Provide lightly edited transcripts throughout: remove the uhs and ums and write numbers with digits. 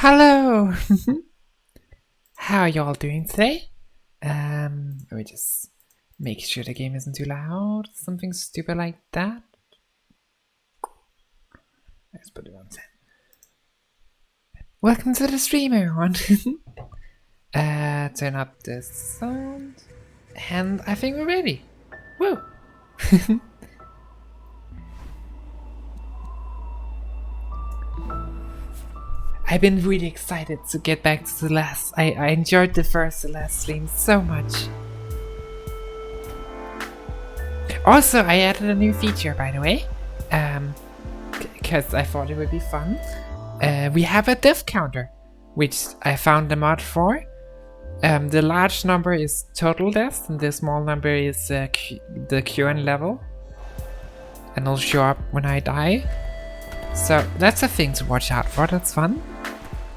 Hello! How are y'all doing today? Let me just make sure the game isn't too loud. Something stupid like that. Let's put it on 10. Welcome to the stream, everyone! Turn up the sound. And I think we're ready. Woo! I've been really excited to get back to Celeste. I enjoyed the first Celeste stream so much. Also, I added a new feature, by the way, because I thought it would be fun. We have a death counter, which I found the mod for. The large number is total deaths, and the small number is the current level, and it'll show up when I die. So that's a thing to watch out for. That's fun.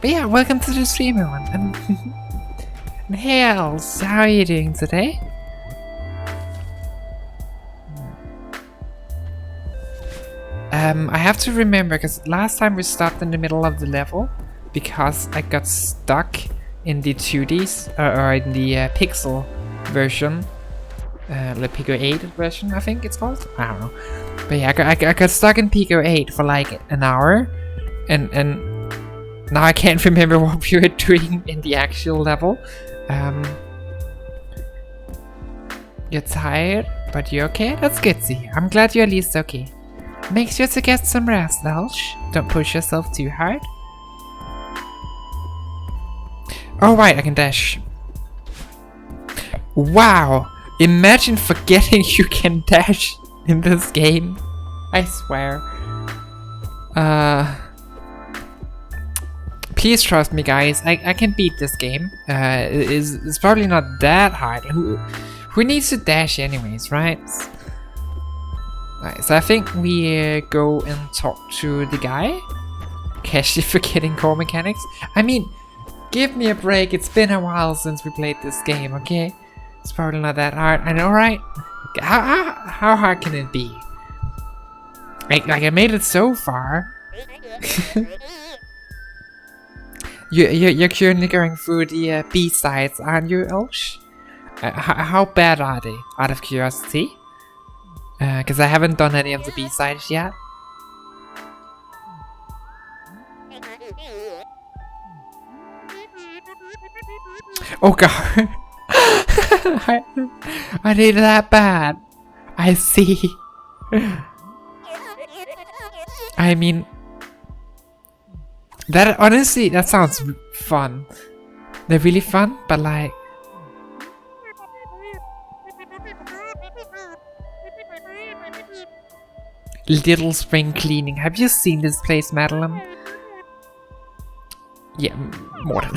But yeah, welcome to the stream, everyone. And hey, Els, how are you doing today? I have to remember, because last time we stopped in the middle of the level because I got stuck in the 2Ds, or in the pixel version, the Pico 8 version, I think it's called. I don't know. But yeah, I got stuck in Pico 8 for like an hour, and now I can't remember what we were doing in the actual level. You're tired, but you're okay? That's good to hear. I'm glad you're at least okay. Make sure to get some rest, Elsh. Don't push yourself too hard. Oh right, I can dash. Wow! Imagine forgetting you can dash in this game. I swear. Please trust me, guys. I can beat this game. It's probably not that hard. Who needs to dash anyways, right? Right, so I think we go and talk to the guy. Casually forgetting core mechanics. I mean, give me a break. It's been a while since we played this game, okay? It's probably not that hard. I know, right? How hard can it be? Like I made it so far. You're currently going through the B-sides, aren't you, Elsh? How bad are they, out of curiosity? Because I haven't done any of the B-sides yet. Oh god! I did that bad. I see. I mean, that honestly, that sounds fun. They're really fun, but like, little spring cleaning. Have you seen this place, Madeline? Yeah, more than.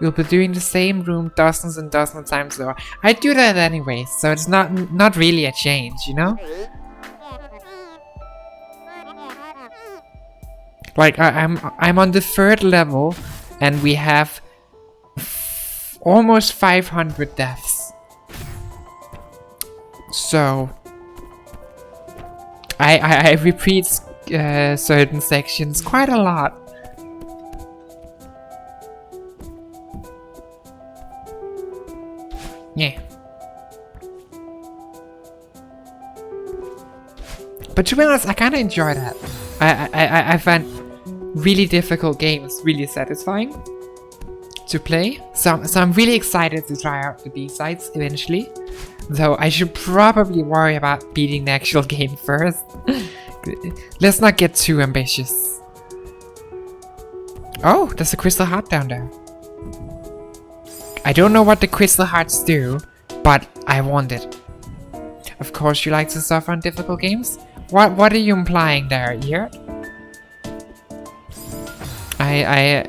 We'll be doing the same room dozens and dozens of times though. I do that anyway, so it's not really a change, you know? Like I'm on the 3rd level, and we have almost 500 deaths. So I repeat certain sections quite a lot. Yeah. But to be honest, I kind of enjoy that. I find really difficult games really satisfying to play. So I'm really excited to try out the B-sides eventually. Though I should probably worry about beating the actual game first. Let's not get too ambitious. Oh, there's a crystal heart down there. I don't know what the crystal hearts do, but I want it. Of course you like to suffer on difficult games? What are you implying there, Ear? I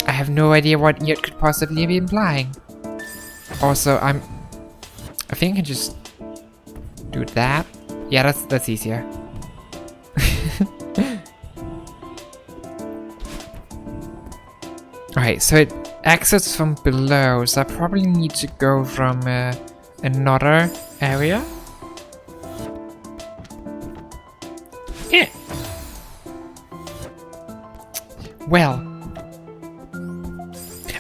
have no idea what Ear could possibly be implying. Also, I think I can just do that. Yeah, that's easier. Alright, so it exits from below, so I probably need to go from another area. Here. Well,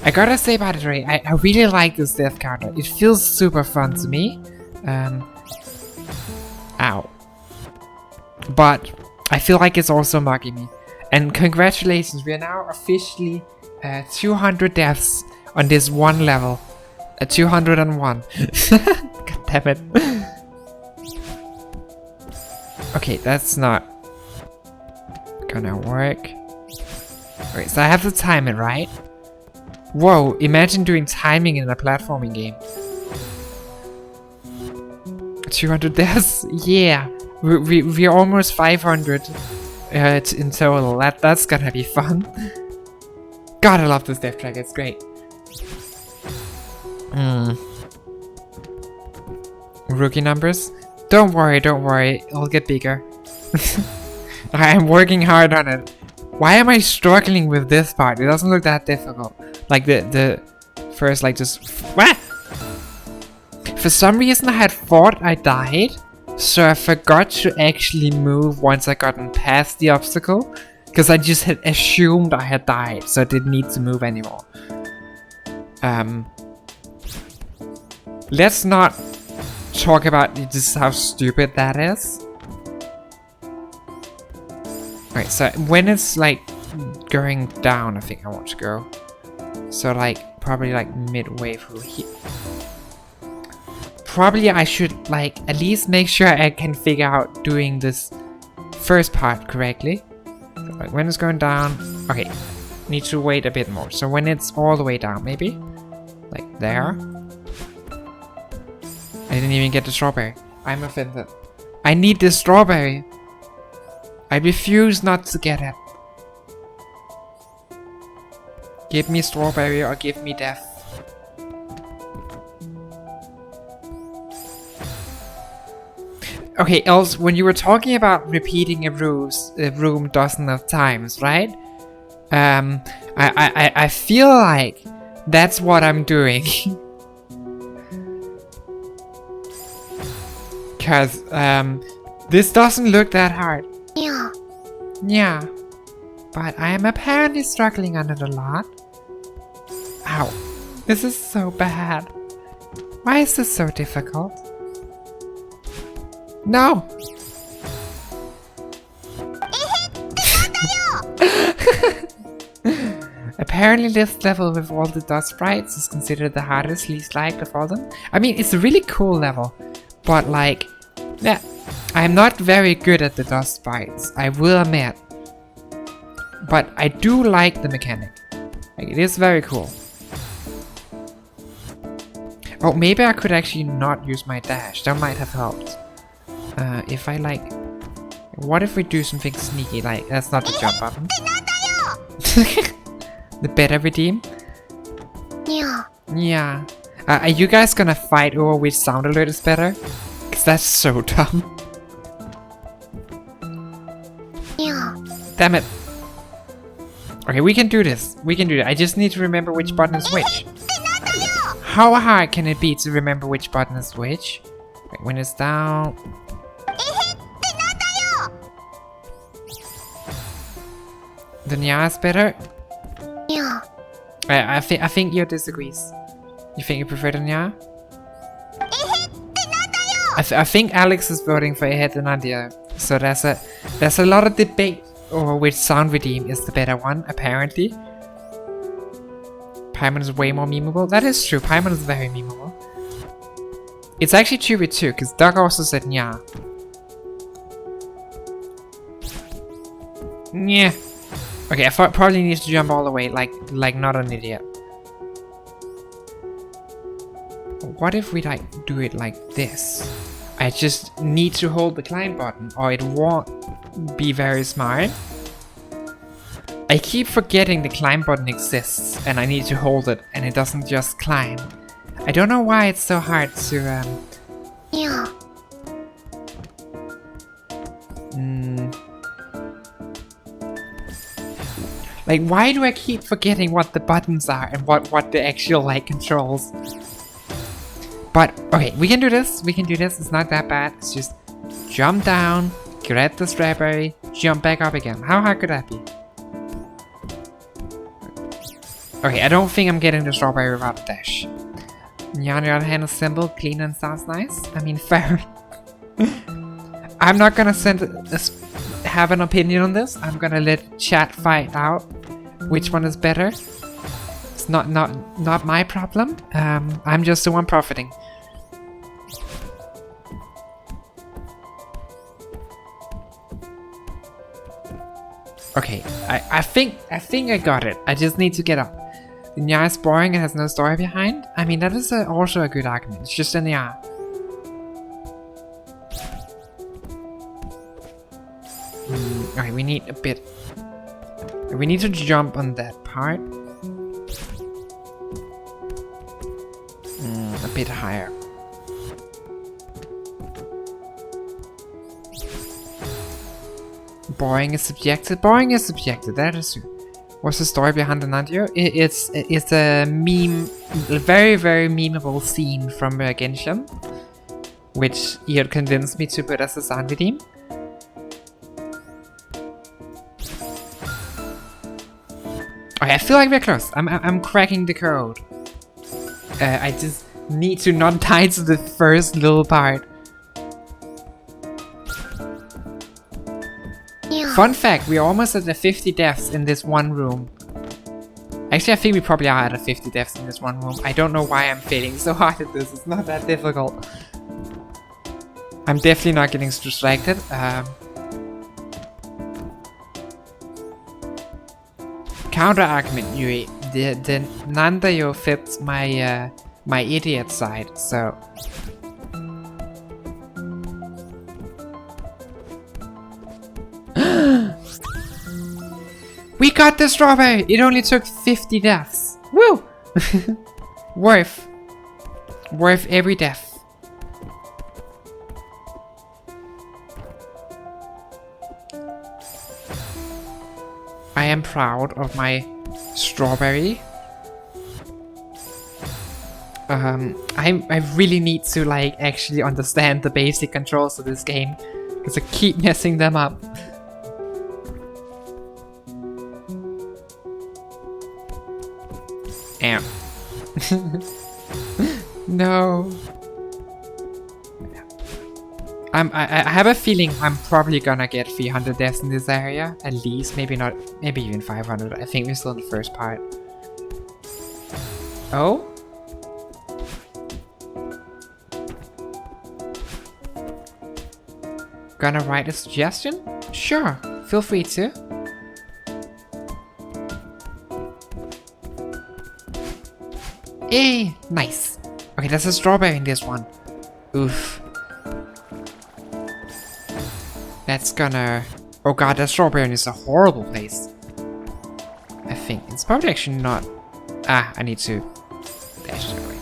I gotta say, by the way, I really like this death counter. It feels super fun to me. Ow. But I feel like it's also mugging me. And congratulations, we are now officially 200 deaths on this one level. 201. God damn it. Okay, that's not gonna work. Wait, so I have to time it, right? Whoa, imagine doing timing in a platforming game. 200 deaths? Yeah. We're almost 500 in total. That's gonna be fun. God, I love this death track, it's great. Rookie numbers? Don't worry, it'll get bigger. I'm working hard on it. Why am I struggling with this part? It doesn't look that difficult. Like the first, like just what? For some reason I had thought I died, so I forgot to actually move once I gotten past the obstacle, because I just had assumed I had died, so I didn't need to move anymore. Let's not talk about just how stupid that is. Right, so when it's like going down, I think I want to go. So like probably like midway through here. Probably I should like at least make sure I can figure out doing this first part correctly. So, like when it's going down, okay, need to wait a bit more. So when it's all the way down, maybe like there. I didn't even get the strawberry. I'm offended. I need this strawberry. I refuse not to get it. Give me strawberry or give me death. Okay, else when you were talking about repeating a room dozens of times, right? I feel like that's what I'm doing. Cause this doesn't look that hard. Yeah, but I am apparently struggling on it a lot. Ow, this is so bad. Why is this so difficult? No! Apparently this level with all the dust sprites is considered the hardest, least liked of all them. I mean, it's a really cool level, but like, yeah, I'm not very good at the dust sprites, I will admit. But I do like the mechanic. Like, it is very cool. Oh, maybe I could actually not use my dash. That might have helped. If I like... What if we do something sneaky? Like, that's not the jump button. The better redeem? Yeah. Are you guys gonna fight over which sound alert is better? Cause that's so dumb. Damn it. Okay, we can do this. We can do it. I just need to remember which button is which. How hard can it be to remember which button is which? Like when it's down. The Nya is better? I think you disagrees. You think you prefer the Nya? I think Alex is voting for Ahead and Nadia. So there's a lot of debate over which sound redeem is the better one, apparently. Paimon is way more memeable. That is true, Paimon is very memeable. It's actually 2v2, because Doug also said Nya. Yeah. Okay, I probably need to jump all the way, like not an idiot. What if we like do it like this? I just need to hold the climb button, or it won't be very smart. I keep forgetting the climb button exists, and I need to hold it, and it doesn't just climb. I don't know why it's so hard to Like, why do I keep forgetting what the buttons are and what the actual, like, controls? But, okay, we can do this, it's not that bad. It's just jump down, grab the strawberry, jump back up again. How hard could that be? Okay, I don't think I'm getting the strawberry without a dash. Yeah, on the other hand, is simple, clean, and sounds nice. I mean, fair. I'm not gonna have an opinion on this. I'm gonna let chat fight out which one is better. It's not my problem. I'm just the one profiting. Okay, I think I got it. I just need to get up. The Nya is boring and has no story behind. I mean, that is also a good argument. It's just a Nya. Okay, we need a bit. We need to jump on that part. A bit higher. Boring is subjective. Boring is subjective. That is true. What's the story behind the Nandio? It's a meme, a very memeable scene from Genshin, which he had convinced me to put as a sound redeem. Okay, I feel like we're close. I'm cracking the code. I just need to not die to the first little part. Fun fact, we're almost at the 50 deaths in this one room. Actually, I think we probably are at the 50 deaths in this one room. I don't know why I'm failing so hard at this. It's not that difficult. I'm definitely not getting distracted. Counter argument, Yui. The Nandayo fits my my idiot side, so. We got the strawberry! It only took 50 deaths. Woo! Worth every death. I am proud of my strawberry. I really need to like actually understand the basic controls of this game because I keep messing them up. Ow. No. I have a feeling I'm probably gonna get 300 deaths in this area, at least. Maybe not, maybe even 500. I think we're still in the first part. Oh? Gonna write a suggestion? Sure, feel free to. Yay! Nice. Okay, there's a strawberry in this one. Oof. That's gonna... Oh god, that strawberry is a horrible place. I think. It's probably actually not... Ah, I need to... dash it away.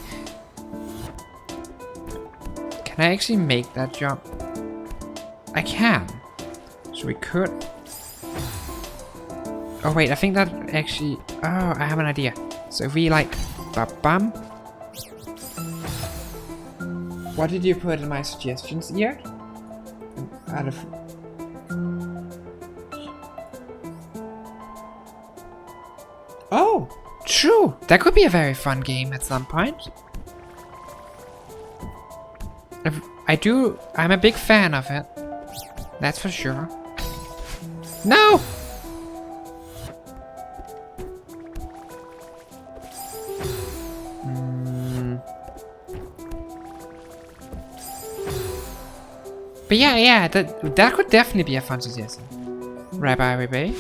Can I actually make that jump? I can. So we could... Oh wait, I think that actually... Oh, I have an idea. So if we like... Bam. What did you put in my suggestions here? Out of... Oh! True! That could be a very fun game at some point. I'm a big fan of it. That's for sure. No! But yeah, that could definitely be a fun suggestion. Rabbi.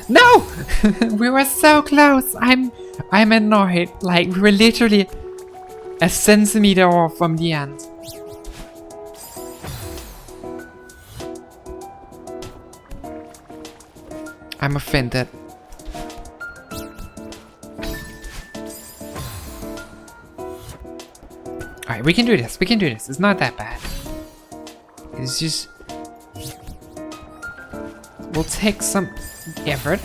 No! We were so close. I'm annoyed. Like we were literally a centimeter off from the end. I'm offended. Alright, we can do this. It's not that bad. It's just... We'll take some effort.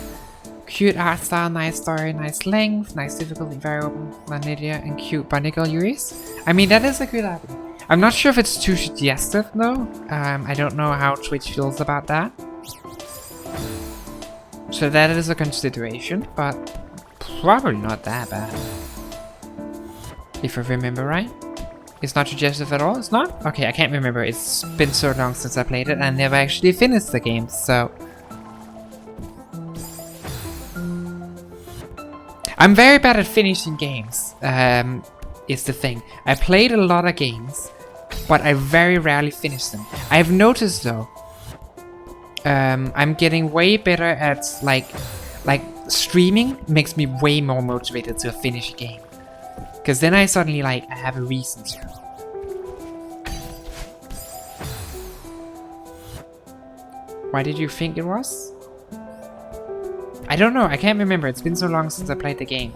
Cute art style, nice story, nice length, nice difficulty, very open, non-linear, and cute barnacle UIs. I mean, that is a good idea. I'm not sure if it's too suggestive though. I don't know how Twitch feels about that. So that is a consideration, but probably not that bad. If I remember right. It's not suggestive at all? It's not? Okay, I can't remember. It's been so long since I played it and I never actually finished the game, so... I'm very bad at finishing games, is the thing. I played a lot of games, but I very rarely finish them. I've noticed though, I'm getting way better at like streaming makes me way more motivated to finish a game. Because then I suddenly I have a reason to. Why did you think it was? I don't know, I can't remember. It's been so long since I played the game.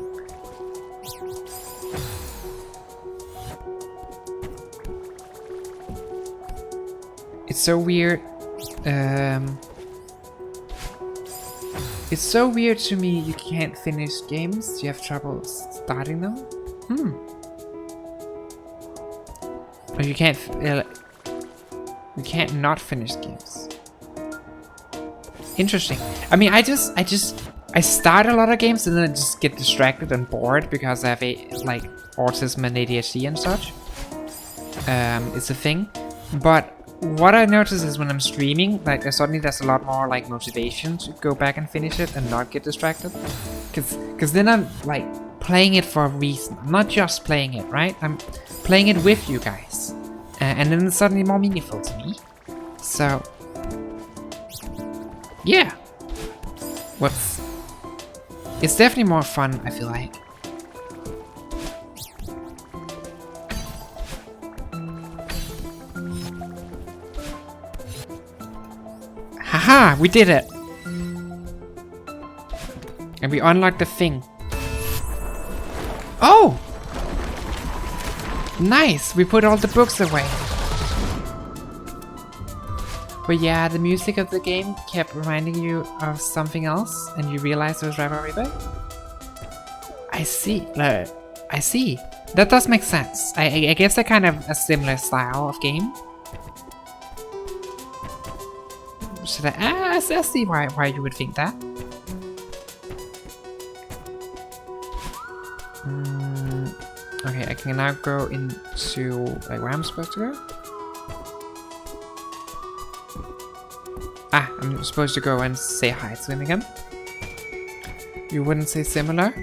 It's so weird. It's so weird to me you can't finish games. You have trouble starting them. Or you can't not finish games. Interesting. I mean, I start a lot of games and then I just get distracted and bored because I have autism and ADHD and such. It's a thing. But what I notice is when I'm streaming, suddenly there's a lot more motivation to go back and finish it and not get distracted. Cause then I'm playing it for a reason. I'm not just playing it, right? I'm playing it with you guys. And then it's suddenly more meaningful to me. So... yeah. It's definitely more fun, I feel like. Haha, we did it! And we unlocked the thing. Oh! Nice! We put all the books away. But yeah, the music of the game kept reminding you of something else, and you realized it was right over there? I see. I see. That does make sense. I guess they're kind of a similar style of game. So I see why you would think that. Okay, I can now go into where I'm supposed to go. Ah, I'm supposed to go and say hi to him again. You wouldn't say similar?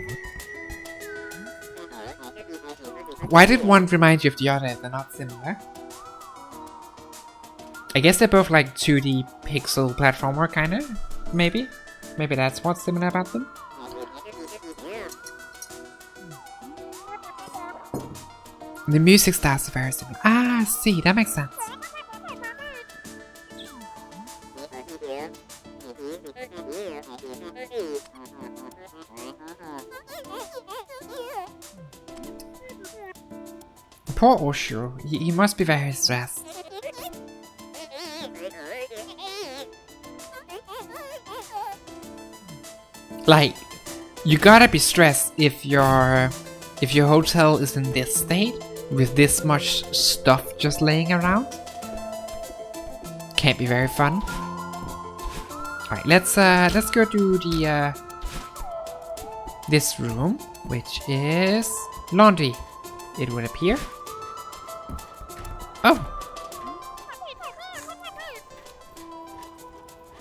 Why did one remind you of the other if they're not similar? I guess they're both 2D pixel platformer, kinda? Maybe? Maybe that's what's similar about them? The music styles are very similar. Ah, I see, that makes sense. Poor Osho, he must be very stressed. You gotta be stressed if your hotel is in this state with this much stuff just laying around. Can't be very fun. Alright, let's go to the this room, which is laundry, it would appear. Oh!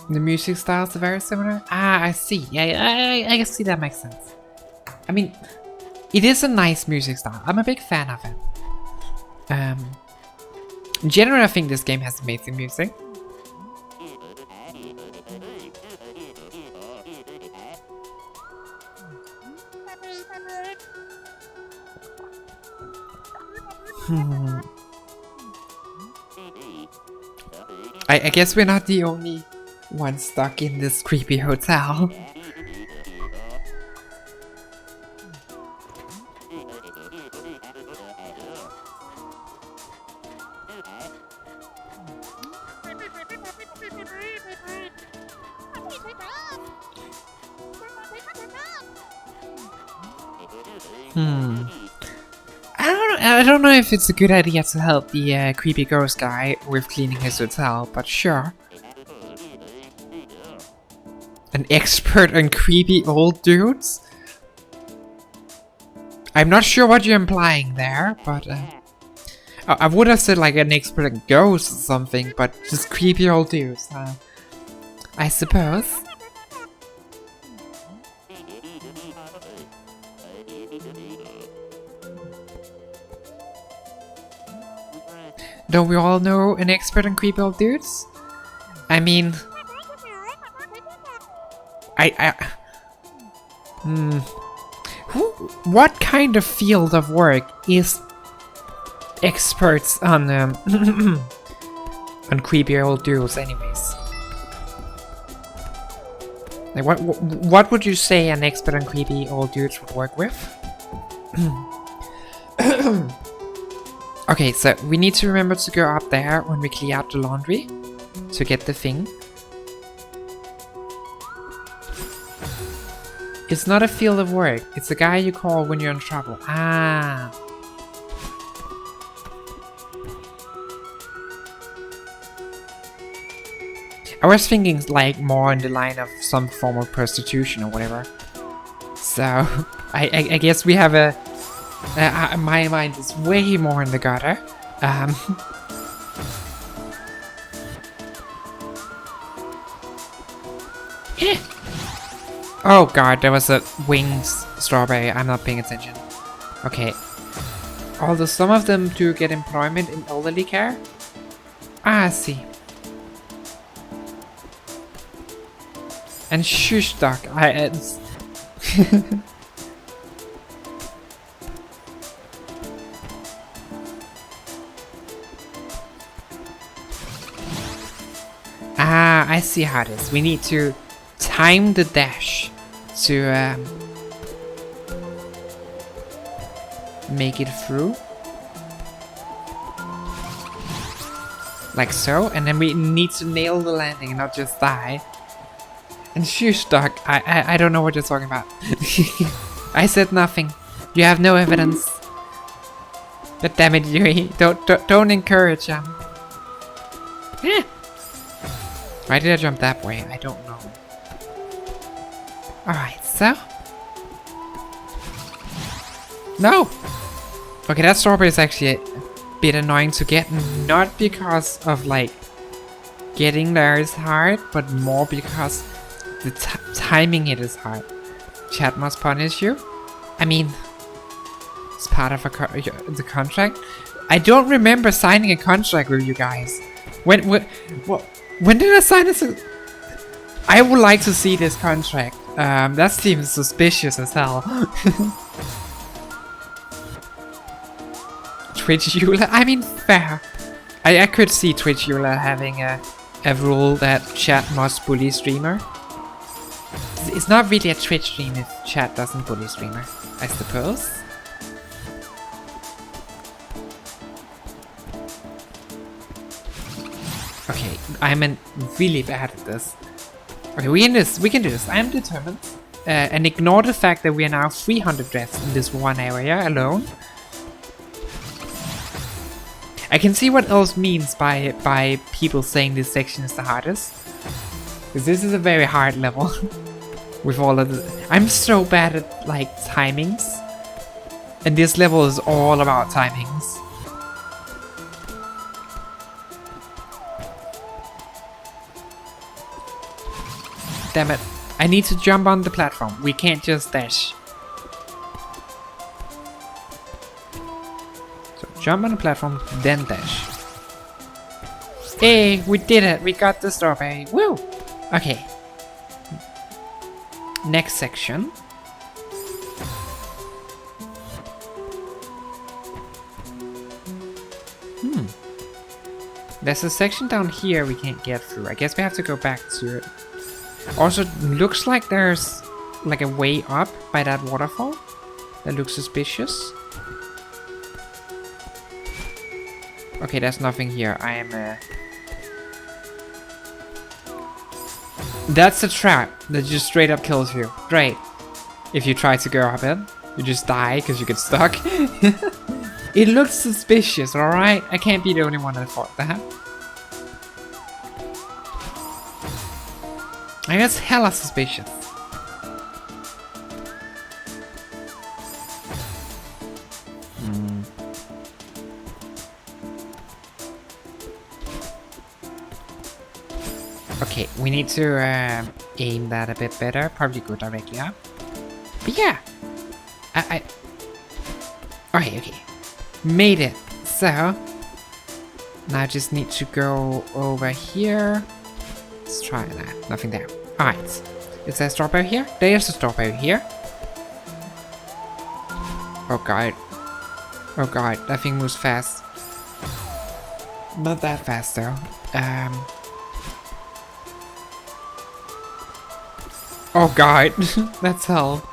The music styles are very similar? Ah, I see. Yeah, I see that makes sense. I mean, it is a nice music style. I'm a big fan of it. In general, I think this game has amazing music. I guess we're not the only ones stuck in this creepy hotel. I don't know if it's a good idea to help the creepy ghost guy with cleaning his hotel, but sure. An expert on creepy old dudes? I'm not sure what you're implying there, but I would have said like an expert on ghosts or something, but just creepy old dudes, I suppose. Don't we all know an expert on creepy old dudes? I mean... What kind of field of work is experts on on creepy old dudes anyways? Like what would you say an expert on creepy old dudes would work with? Okay, so we need to remember to go up there when we clear out the laundry to get the thing. It's not a field of work, it's a guy you call when you're in trouble. Ah. I was thinking like more in the line of some form of prostitution or whatever. So, I guess we have a... my mind is way more in the gutter. Oh god, there was a winged strawberry. I'm not paying attention. Okay. Although some of them do get employment in elderly care. Ah, I see. And shush duck. It's Ah, I see how it is. We need to time the dash to make it through. Like so, and then we need to nail the landing and not just die. And shush duck, I don't know what you're talking about. I said nothing. You have no evidence. God damn it, Yui. Don't encourage him. Yeah. Why did I jump that way? I don't know. Alright, so... No! Okay, that strawberry is actually a bit annoying to get. Not because of, like, getting there is hard, but more because the timing it is hard. Chat must punish you. I mean... It's part of the contract. I don't remember signing a contract with you guys. When did I sign this? I would like to see this contract. That seems suspicious as hell. Twitch Eula? I mean, fair. I could see Twitch Eula having a rule that chat must bully streamer. It's not really a Twitch stream if chat doesn't bully streamer, I suppose. Okay, I'm really bad at this. Okay, we can do this. I am determined. And ignore the fact that we are now 300 deaths in this one area alone. I can see what else means by people saying this section is the hardest. Because this is a very hard level. With all of the... I'm so bad at, like, timings. And this level is all about timings. Damn it. I need to jump on the platform. We can't just dash. So jump on the platform, then dash. Hey, we did it. We got the strawberry. Woo! Okay. Next section. There's a section down here we can't get through. I guess we have to go back to it. Also, looks like there's like a way up by that waterfall. That looks suspicious. Okay, there's nothing here. I am That's a trap that just straight up kills you. Great. If you try to go up it. You just die because you get stuck. It looks suspicious, alright? I can't be the only one that thought that. I guess hella suspicious. Okay, we need to aim that a bit better. Probably go directly up. But yeah, okay. Made it. So now I just need to go over here. Let's try that. Nothing there. Alright. Is there a strawberry here? There is a strawberry here. Oh god. Oh god, that thing moves fast. Not that fast though. Oh god, that's hell.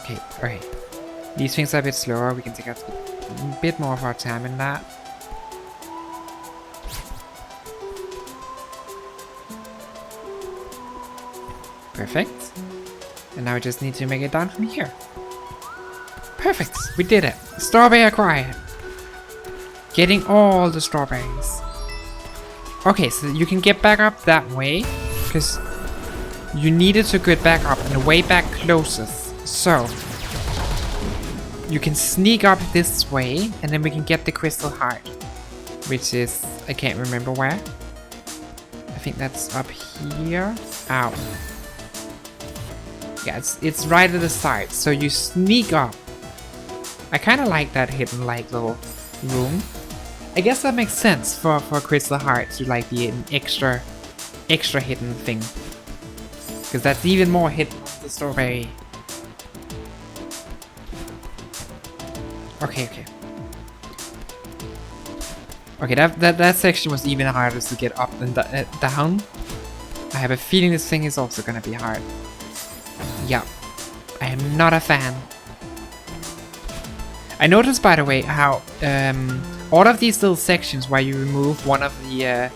Okay, alright. These things are a bit slower, we can take a bit more of our time in that. Perfect. And now we just need to make it down from here. Perfect, we did it. Strawberry acquired. Getting all the strawberries. Okay, so you can get back up that way, because you needed to get back up and the way back closest. So, you can sneak up this way, and then we can get the crystal heart. Which is, I can't remember where. I think that's up here. Ow. Yeah, it's right at the side, so you sneak up. I kind of like that hidden like little room. I guess that makes sense for crystal heart to like be an extra hidden thing, because that's even more hidden on the strawberry. Okay. Okay, that section was even harder to get up than down. I have a feeling this thing is also gonna be hard. Yeah, I am not a fan. I noticed, by the way, how all of these little sections where you remove one of the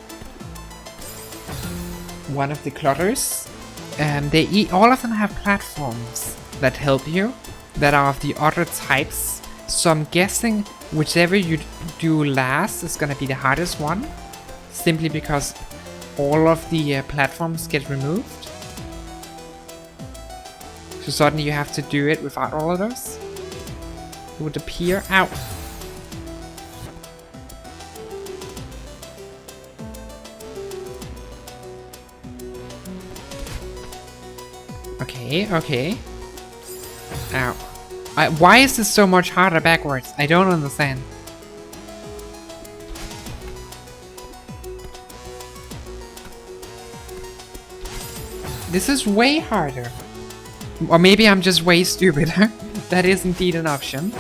clutters, all of them have platforms that help you, that are of the other types. So I'm guessing whichever you do last is gonna be the hardest one, simply because all of the platforms get removed. So suddenly you have to do it without all of those. It would appear. Ow. Okay. Ow. Why is this so much harder backwards? I don't understand. This is way harder. Or maybe I'm just way stupider. That is indeed an option.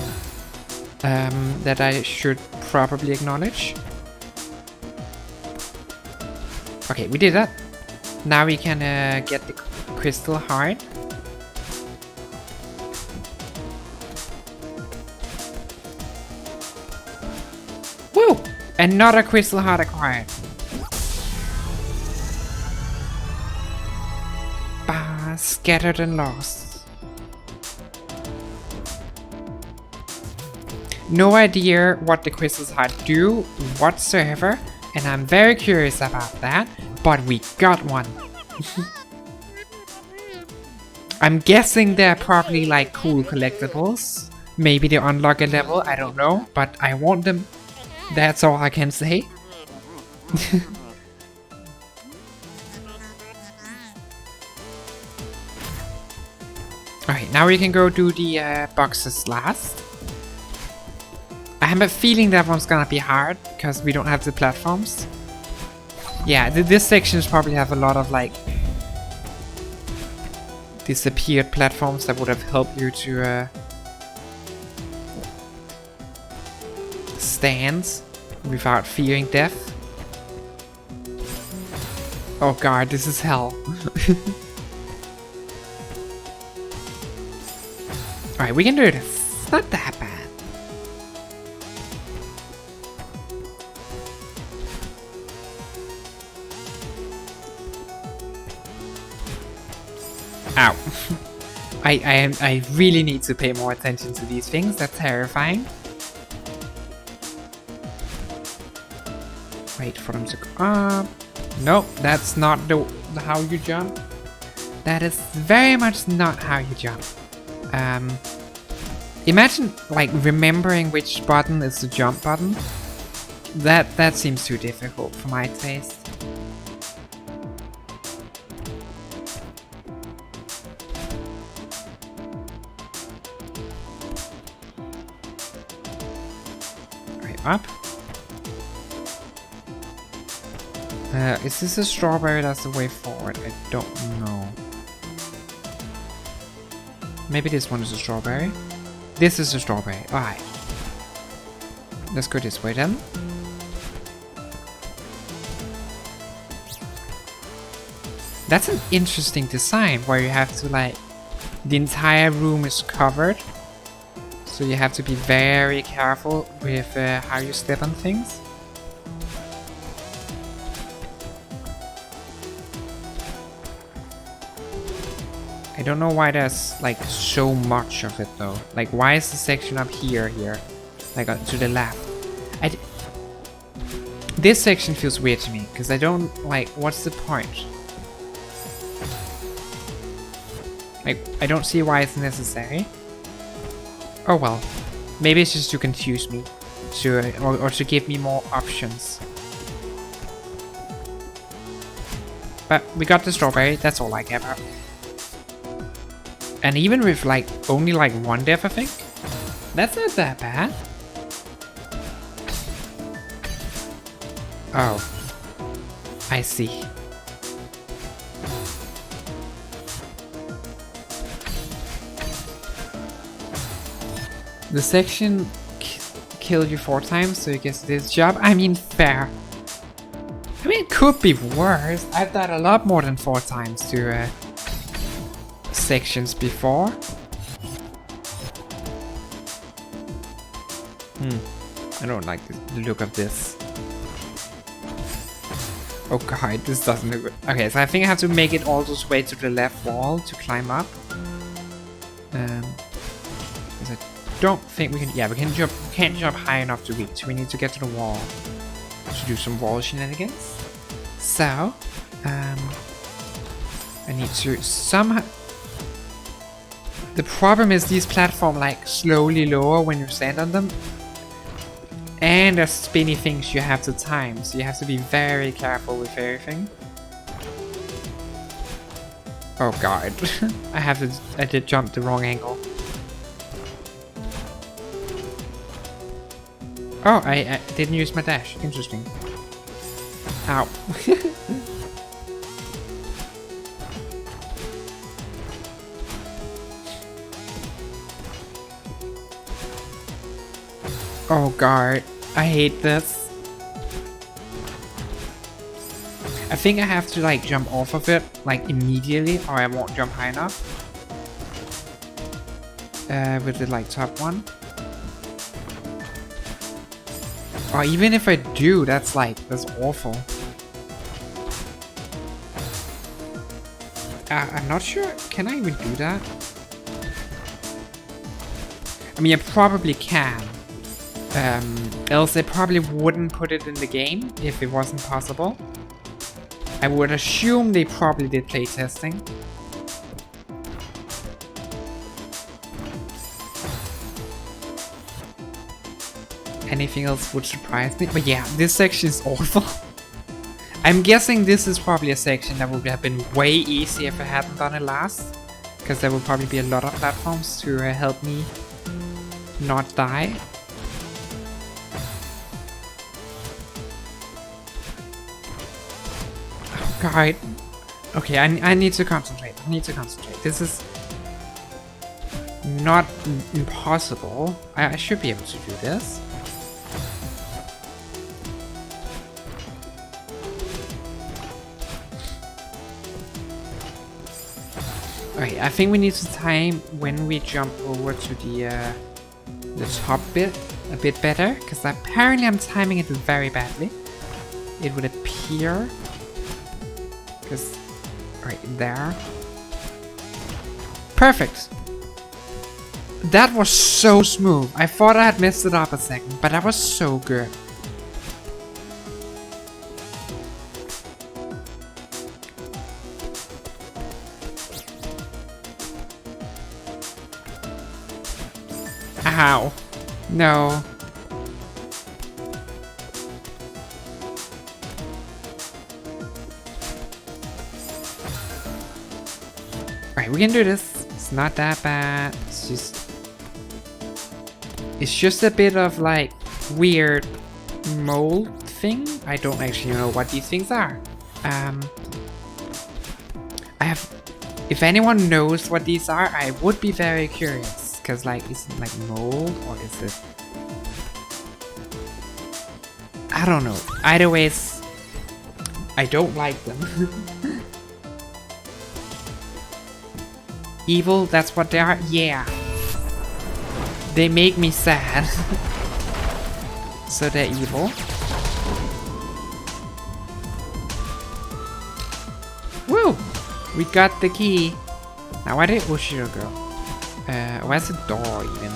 That I should probably acknowledge. Okay, we did that. Now we can get the crystal heart. Woo! Another crystal heart acquired. Bah, scattered and lost. No idea what the crystals heart do whatsoever, and I'm very curious about that, but we got one. I'm guessing they're probably like cool collectibles. Maybe they unlock a level, I don't know, but I want them. That's all I can say. Alright, now we can go do the boxes last. I have a feeling that one's gonna be hard, because we don't have the platforms. Yeah, this sections probably have a lot of like disappeared platforms that would have helped you to stand without fearing death. Oh god, this is hell. Alright, we can do this. It's not that bad. Ow. I really need to pay more attention to these things. That's terrifying. Wait for them to go up. Nope, that's not how you jump. That is very much not how you jump. Imagine like remembering which button is the jump button. That seems too difficult for my taste. Right, up. Is this a strawberry? That's the way forward. I don't know. Maybe this one is a strawberry. This is a strawberry. Alright. Let's go this way then. That's an interesting design where you have to like... The entire room is covered. So you have to be very careful with how you step on things. I don't know why there's like so much of it though. Like why is the section up here? Like to the left. This section feels weird to me because I don't like, what's the point? Like I don't see why it's necessary. Oh well. Maybe it's just to confuse me. Or to give me more options. But we got the strawberry, that's all I care about. And even with like only like one death, I think, that's not that bad. Oh, I see. The section killed you 4 times, so you get this job. I mean, fair. I mean, it could be worse. I've died a lot more than 4 times to sections before. I don't like the look of this. Oh god, this doesn't look good. Okay, so I think I have to make it all this way to the left wall to climb up. Because I don't think we can. Yeah, we can jump. We can't jump high enough to reach. We need to get to the wall to do some wall shenanigans. So, I need to somehow. The problem is these platforms like slowly lower when you stand on them. And there's spinny things you have to time, so you have to be very careful with everything. Oh god. I did jump the wrong angle. Oh, I didn't use my dash. Interesting. Ow. Oh god, I hate this. I think I have to like jump off of it like immediately or I won't jump high enough. With the like top one. Or even if I do, that's awful. I'm not sure, can I even do that? I mean, I probably can. Else they probably wouldn't put it in the game if it wasn't possible. I would assume they probably did playtesting. Anything else would surprise me, but yeah, this section is awful. I'm guessing this is probably a section that would have been way easier if I hadn't done it last. Because there would probably be a lot of platforms to help me not die. God. Okay, I need to concentrate. This is not impossible. I should be able to do this. Okay, I think we need to time when we jump over to the top bit a bit better, because apparently I'm timing it very badly. It would appear. Because right there. Perfect. That was so smooth. I thought I had messed it up a second, but that was so good. Ow. No. Alright, we can do this. It's not that bad. It's just a bit of like weird mold thing. I don't actually know what these things are. If anyone knows what these are, I would be very curious. Cause like, is it like mold or is it? I don't know. Either ways, I don't like them. Evil, that's what they are? Yeah. They make me sad. So they're evil. Woo! We got the key. Now where did Ushiro go? Where's the door even?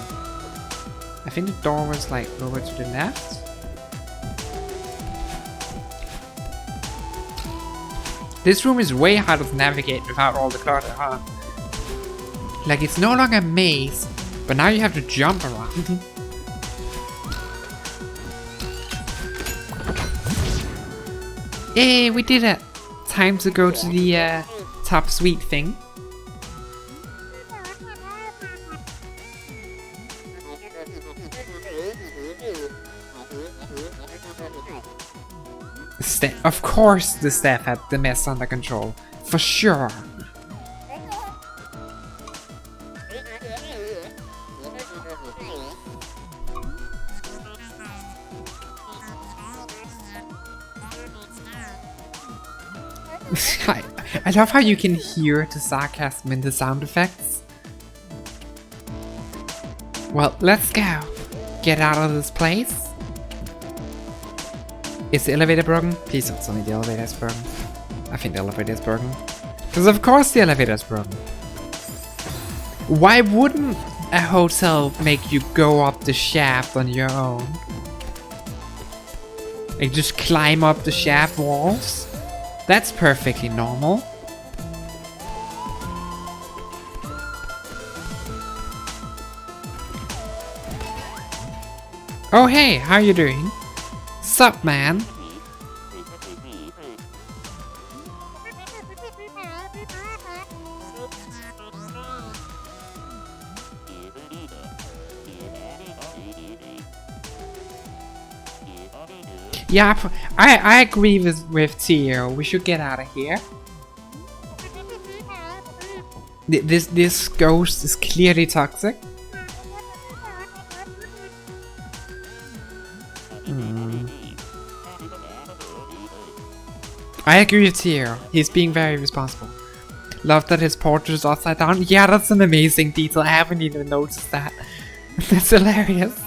I think the door was like over to the left. This room is way harder to navigate without all the clutter, huh? Like it's no longer a maze, but now you have to jump around. Yay, we did it! Time to go to the top suite thing. Of course the staff had the mess under control. For sure. I love how you can hear the sarcasm in the sound effects. Well, let's go. Get out of this place. Is the elevator broken? Please don't tell me the elevator is broken. I think the elevator is broken. Because of course the elevator is broken. Why wouldn't a hotel make you go up the shaft on your own? Like just climb up the shaft walls? That's perfectly normal. Oh hey, how you doing? Sup, man? Yeah, I agree with Tio. We should get out of here. This ghost is clearly toxic. I agree with Tio. He's being very responsible. Love that his portrait is upside down. Yeah, that's an amazing detail. I haven't even noticed that. That's hilarious.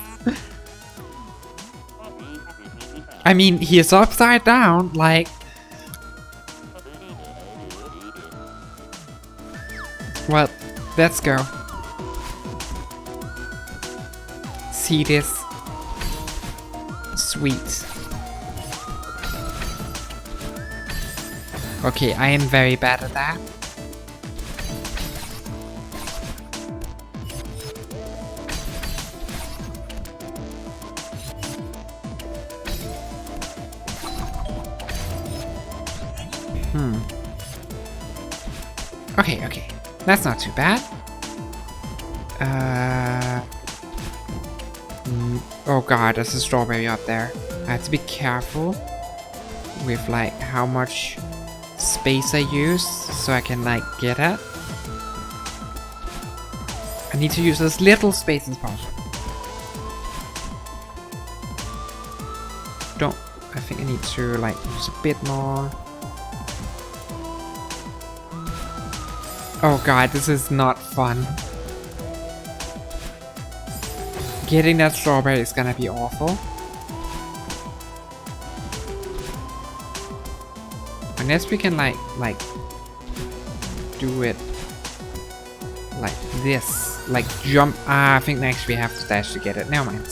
I mean, he is upside down, like... Well, let's go. See this. Sweet. Okay, I am very bad at that. Okay. That's not too bad. Oh god, there's a strawberry up there. I have to be careful with like how much space I use so I can like get it. I need to use as little space as possible. I think I need to like use a bit more. Oh god, this is not fun. Getting that strawberry is gonna be awful. Unless we can like do it Like this. Like jump. Ah, I think next we have to dash to get it. Never mind.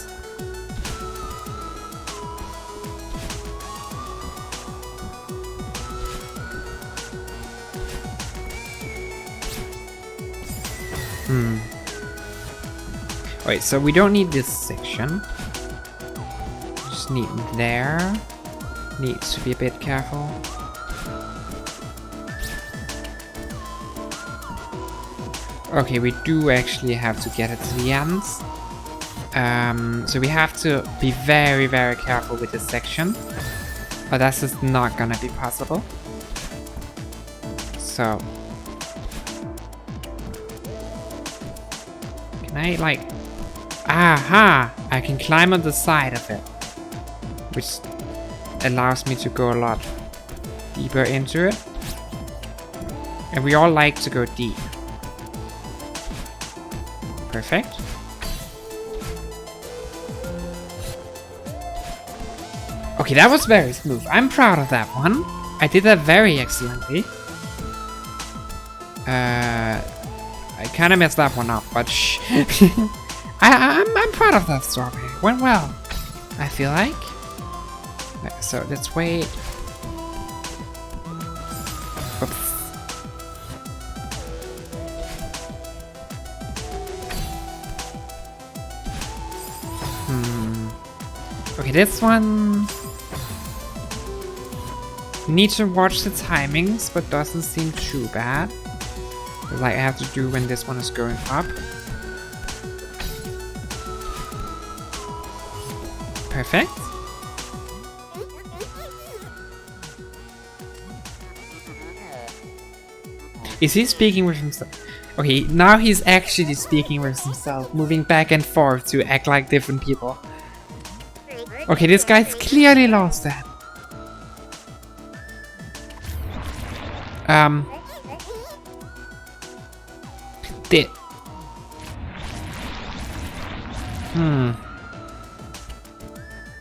Wait, so we don't need this section. Just need there. Needs to be a bit careful. Okay, we do actually have to get it to the end. So we have to be very, very careful with this section. But that's just not gonna be possible. So... Can I, like... Aha! I can climb on the side of it. Which allows me to go a lot deeper into it. And we all like to go deep. Perfect. Okay, that was very smooth. I'm proud of that one. I did that very excellently. I kind of messed that one up, but shh. I'm proud of that strawberry. Went well, I feel like. So let's wait. Oops. Okay, this one... Need to watch the timings, but doesn't seem too bad. Like I have to do when this one is going up. Perfect. Is he speaking with himself? Okay, now he's actually speaking with himself, moving back and forth to act like different people. Okay, this guy's clearly lost that.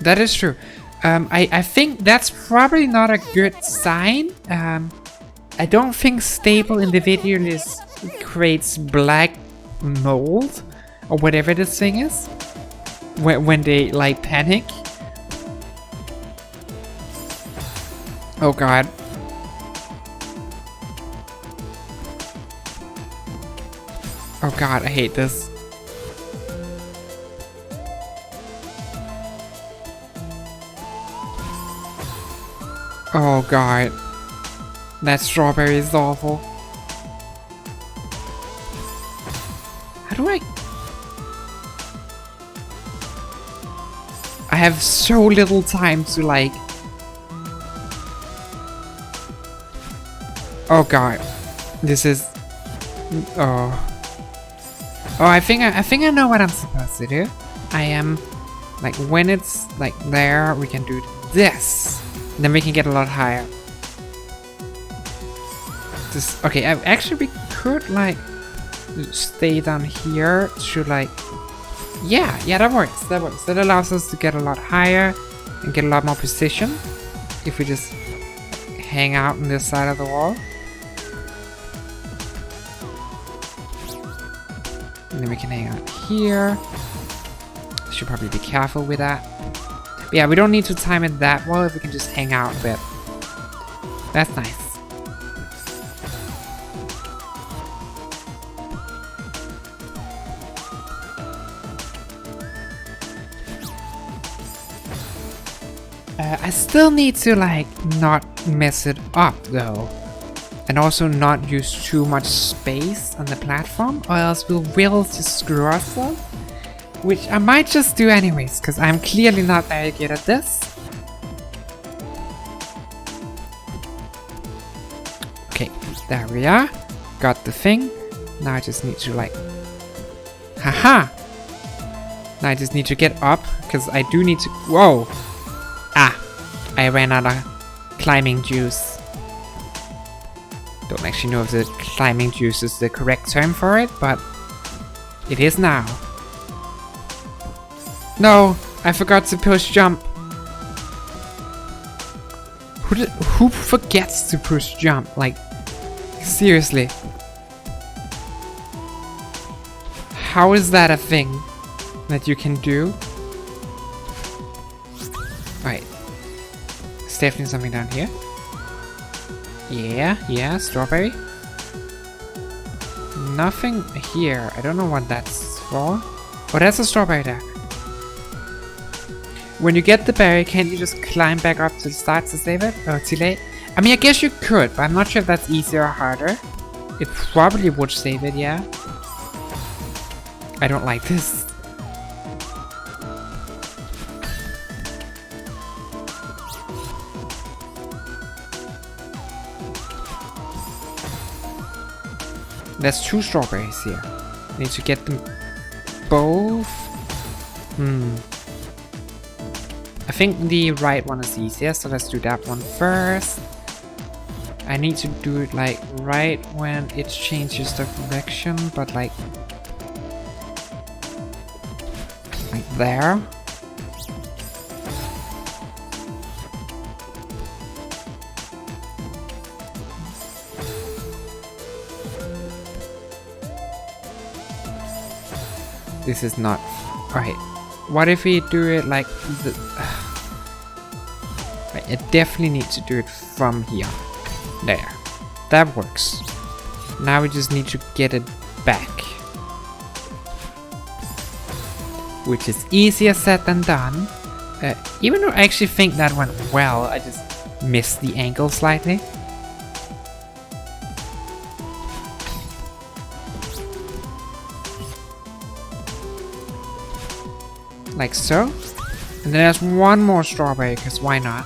That is true. I think that's probably not a good sign. I don't think stable individually creates black mold or whatever this thing is when they like panic. Oh god. Oh god, I hate this. Oh god. That strawberry is awful. How do I... I have so little time to like... Oh god. This is... Oh. Oh, I think I know what I'm supposed to do. I am... Like, when it's like there, we can do this. Then we can get a lot higher. This, okay, actually we could like stay down here to like, yeah, that works. That allows us to get a lot higher and get a lot more precision if we just hang out on this side of the wall. And then we can hang out here. Should probably be careful with that. But yeah, we don't need to time it that well if we can just hang out a bit. That's nice. I still need to like not mess it up though. And also not use too much space on the platform or else we'll really just screw ourselves. Which I might just do anyways, because I'm clearly not very good at this. Okay, there we are. Got the thing. Now I just need to like... Haha! Now I just need to get up, because I do need to... Whoa! Ah! I ran out of climbing juice. Don't actually know if the climbing juice is the correct term for it, but... It is now. No, I forgot to push jump. Who forgets to push jump? Like, seriously. How is that a thing that you can do? Alright. There's definitely something down here. Yeah, strawberry. Nothing here. I don't know what that's for. Oh, that's a strawberry there. When you get the berry, can't you just climb back up to the start to save it? Or too late? I mean, I guess you could, but I'm not sure if that's easier or harder. It probably would save it, yeah. I don't like this. There's 2 strawberries here. I need to get them both. I think the right one is easier, so let's do that one first. I need to do it like right when it changes direction, but like there. This is not... Alright, what if we do it like... I definitely need to do it from here. There. That works. Now we just need to get it back. Which is easier said than done. Even though I actually think that went well, I just missed the angle slightly. Like so. And then there's one more strawberry, because why not?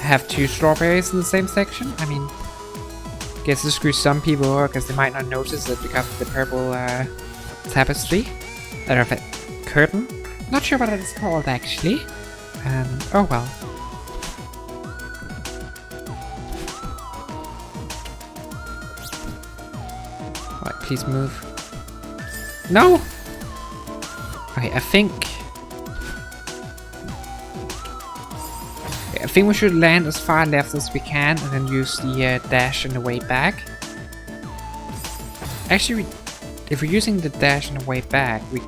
Have 2 strawberries in the same section? I mean, guess this screws some people over because they might not notice it because of the purple tapestry. I don't know if curtain? Not sure what it is called actually. Oh well. Alright, please move. No! Okay, I think we should land as far left as we can and then use the dash on the way back. Actually, if we're using the dash on the way back, we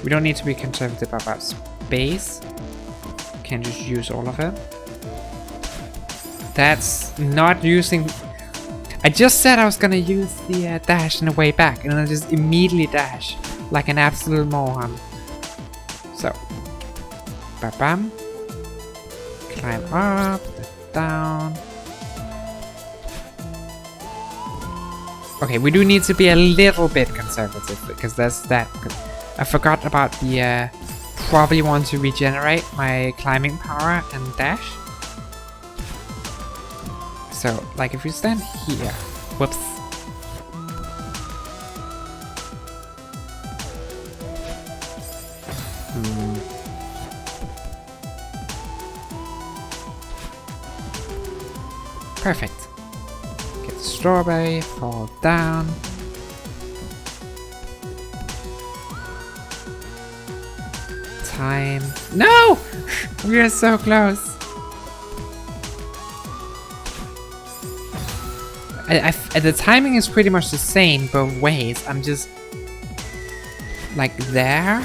don't need to be conservative about space. We can just use all of it. That's not using... I just said I was gonna use the dash on the way back and then I just immediately dash like an absolute moron. So, bam. Climb up, down. Okay, we do need to be a little bit conservative because there's that. I forgot about the probably want to regenerate my climbing power and dash. So, like if we stand here, whoops. Perfect. Get the strawberry, fall down. Time. No! We are so close. The timing is pretty much the same both ways. I'm just like there.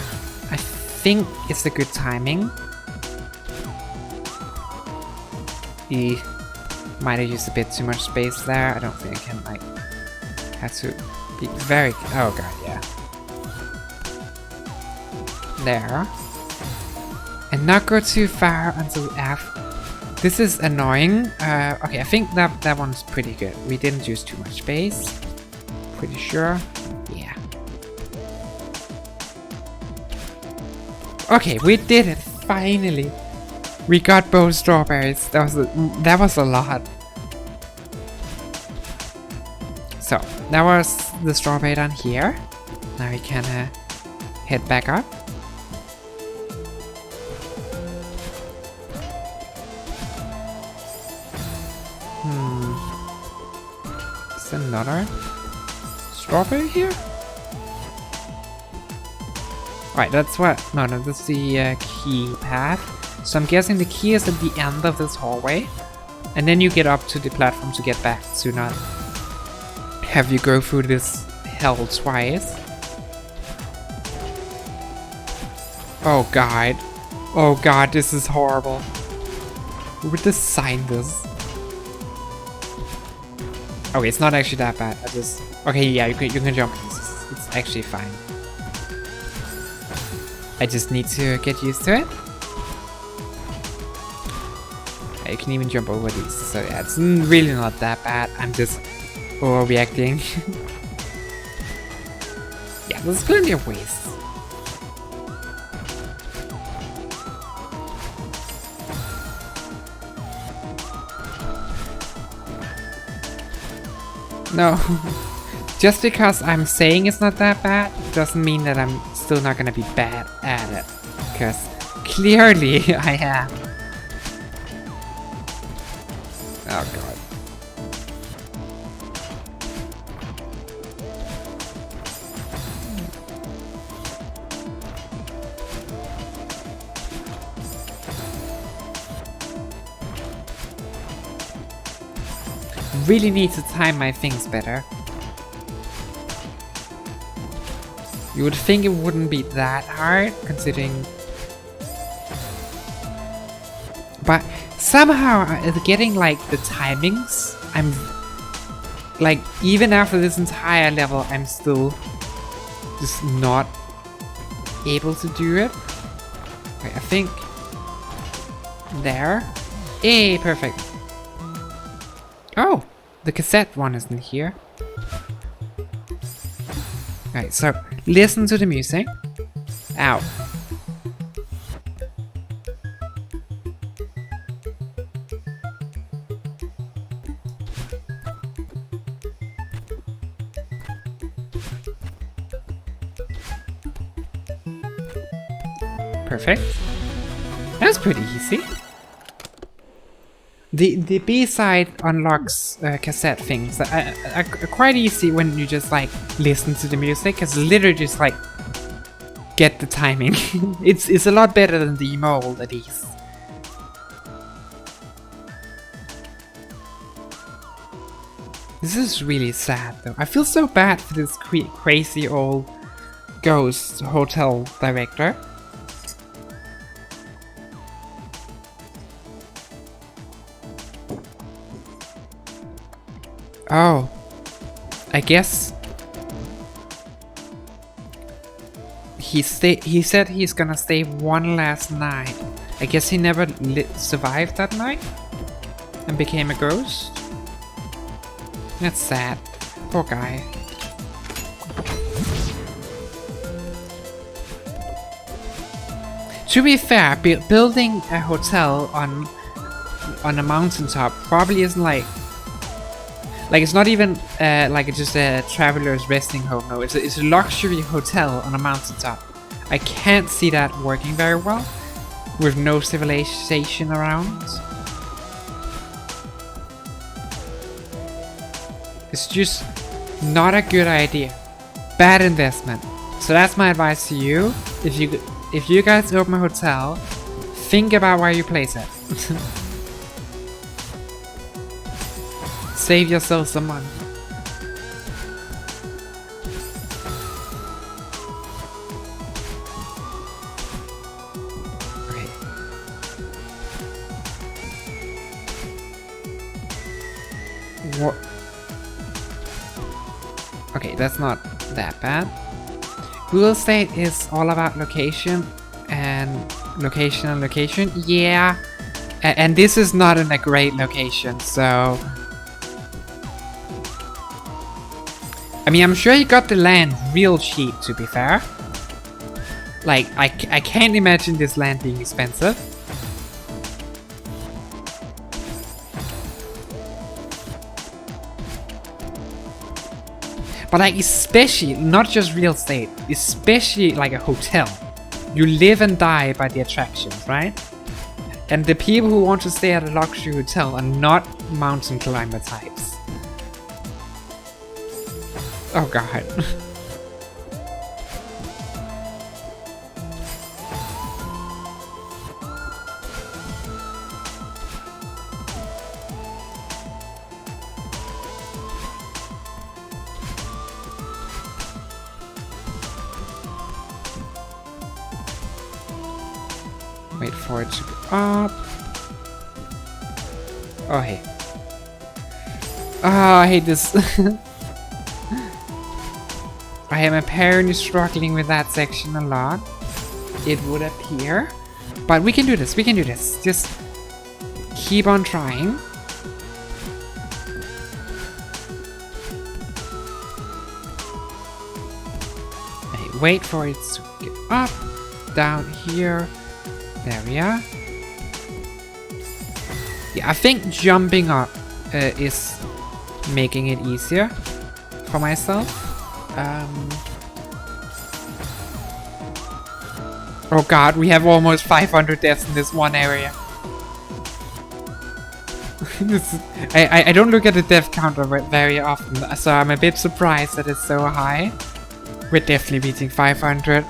I think it's a good timing. Might have used a bit too much space there. I don't think I can like have to be very... Oh god, yeah. There. And not go too far until F. This is annoying. Okay, I think that one's pretty good. We didn't use too much space. Pretty sure. Yeah. Okay, we did it finally. We got both strawberries. That was a lot. So that was the strawberry down here. Now we can head back up. Is there another strawberry here? Right, that's what. No, that's the key path. So I'm guessing the key is at the end of this hallway. And then you get up to the platform to get back to not have you go through this hell twice. Oh god. Oh god, this is horrible. Who would design this? Okay, it's not actually that bad. I just... Okay, yeah, you can jump. It's actually fine. I just need to get used to it. Yeah, you can even jump over these. So yeah, it's really not that bad. I'm just overreacting. Yeah, this is gonna be a waste. No, just because I'm saying it's not that bad doesn't mean that I'm still not gonna be bad at it. Because clearly I am. Oh god. Really need to time my things better. You would think it wouldn't be that hard, considering... But somehow, getting like the timings, I'm... Like, even after this entire level, I'm still just not able to do it. Wait, I think... There. Hey, perfect. Oh! The cassette one isn't here. Alright, so listen to the music. Ow. Perfect. That's pretty easy. The B-side unlocks cassette things that are quite easy when you just like listen to the music. It's literally just like get the timing. it's a lot better than the mold at least. This is really sad though. I feel so bad for this crazy old ghost hotel director. Oh, I guess he said he's gonna stay one last night. I guess he never survived that night and became a ghost. That's sad. Poor guy. To be fair, building a hotel on a mountaintop probably isn't like it's not even like it's just a traveler's resting home. No, it's a luxury hotel on a mountaintop. I can't see that working very well with no civilization around. It's just not a good idea. Bad investment. So that's my advice to you. If you guys open a hotel, think about where you place it. Save yourself some money. Okay. What? Okay, that's not that bad. Real estate is all about location and location. Yeah. And this is not in a great location, so... I mean, I'm sure he got the land real cheap, to be fair. Like, I can't imagine this land being expensive. But like, especially, not just real estate, especially like a hotel. You live and die by the attractions, right? And the people who want to stay at a luxury hotel are not mountain climber types. Oh god. Wait for it to go up. Oh, hey. Oh, I hate this. I am apparently struggling with that section a lot. It would appear. But we can do this, we can do this. Just keep on trying. Okay, wait for it to get up, down here. There we are. Yeah, I think jumping up is making it easier for myself. Oh god, we have almost 500 deaths in this one area. I don't look at the death counter very often, so I'm a bit surprised that it's so high. We're definitely beating 500.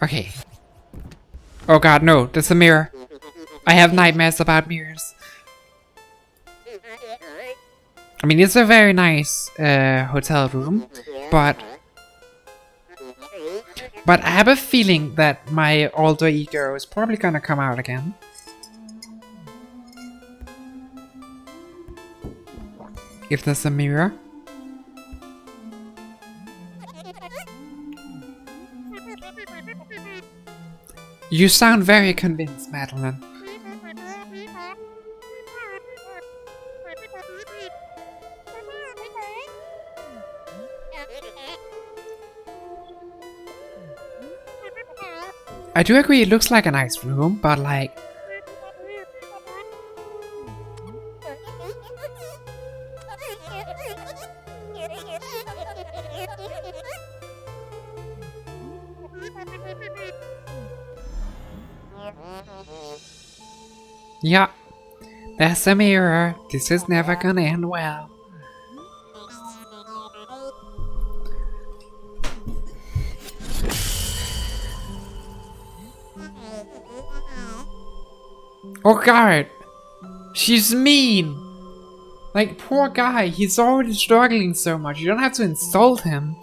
Okay. Oh god, no, there's a mirror. I have nightmares about mirrors. I mean, it's a very nice hotel room, but I have a feeling that my alter ego is probably gonna come out again. If there's a mirror. You sound very convinced, Madeline. I do agree, it looks like a nice room, but like... Yeah, there's a mirror. This is never gonna end well. Oh god, she's mean. Like, poor guy, he's already struggling so much. You don't have to insult him.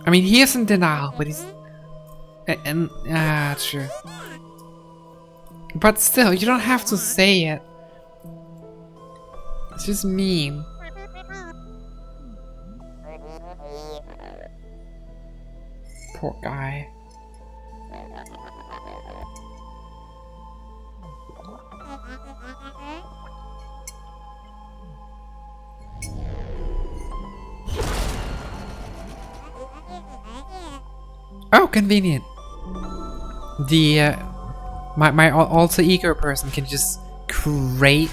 I mean, he is in denial, but he's... true. But still, you don't have to say it. It's just mean. Poor guy. Oh, convenient. The my alter ego person can just create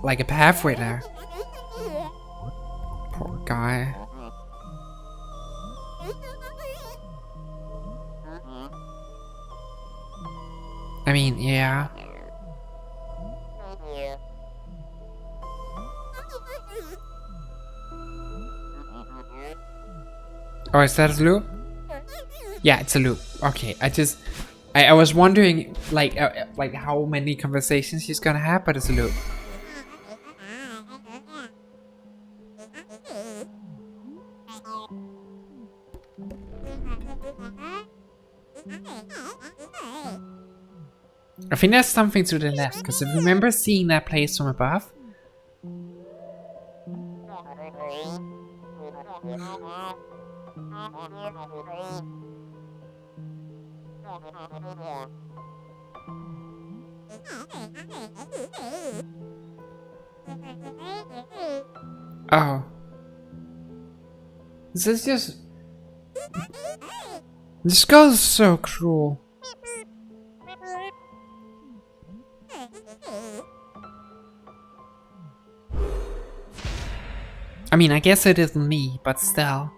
like a pathway there. Poor guy. I mean, yeah. Oh, is that a loop? Yeah, it's a loop. Okay, I was wondering like how many conversations she's gonna have, but it's a loop. I think there's something to the left, because I remember seeing that place from above. Oh. This is just... This girl is so cruel. I mean, I guess it isn't me, but still.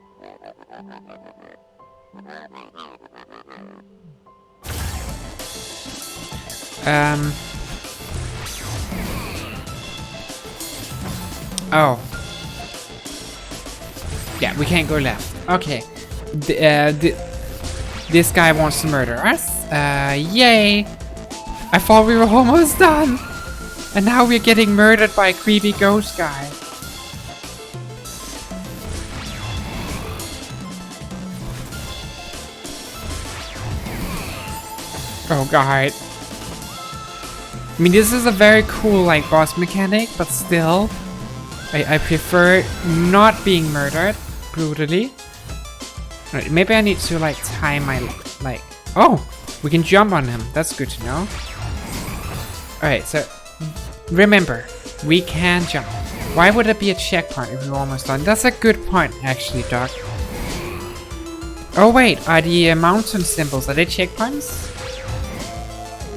Oh. Yeah, we can't go left. Okay. This guy wants to murder us. Yay! I thought we were almost done! And now we're getting murdered by a creepy ghost guy. Oh god. I mean, this is a very cool, like, boss mechanic, but still, I prefer not being murdered brutally. Right, maybe I need to, like, time my, like... Oh! We can jump on him. That's good to know. Alright, so... Remember, we can jump. Why would it be a checkpoint if we're almost done? That's a good point, actually, Doc. Oh, wait. Are the mountain symbols, are they checkpoints?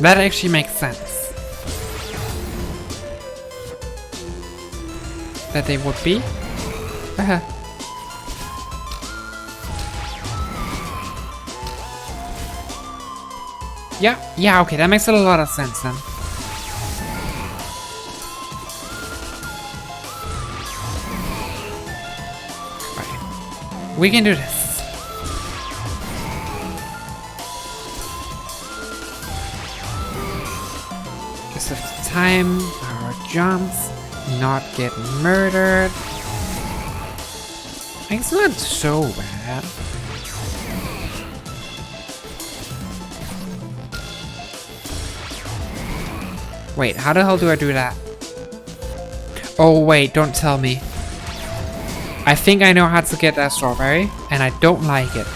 That actually makes sense. That they would be. Yeah, okay, that makes a lot of sense then. Right. We can do this. Just have to time our jumps, not get murdered. It's not so bad. Wait, how the hell do I do that? Oh wait, don't tell me. I think I know how to get that strawberry, and I don't like it.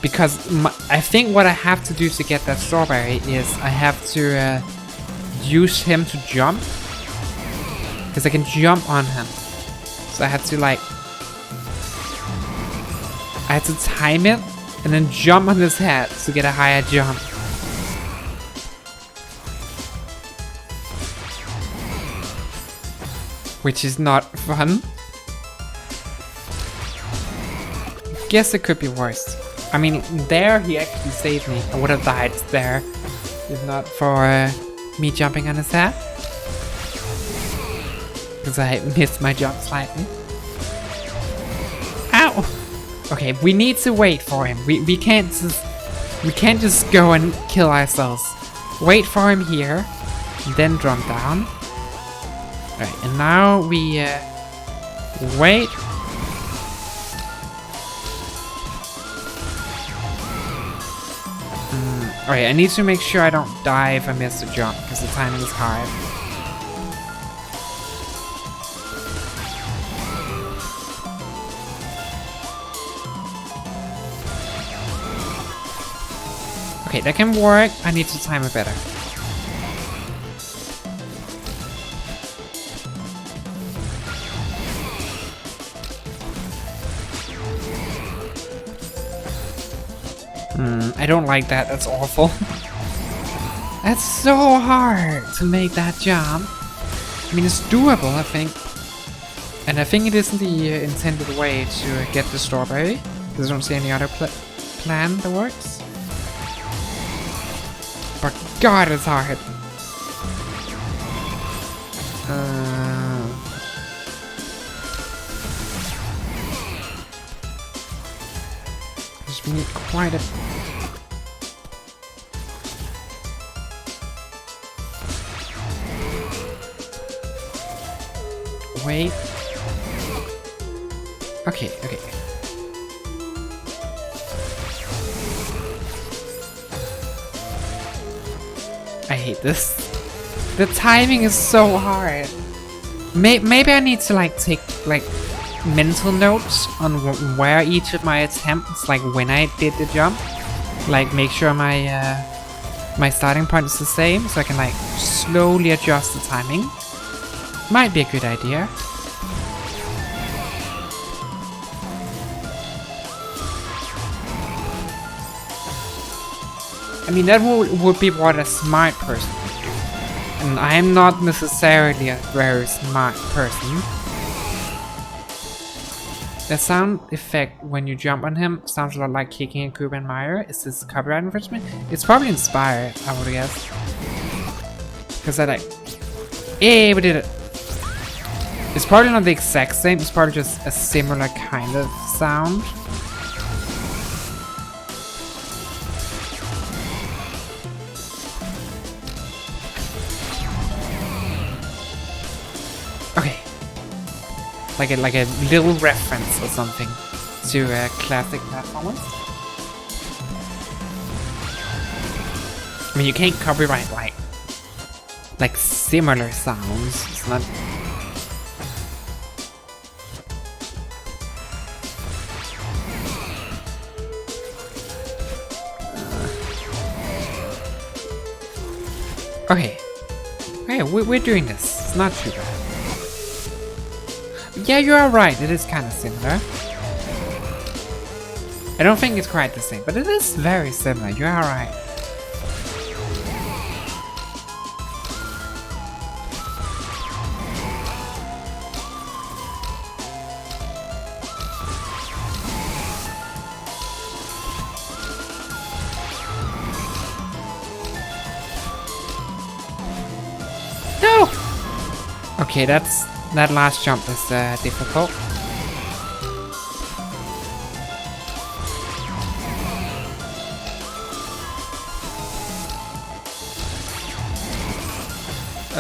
Because I think what I have to do to get that strawberry is I have to use him to jump. Because I can jump on him. So I have to like... I have to time it, and then jump on his head to get a higher jump. Which is not fun. Guess it could be worse. I mean, there he actually saved me. I would have died there if not for me jumping on his head. Because I missed my jump slightly. Ow! Okay, we need to wait for him. We can't just go and kill ourselves. Wait for him here, then jump down. Right, and now we wait. Alright, I need to make sure I don't die if I miss the jump, because the timing is hard. Okay, that can work. I need to time it better. I don't like that. That's awful. That's so hard to make that jump. I mean, it's doable, I think. And I think it isn't the intended way to get the strawberry. Because I don't see any other plan that works. But God, it's hard. We need quite a... Wait. Okay. I hate this. The timing is so hard. Maybe I need to like take like mental notes on where each of my attempts, like when I did the jump, like make sure my my starting point is the same, so I can like slowly adjust the timing. Might be a good idea. I mean, that would be what a smart person would do. And I am not necessarily a very smart person. The sound effect when you jump on him sounds a lot like kicking a Cuban Meyer. Is this copyright infringement? It's probably inspired, I would guess. Because I like... Hey, we did it! It's probably not the exact same, it's probably just a similar kind of sound. Okay. Like a little reference or something to classic platformers. I mean, you can't copyright like similar sounds. It's not. Okay. Okay, we're doing this. It's not too bad. Yeah, you are right. It is kind of similar. I don't think it's quite the same, but it is very similar. You are right. No! Okay, that last jump is difficult.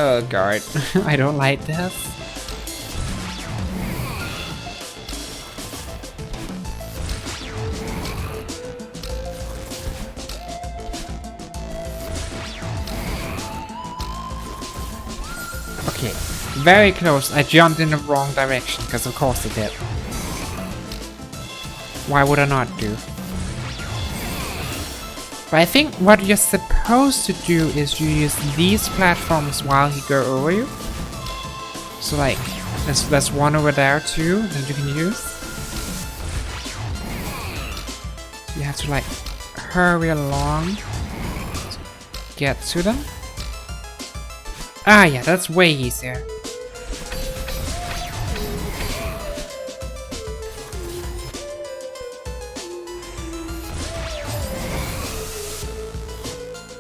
Oh god, I don't like this. Okay, very close. I jumped in the wrong direction, because of course I did. Why would I not do? But I think what you're supposed to do is you use these platforms while he go over you. So like, there's one over there too that you can use. You have to like hurry along to get to them. Ah yeah, that's way easier.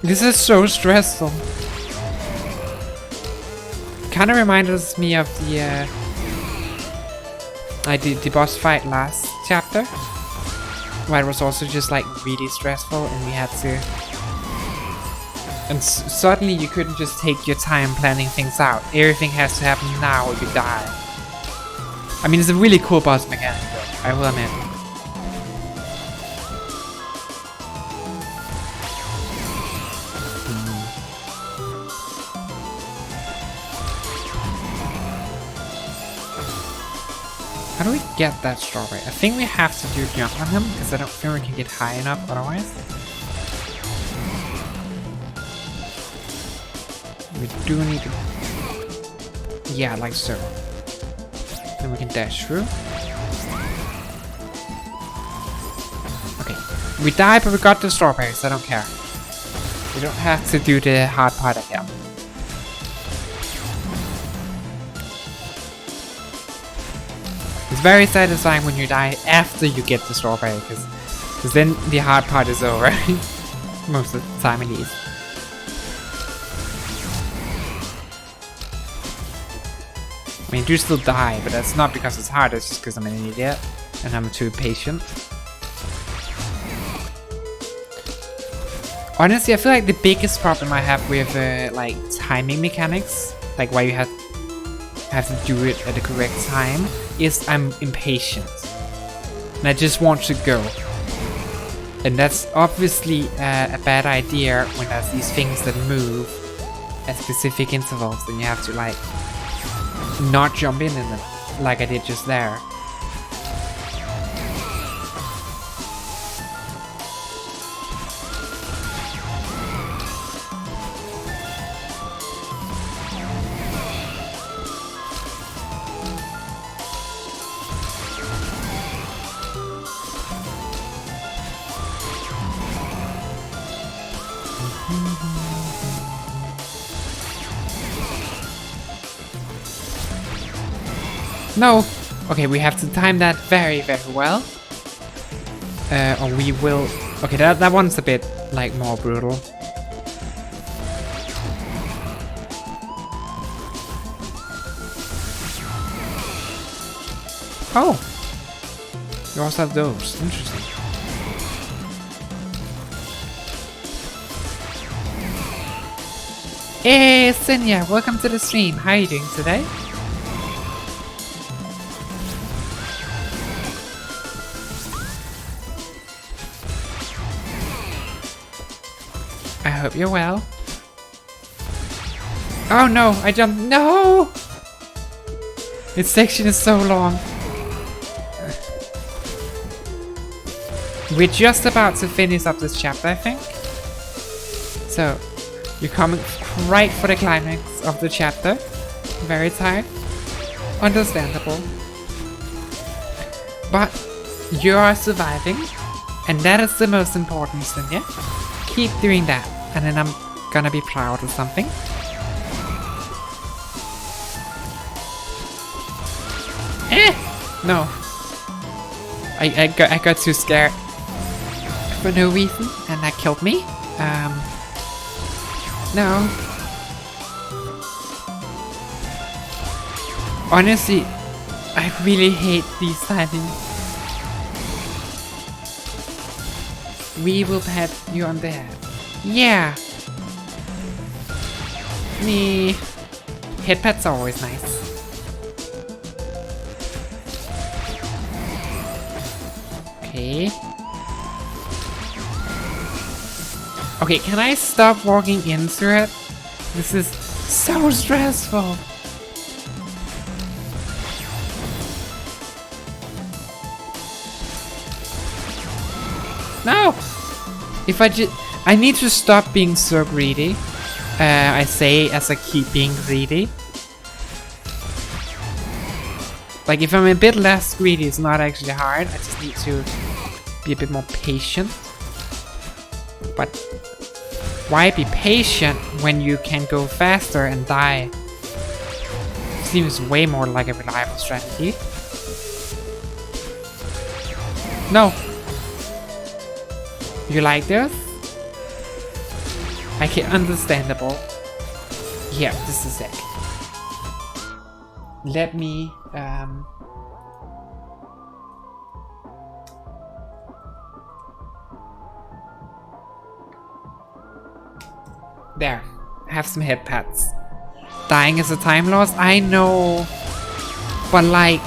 This is so stressful. Kind of reminds me of the boss fight last chapter, where it was also just like really stressful, and we had to. And suddenly you couldn't just take your time planning things out. Everything has to happen now or you die. I mean, it's a really cool boss mechanic, though, I will admit. How do we get that strawberry? I think we have to do a jump on him, because I don't think we can get high enough otherwise. We do need to... Yeah, like so. Then we can dash through. Okay. We died, but we got the strawberries, I don't care. We don't have to do the hard part again. It's very satisfying when you die after you get the strawberry, because then the hard part is over. Most of the time at least. I mean, I do still die, but that's not because it's hard, it's just because I'm an idiot and I'm too patient. Honestly, I feel like the biggest problem I have with like timing mechanics, like why you have to do it at the correct time, is I'm impatient. And I just want to go. And that's obviously a bad idea when there's these things that move at specific intervals, then you have to like not jump in them like I did just there. No! Okay, we have to time that very, very well. Or we will... Okay, that one's a bit, like, more brutal. Oh! You also have those. Interesting. Hey, Sinja! Welcome to the stream. How are you doing today? hope you're well. Oh no, I jumped. No! This section is so long. We're just about to finish up this chapter, I think. So, you're coming right for the climax of the chapter. Very tired. Understandable. But you are surviving, and that is the most important thing, yeah? Keep doing that, and then I'm gonna be proud of something. No. I got too scared for no reason, and that killed me. No. Honestly, I really hate these timings. We will pat you on the head. Yeah. Me. Head pats are always nice. Okay. Okay, can I stop walking into it? This is so stressful. No! If I need to stop being so greedy. I say as I keep being greedy. Like, if I'm a bit less greedy, it's not actually hard. I just need to be a bit more patient. But why be patient when you can go faster and die? Seems way more like a reliable strategy. No! You like this? Okay, understandable. Yeah, this is it. Let me there. Have some head pats. Dying is a time loss, I know. But like,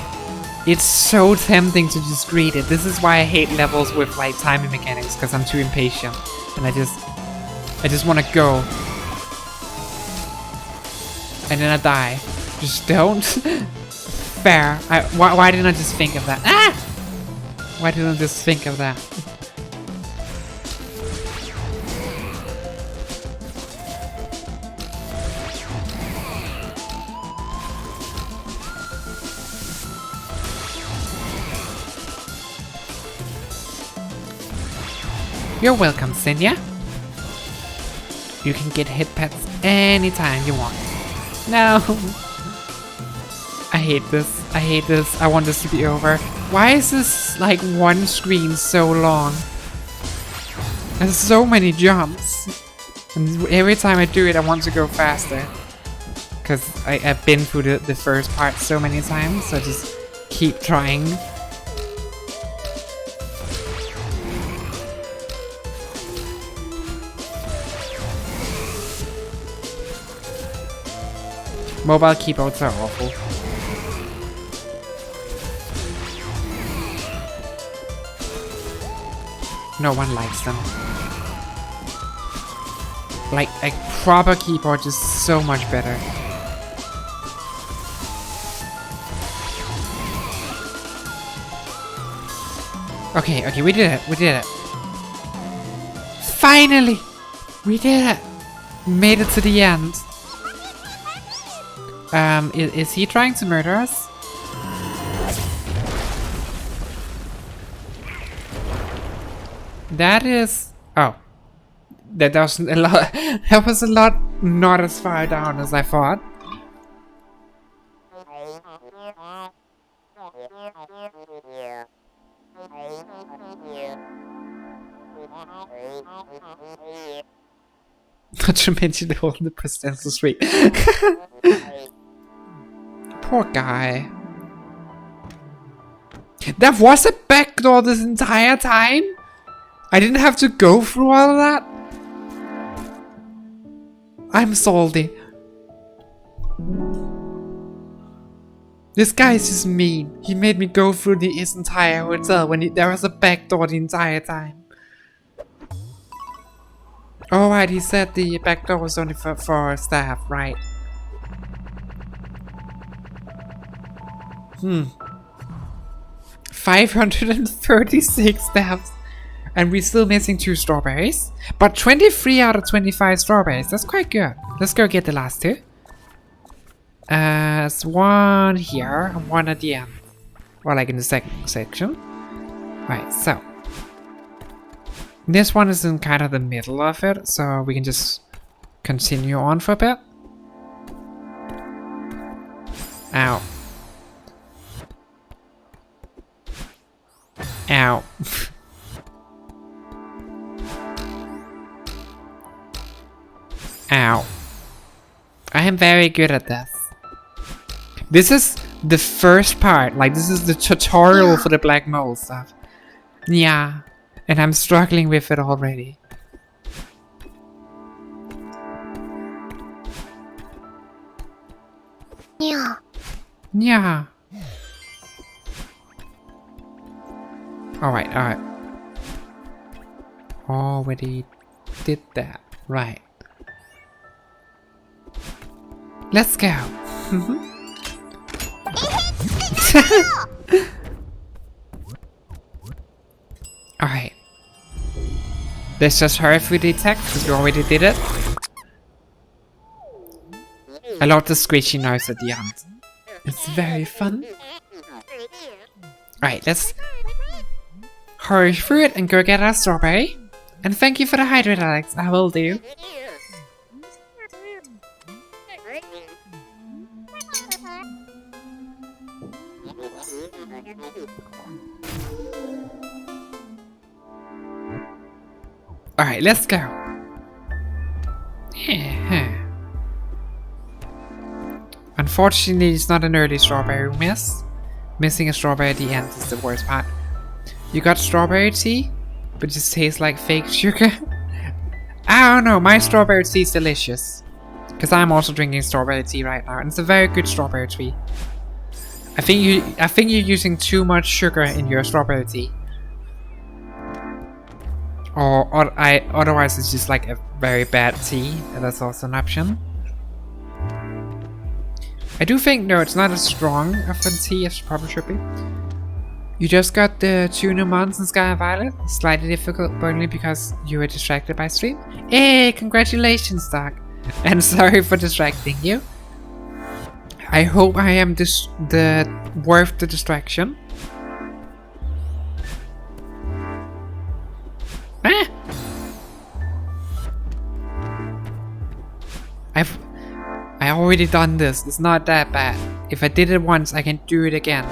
it's so tempting to just read it. This is why I hate levels with like timing mechanics, because I'm too impatient. And I just wanna go. And then I die. Just don't. Fair. Why didn't I just think of that? Ah! Why didn't I just think of that? You're welcome, Senya. You can get hit pets anytime you want. No. I hate this. I hate this. I want this to be over. Why is this like one screen so long? There's so many jumps. And every time I do it, I want to go faster. Because I've been through the first part so many times, so I just keep trying. Mobile keyboards are awful. No one likes them. Like, a proper keyboard is so much better. Okay, we did it. We did it. Finally! We did it! Made it to the end. Is he trying to murder us? That is... Oh. That was a lot... That was a lot not as far down as I thought. Not to mention the whole presidential suite. Poor guy. That was a backdoor this entire time? I didn't have to go through all of that? I'm salty. This guy is just mean. He made me go through his entire hotel when there was a backdoor the entire time. Oh, right, he said the back door was only for staff, right? 536 staffs. And we're still missing 2 strawberries. But 23 out of 25 strawberries. That's quite good. Let's go get the last 2. There's 1 here and 1 at the end. Or like in the second section. Right, so. This one is in kind of the middle of it. So we can just continue on for a bit. Ow. Ow. Ow. I am very good at this. This is the first part. Like, this is the tutorial for the black mold stuff. Yeah. And I'm struggling with it already. Yeah. Yeah. Alright, alright. Already did that. Right. Let's go. Alright. Let's just hurry if we detect, because we already did it. I love the squishy noise at the end. It's very fun. Alright, let's hurry through it and go get our strawberry. And thank you for the hydrate, Alex. I will do. Alright, let's go. Unfortunately, it's not an early strawberry miss. Missing a strawberry at the end is the worst part. You got strawberry tea, but it just tastes like fake sugar. I don't know, my strawberry tea is delicious. Because I'm also drinking strawberry tea right now, and it's a very good strawberry tea. I think you're using too much sugar in your strawberry tea. Or otherwise it's just like a very bad tea, and that's also an option. I do think, no, it's not as strong of a tea as it probably should be. You just got the 2 new months in Sky and Violet. Slightly difficult, but only because you were distracted by stream. Hey, congratulations, Doc. And sorry for distracting you. I hope I am worth the distraction. Ah! I already done this. It's not that bad. If I did it once, I can do it again.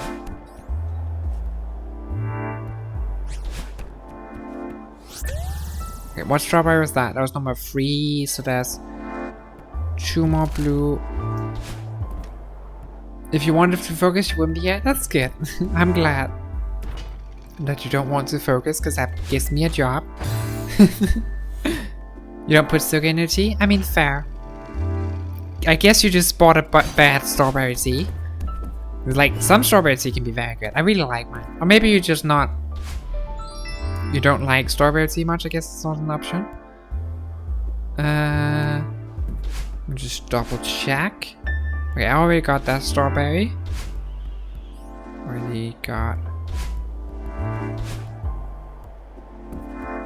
Okay, what strawberry was that? That was number 3, so there's 2 more blue. If you wanted to focus, you wouldn't be here. That's good. I'm glad that you don't want to focus, because that gives me a job. You don't put sugar in your tea? I mean, fair. I guess you just bought a bad strawberry tea. Like, some strawberry tea can be very good. I really like mine. Or maybe you're just not... You don't like strawberry tea much, I guess it's not an option. Just double check. Okay, I already got that strawberry. Already got...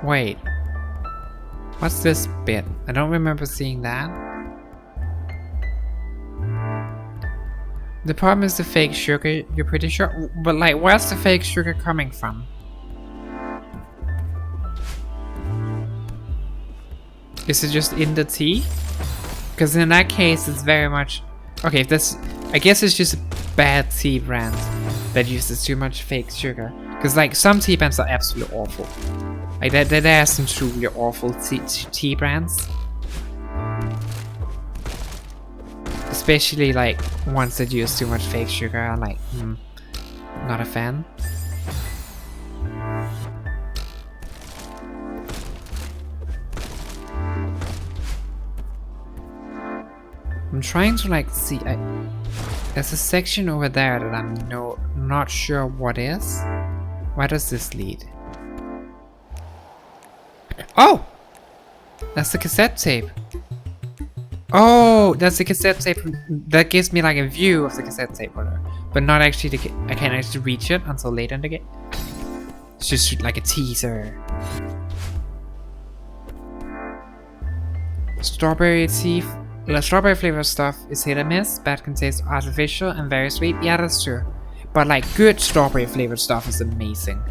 Wait. What's this bit? I don't remember seeing that. The problem is the fake sugar, you're pretty sure? But like, where's the fake sugar coming from? Is it just in the tea? Because in that case, it's very much... Okay, if that's... I guess it's just a bad tea brand that uses too much fake sugar. Because like, some tea brands are absolutely awful. Like, there are some truly awful tea brands. Especially like ones that use too much fake sugar. I'm like, not a fan. I'm trying to like see. There's a section over there that I'm not sure what is. Where does this lead? Oh! That's the cassette tape. Oh, that's the cassette tape. That gives me like a view of the cassette tape, but not actually. I can't actually reach it until later in the game. It's just like a teaser. Strawberry tea. The strawberry flavor stuff is hit or miss. Bad can taste artificial and very sweet. Yeah, that's true. But like good strawberry flavored stuff is amazing.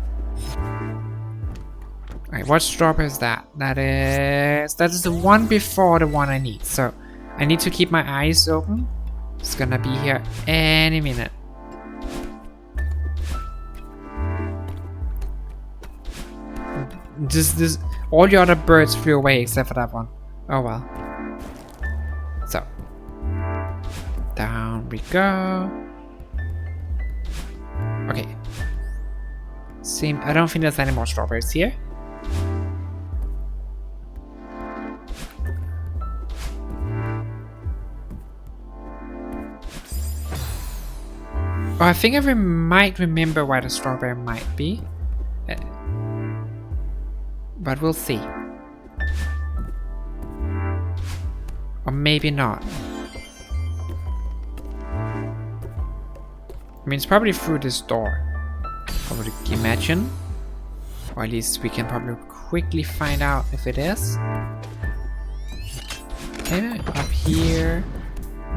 Alright, what strawberry is that? That is the one before the one I need. So I need to keep my eyes open. It's gonna be here any minute. This all the other birds flew away except for that one. Oh well. So down we go. Okay. I don't think there's any more strawberries here. Oh, I think I might remember where the strawberry might be. But we'll see. Or maybe not. I mean, it's probably through this door. I would imagine. Or at least we can probably quickly find out if it is. Maybe up here.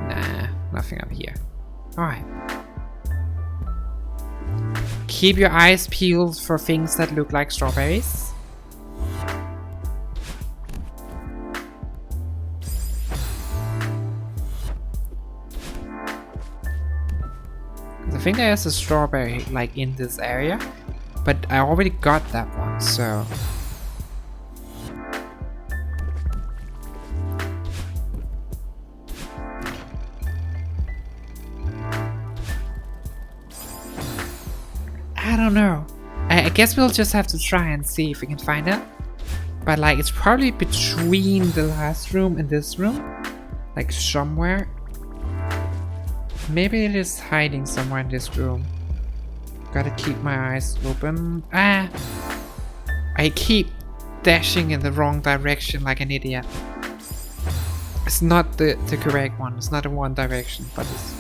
Nah, nothing up here. Alright. Keep your eyes peeled for things that look like strawberries. I think there's a strawberry like in this area, but I already got that one, so I don't know. I guess we'll just have to try and see if we can find it. But like it's probably between the last room and this room, like somewhere. Maybe it is hiding somewhere in this room. Gotta keep my eyes open. Ah! I keep dashing in the wrong direction like an idiot. It's not the correct one. It's not in one direction, but it's...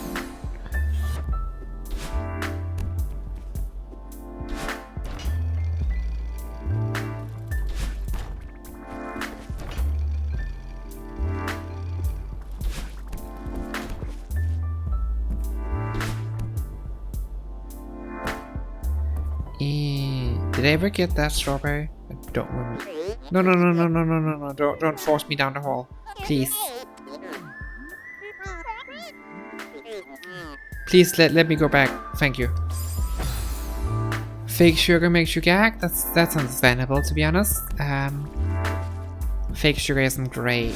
Did I ever get that strawberry? I don't remember. No. Don't force me down the hall. Please. Please let me go back. Thank you. Fake sugar makes you gag? That's understandable, to be honest. Fake sugar isn't great.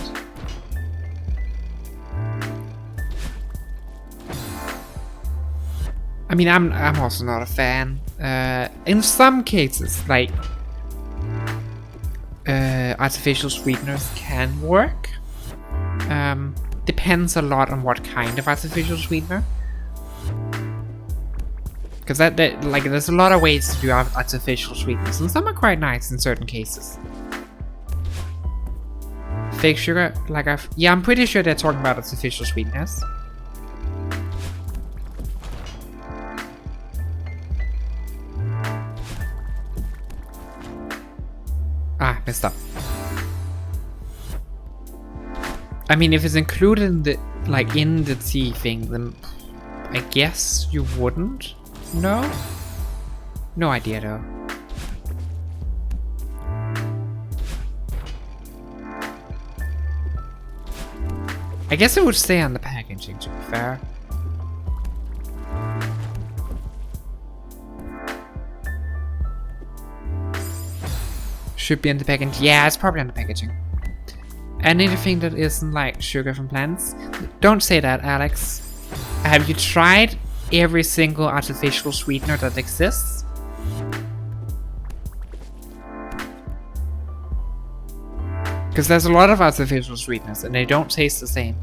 I mean, I'm also not a fan. In some cases, like artificial sweeteners can work. Depends a lot on what kind of artificial sweetener. Because that like there's a lot of ways to do artificial sweeteners, and some are quite nice in certain cases. Fake sugar, like I'm pretty sure they're talking about artificial sweeteners. Ah, messed up. I mean, if it's included in the in the tea thing, then I guess you wouldn't. No? No idea though. I guess it would stay on the packaging, to be fair. Should be on the packaging. Yeah, it's probably on the packaging. Anything that isn't like sugar from plants. Don't say that, Alex. Have you tried every single artificial sweetener that exists? Because there's a lot of artificial sweeteners and they don't taste the same.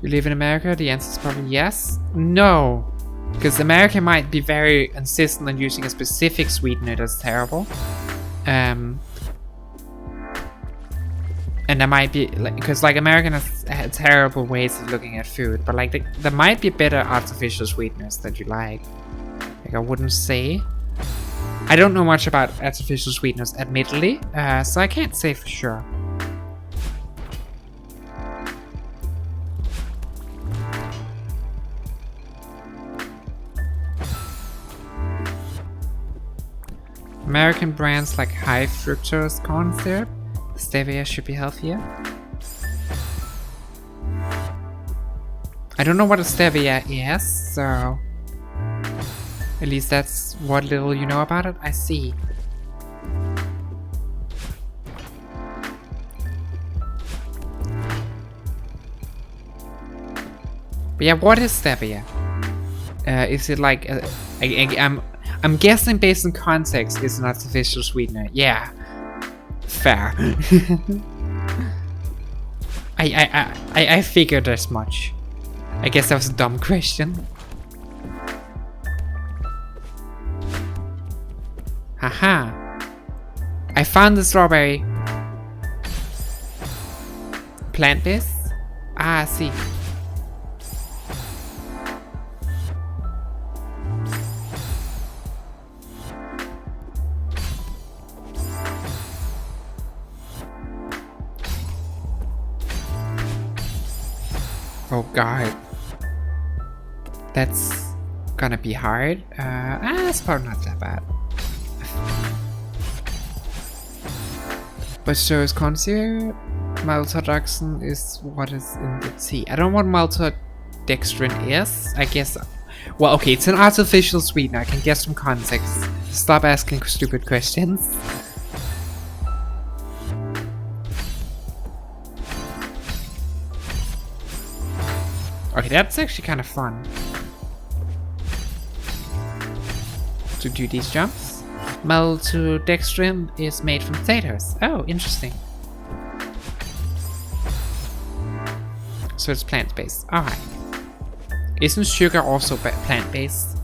You live in America? The answer is probably yes. No. Because America might be very insistent on using a specific sweetener that's terrible. And there might be, like, because like American has terrible ways of looking at food, but like there might be better artificial sweeteners that you like. Like I wouldn't say. I don't know much about artificial sweeteners, admittedly, so I can't say for sure. American brands like high fructose corn syrup, stevia should be healthier. I don't know what a stevia is, so at least that's what little you know about it. I see. But yeah, what is stevia? Is it like I'm guessing based on context, it's an artificial sweetener. Yeah, fair. I figured as much. I guess that was a dumb question. Haha. I found the strawberry. Plant-based? Ah, I see. Oh god. That's gonna be hard. It's probably not that bad. But so is corn syrup. Maltodextrin is what is in the tea. I don't know what maltodextrin is. I guess. Well, okay, it's an artificial sweetener. I can guess from context. Stop asking stupid questions. Okay, that's actually kind of fun to do these jumps. Maltodextrin is made from potatoes. Oh, interesting. So it's plant-based. Alright. Isn't sugar also plant-based?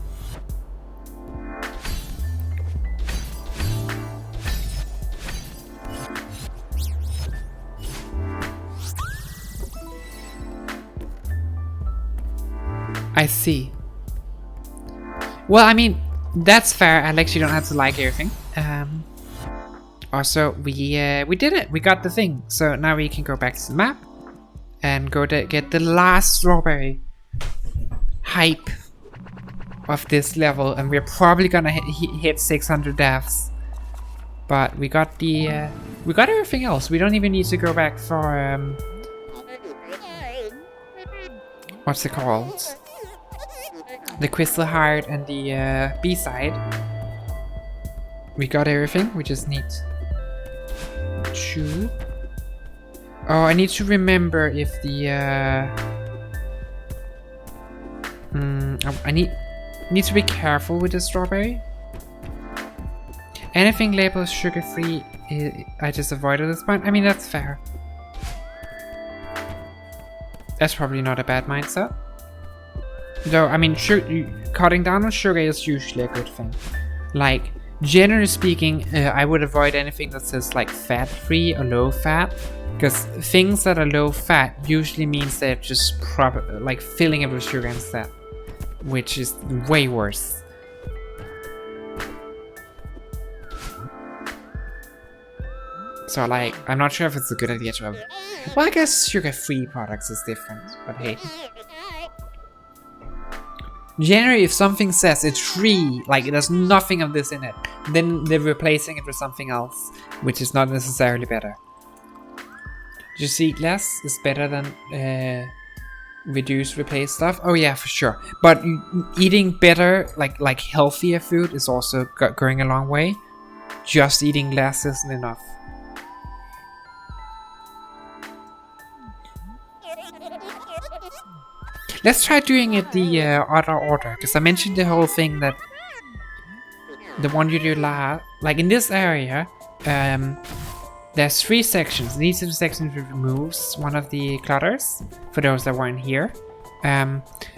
I see. Well, I mean, that's fair. Alex, you don't have to like everything. Also, we did it. We got the thing. So now we can go back to the map and go to get the last strawberry hype of this level, and we're probably gonna hit 600 deaths. But we got the we got everything else. We don't even need to go back for what's it called? The Crystal Heart and the B-side. We got everything, we just need to... Oh, I need to remember if the I need to be careful with the strawberry. Anything labeled sugar-free, I just avoid at this point. I mean, that's fair. That's probably not a bad mindset. Though, I mean, cutting down on sugar is usually a good thing. Like, generally speaking, I would avoid anything that says like fat-free or low-fat, because things that are low-fat usually means they're just like filling it with sugar instead, which is way worse. So, like, I'm not sure if it's a good idea to have. Well, I guess sugar-free products is different, but hey. Generally, if something says it's free, like there's nothing of this in it, then they're replacing it with something else, which is not necessarily better. Just eat less is better than replace stuff. Oh yeah, for sure. But eating better, like healthier food is also going a long way. Just eating less isn't enough. Let's try doing it the other order, because I mentioned the whole thing that the one you do like in this area, there's 3 sections. These are the sections removes one of the clutters, for those that weren't here.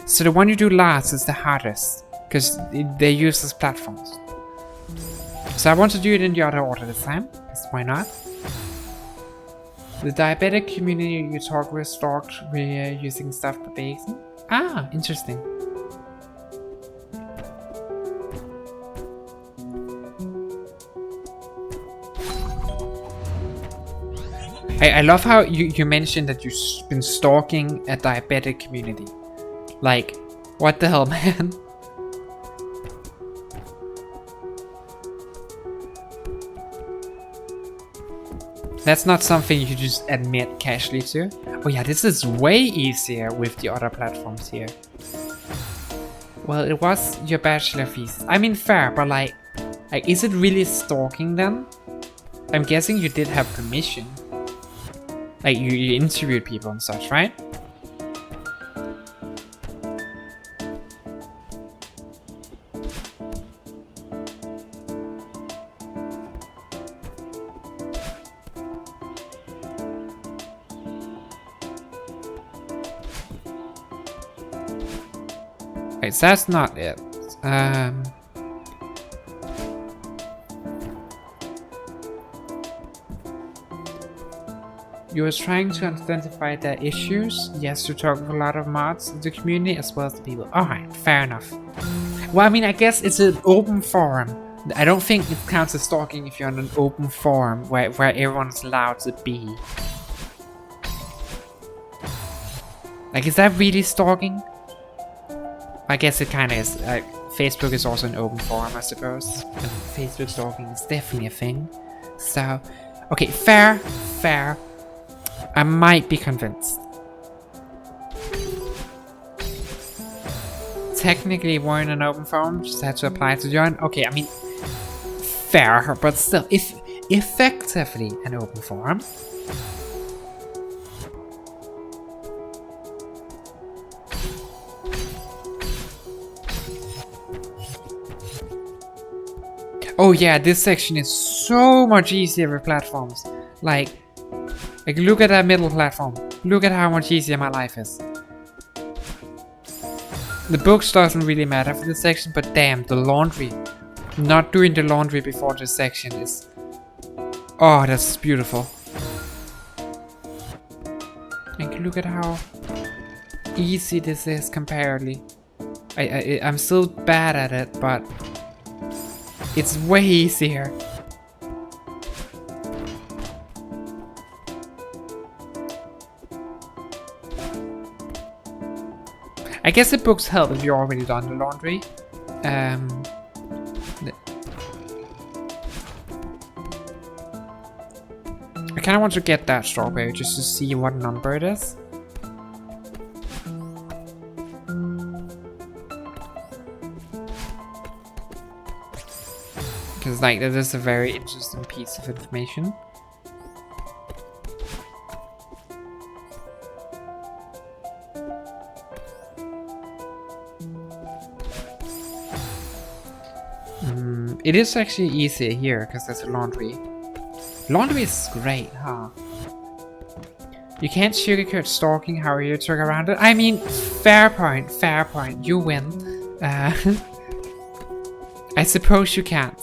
So the one you do last is the hardest. because they use as platforms. So I want to do it in the other order this time, because why not? The diabetic community you talk with stalked using stuffed bacon. Ah, interesting. I love how you mentioned that you've been stalking a diabetic community. Like, what the hell, man? That's not something you just admit casually to. Oh yeah, this is way easier with the other platforms here. Well, it was your bachelor thesis. I mean, fair, but like, is it really stalking then? I'm guessing you did have permission. Like, you interviewed people and such, right? Wait, so that's not it. You were trying to identify their issues. Yes, you talk with a lot of mods in the community as well as the people. Alright, fair enough. Well, I mean, I guess it's an open forum. I don't think it counts as stalking if you're on an open forum where everyone's allowed to be. Like, is that really stalking? I guess it kinda is. Facebook is also an open forum, I suppose. And Facebook stalking is definitely a thing. So, okay, fair. I might be convinced. Technically, we're in an open forum, just had to apply to join. Okay, I mean, fair, but still, if effectively an open forum. Oh yeah, this section is so much easier with platforms. Like, look at that middle platform. Look at how much easier my life is. The books doesn't really matter for this section, but damn, the laundry. Not doing the laundry before this section is... Oh, that's beautiful. And look at how easy this is comparatively. I'm still bad at it, but it's way easier. I guess the books help if you're already done the laundry. I kind of want to get that strawberry just to see what number it is. Because like that is a very interesting piece of information. It is actually easier here because there's a laundry. Laundry is great, huh? You can't sugarcoat stalking, how are you to work around it? I mean, fair point, you win. I suppose you can't.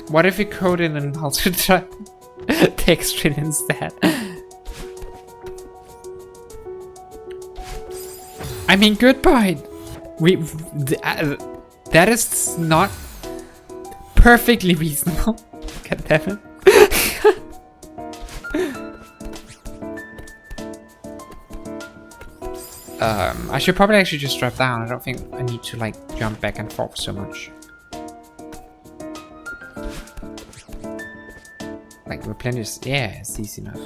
What if you code in an alternate text string instead? I mean, good point. That is not perfectly reasonable. God damn it. I should probably actually just drop down. I don't think I need to like jump back and forth so much. Like replenish. Yeah, it's easy enough.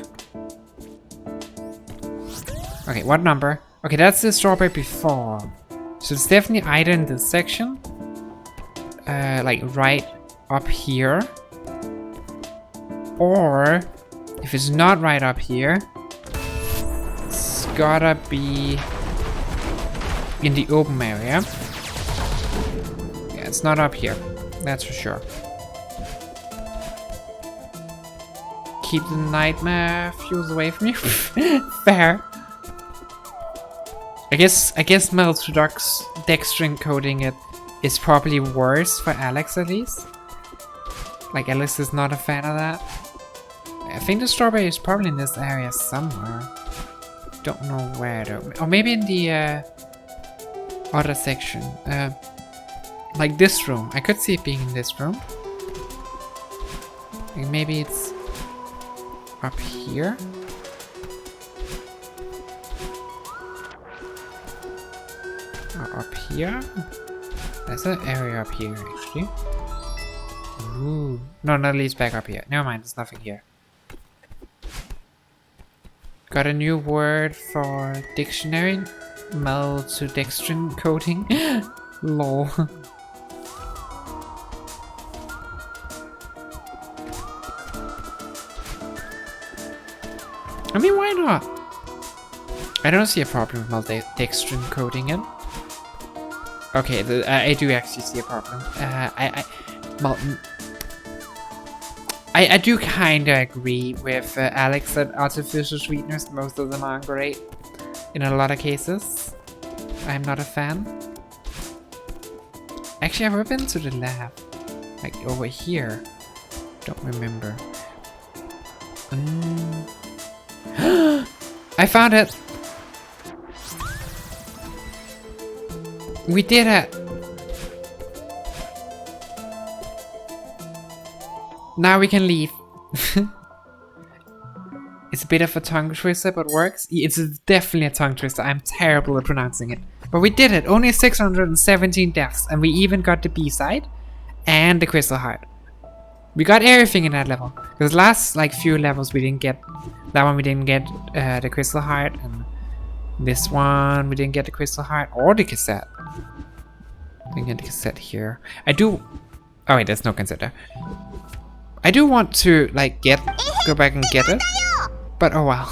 Okay, what number? Okay, that's the strawberry before. So it's definitely either in this section, like right up here, or if it's not right up here, it's gotta be in the open area. Yeah, it's not up here, that's for sure. Keep the nightmare fuels away from you. Fair. I guess maltodextrin coating it is probably worse for Alex at least. Like Alex is not a fan of that. I think the strawberry is probably in this area somewhere. Don't know where though. Or maybe in the other section. Like this room. I could see it being in this room. Like maybe it's up here. Or up here. There's an area up here actually. Ooh. No, that leads back up here. Never mind, there's nothing here. Got a new word for dictionary. Maltodextrin coating. Lol. I mean, why not? I don't see a problem with maltodextrin coating it. Okay, I do actually see a problem. I do kinda agree with Alex that artificial sweeteners, most of them aren't great. In a lot of cases. I'm not a fan. Actually, I've ever been to the lab. Like over here. Don't remember. I found it! We did it! Now we can leave. It's a bit of a tongue twister, but works. It's definitely a tongue twister. I'm terrible at pronouncing it. But we did it! Only 617 deaths, and we even got the B-side and the crystal heart. We got everything in that level. Because last like few levels we didn't get. That one we didn't get the crystal heart, and this one we didn't get the crystal heart or the cassette. We can get the cassette here. I do. Oh wait, there's no cassette there. I do want to like go back and get it, but oh well.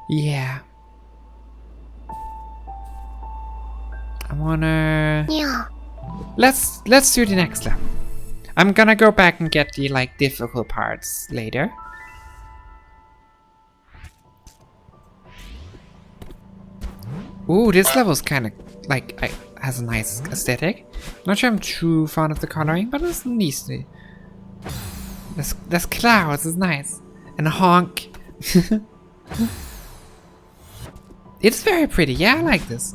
Yeah. I wanna. Yeah. Let's do the next level. I'm gonna go back and get the like difficult parts later. Ooh, this level's kind of like has a nice aesthetic. Not sure I'm too fond of the coloring, but it's nice. There's clouds. It's nice, and a honk. It's very pretty. Yeah, I like this.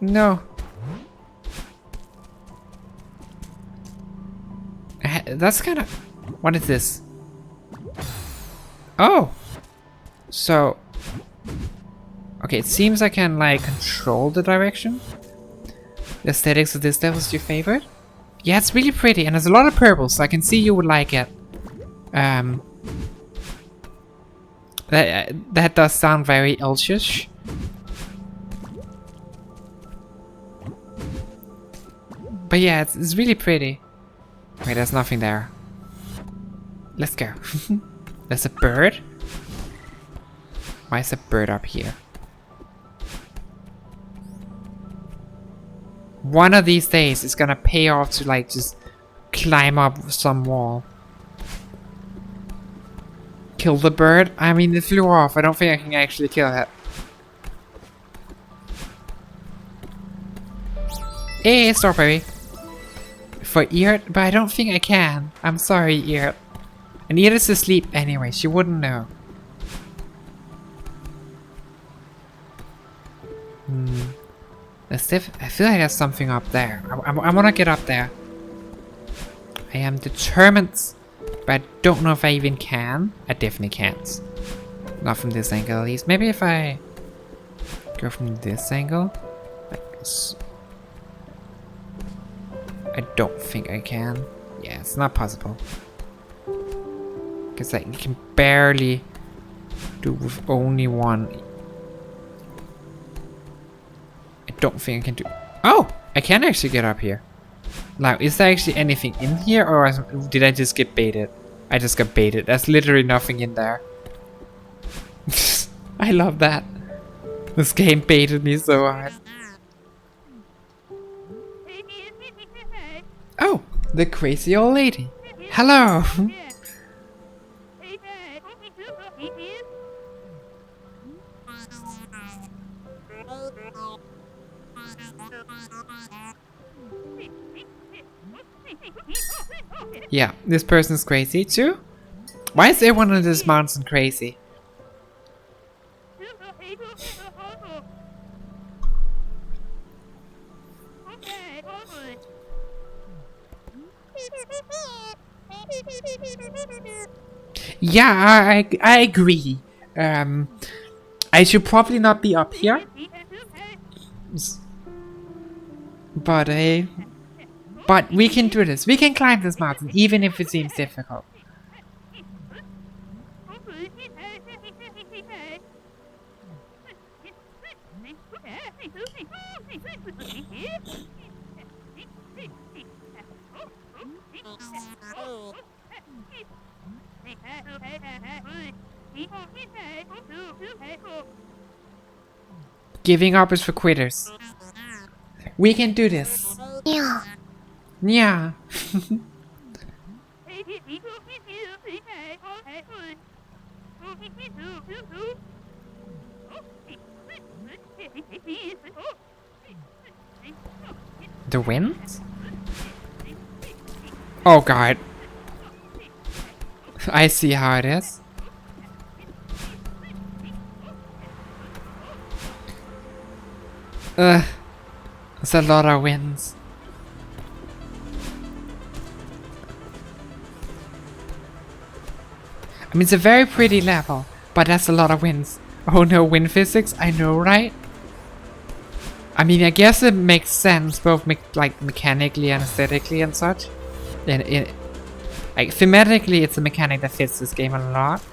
No. That's kind of... What is this? Oh! So... Okay, it seems I can, like, control the direction. The aesthetics of this level is your favorite? Yeah, it's really pretty, and there's a lot of purple, so I can see you would like it. That does sound very Elchish. But yeah, it's really pretty. Wait, there's nothing there. Let's go. There's a bird? Why is a bird up here? One of these days it's gonna pay off to like just climb up some wall. Kill the bird? I mean, it flew off. I don't think I can actually kill it. Hey, strawberry. For Eart, but I don't think I can. I'm sorry, Eart. And Eart is asleep anyway. She wouldn't know. I feel like there's something up there. I want to get up there. I am determined, but I don't know if I even can. I definitely can't. Not from this angle at least. Maybe if I go from this angle. Like this. I don't think I can. Yeah, it's not possible. Because like, you can barely do with only one. I don't think I can do... Oh! I can actually get up here. Now, is there actually anything in here, or did I just get baited? I just got baited. There's literally nothing in there. I love that. This game baited me so hard. Oh, the crazy old lady. Hello. Yeah, this person's crazy too. Why is everyone on this mountain crazy? Yeah, I agree. I should probably not be up here. But we can do this. We can climb this mountain, even if it seems difficult. Giving up is for quitters. We can do this. Yeah. Yeah. The wind? Oh god. I see how it is. There's a lot of winds. I mean, it's a very pretty level, but that's a lot of winds. Oh no, wind physics, I know, right? I mean, I guess it makes sense, both like mechanically and aesthetically and such. And like thematically, it's a mechanic that fits this game a lot.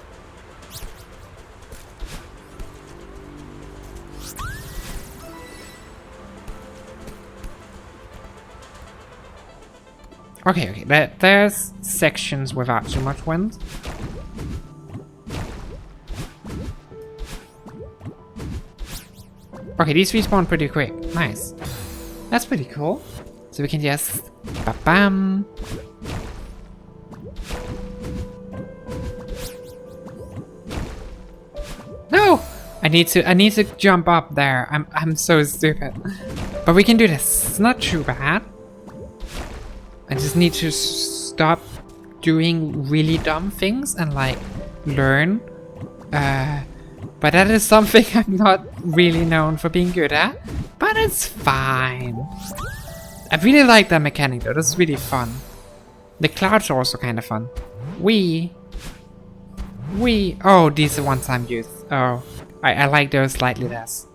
Okay, there's sections without too much wind. Okay, these respawn pretty quick. Nice. That's pretty cool. So we can just ba-bam. No! I need to jump up there. I'm so stupid. But we can do this. It's not too bad. I just need to stop doing really dumb things and like learn. But that is something I'm not really known for being good at. But it's fine. I really like that mechanic though. That's really fun. The clouds are also kind of fun. Oh, these are one-time use. Oh, I like those slightly less.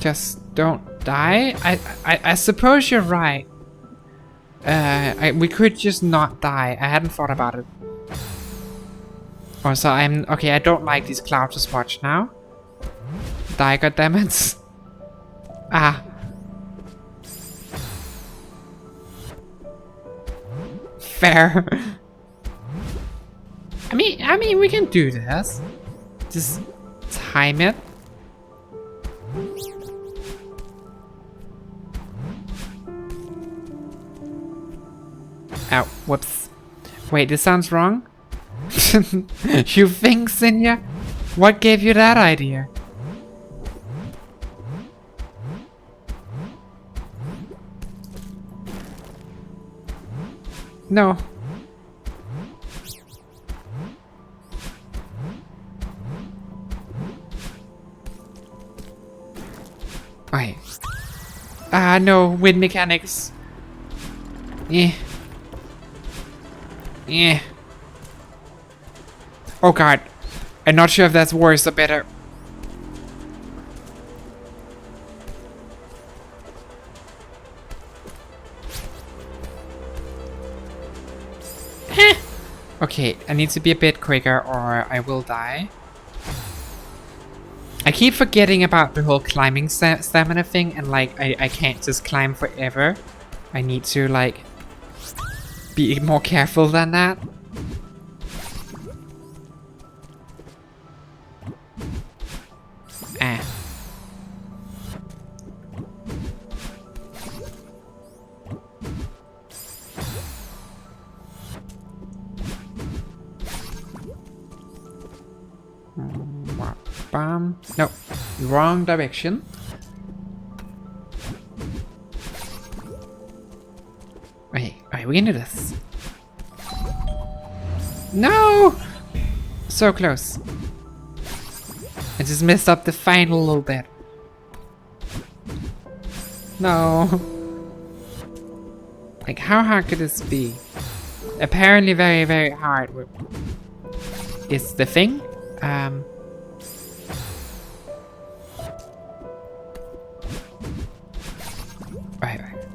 Just don't die. I suppose you're right. We could just not die. I hadn't thought about it. Oh, so okay. I don't like these clouds as much now. Die, goddammit. Ah. Fair. I mean, we can do this. Just time it. Ow, whoops. Wait, this sounds wrong? You think, Sinja? What gave you that idea? No. Okay. Ah, no, wind mechanics. Yeah. Yeah. Oh god. I'm not sure if that's worse or better. Okay, I need to be a bit quicker or I will die. I keep forgetting about the whole climbing stamina thing and like I can't just climb forever. I need to like be more careful than that. Ah. Bam. No, wrong direction. Okay, we can do this. No! So close. I just messed up the final little bit. No. Like, how hard could this be? Apparently very, very hard. Is the thing.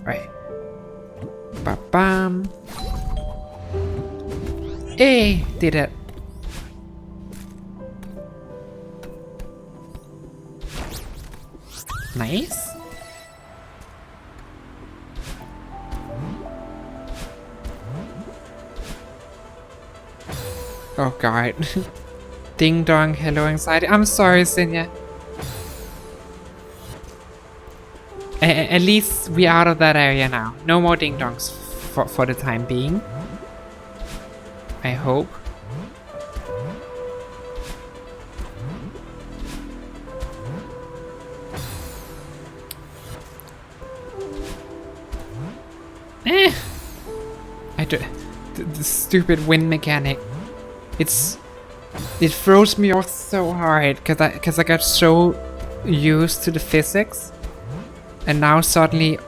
Right. Ba-bam. Hey, did it. Nice. Oh god. Ding dong, hello anxiety. I'm sorry, Sinja. At least we're out of that area now. No more ding dongs for the time being. I hope. The stupid wind mechanic. It throws me off so hard because I got so used to the physics, and now suddenly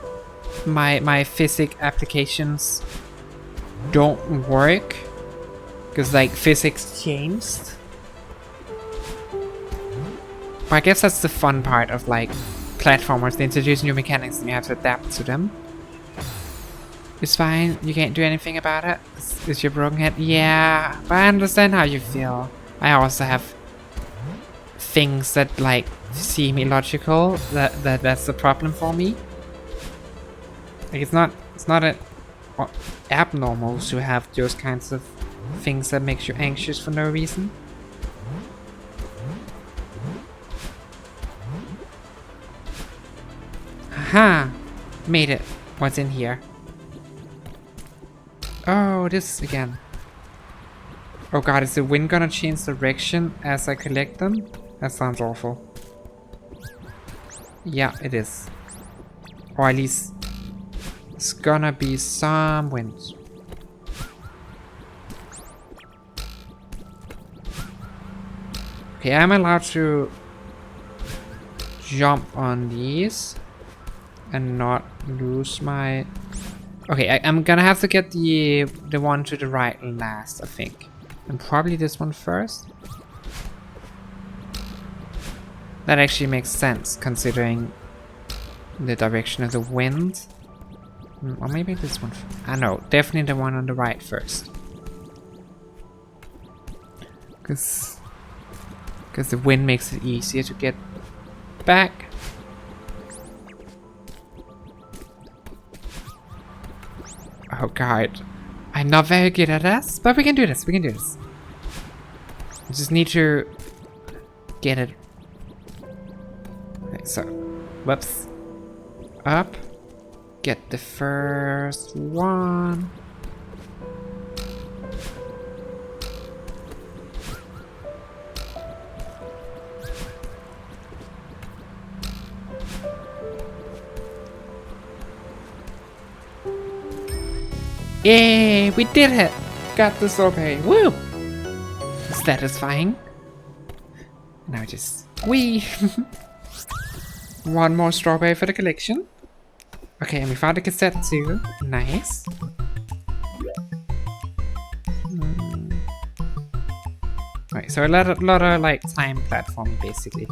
my physics applications don't work because like physics changed. But I guess that's the fun part of like platformers. They introduce new mechanics and you have to adapt to them. It's fine, you can't do anything about it. Is your broken head? Yeah, but I understand how you feel. I also have things that like seem illogical. That's the problem for me. Like it's not abnormal to have those kinds of things that makes you anxious for no reason. Aha! Made it. What's in here? Oh, this again. Oh god, is the wind gonna change direction as I collect them? That sounds awful. Yeah, it is. Or at least it's gonna be some wind. Okay, I'm allowed to jump on these and not lose my... Okay, I'm gonna have to get the one to the right last, I think. And probably this one first. That actually makes sense, considering the direction of the wind. Or maybe this one. I know, definitely the one on the right first. Because the wind makes it easier to get back. Oh god. I'm not very good at this, but we can do this, we can do this. We just need to get it. Okay, so, whoops. Up. Get the first one. Yay, we did it! Got the sorbet. Woo! Satisfying. Now just wee. One more strawberry for the collection. Okay, and we found a cassette too. Nice. Right, so a lot of like time platforming basically.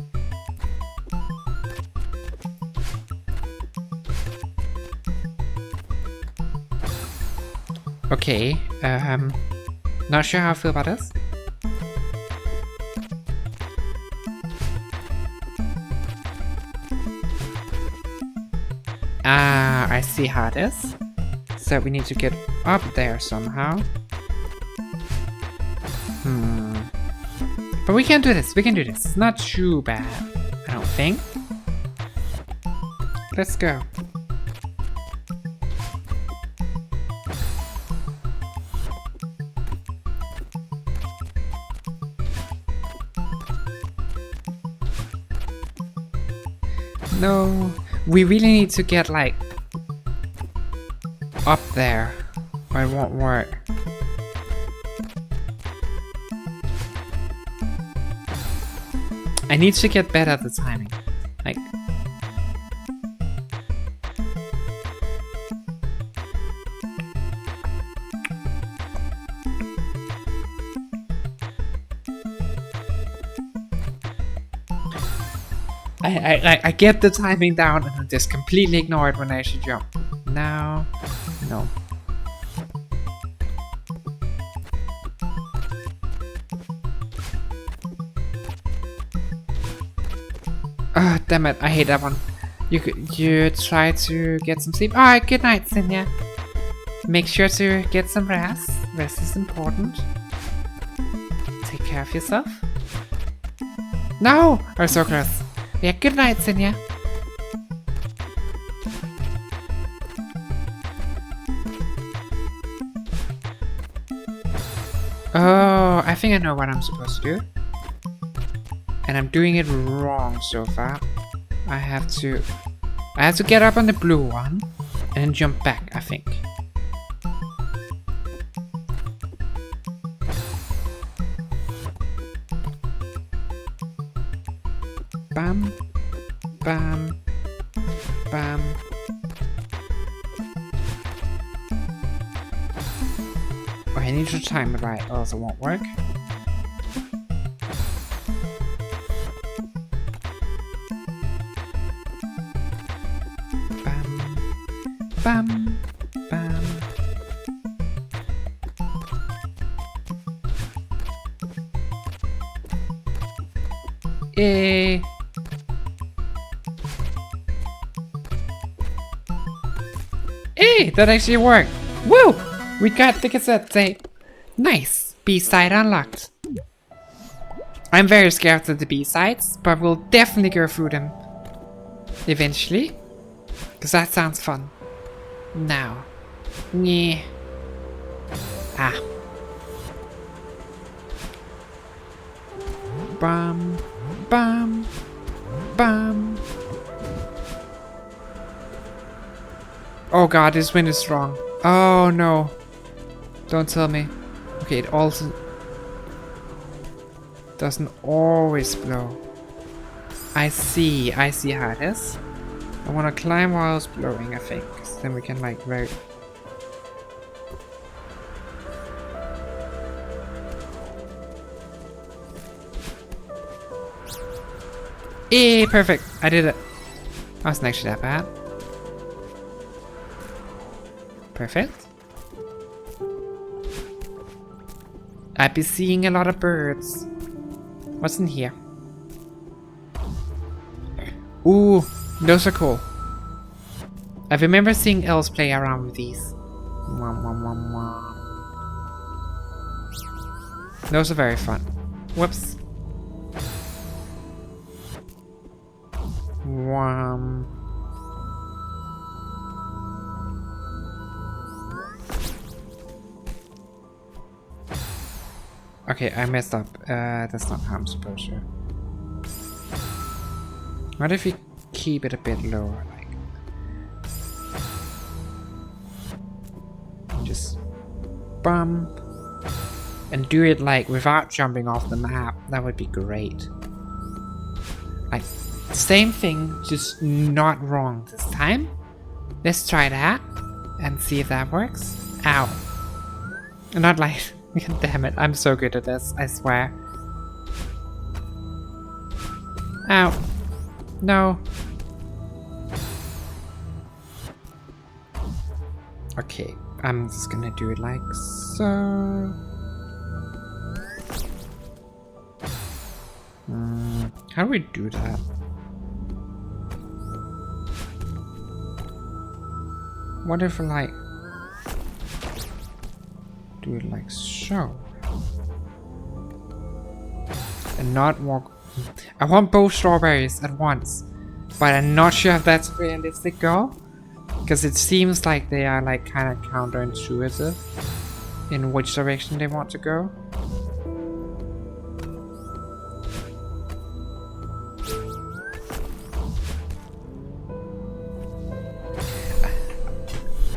Okay, not sure how I feel about this. Ah, I see how it is. So we need to get up there somehow. But we can do this, we can do this. It's not too bad, I don't think. Let's go. No, we really need to get like up there, or it won't work. I need to get better at the timing. Like, I get the timing down and I just completely ignore it when I should jump. Now, no. Ah, oh, damn it! I hate that one. You try to get some sleep. Alright, good night, Sinja. Make sure to get some rest. Rest is important. Take care of yourself. No! We're so close. Yeah, good night, Sinja. Oh, I think I know what I'm supposed to do. And I'm doing it wrong so far. I have to get up on the blue one and then jump back, I think. Bam, bam, bam. Oh, I need to time it right, or else it won't work. Bam, bam, bam. Yay! Hey, that actually worked! Woo! We got the cassette tape. Nice! B-side unlocked. I'm very scared of the B-sides, but we'll definitely go through them eventually. Because that sounds fun. Now. Yeah. Ah. Bam. Bam. Bam. Oh god, this wind is strong. Oh no. Don't tell me. Okay, it also doesn't always blow. I see how it is. I want to climb while it's blowing, I think. So then we can like very... Perfect! I did it. That wasn't actually that bad. Perfect. I'd be seeing a lot of birds. What's in here? Ooh, those are cool. I remember seeing elves play around with these. Those are very fun. Whoops. Okay, I messed up. That's not how I'm supposed to. What if we keep it a bit lower, like? Just bump and do it like without jumping off the map. That would be great. Like, same thing, just not wrong this time. Let's try that and see if that works. Ow. Not like... Damn it, I'm so good at this, I swear. Ow. No. Okay, I'm just gonna do it like so. How do we do that? What if like... do it like so. And not walk... I want both strawberries at once. But I'm not sure if that's a realistic goal. Because it seems like they are like kind of counterintuitive in which direction they want to go.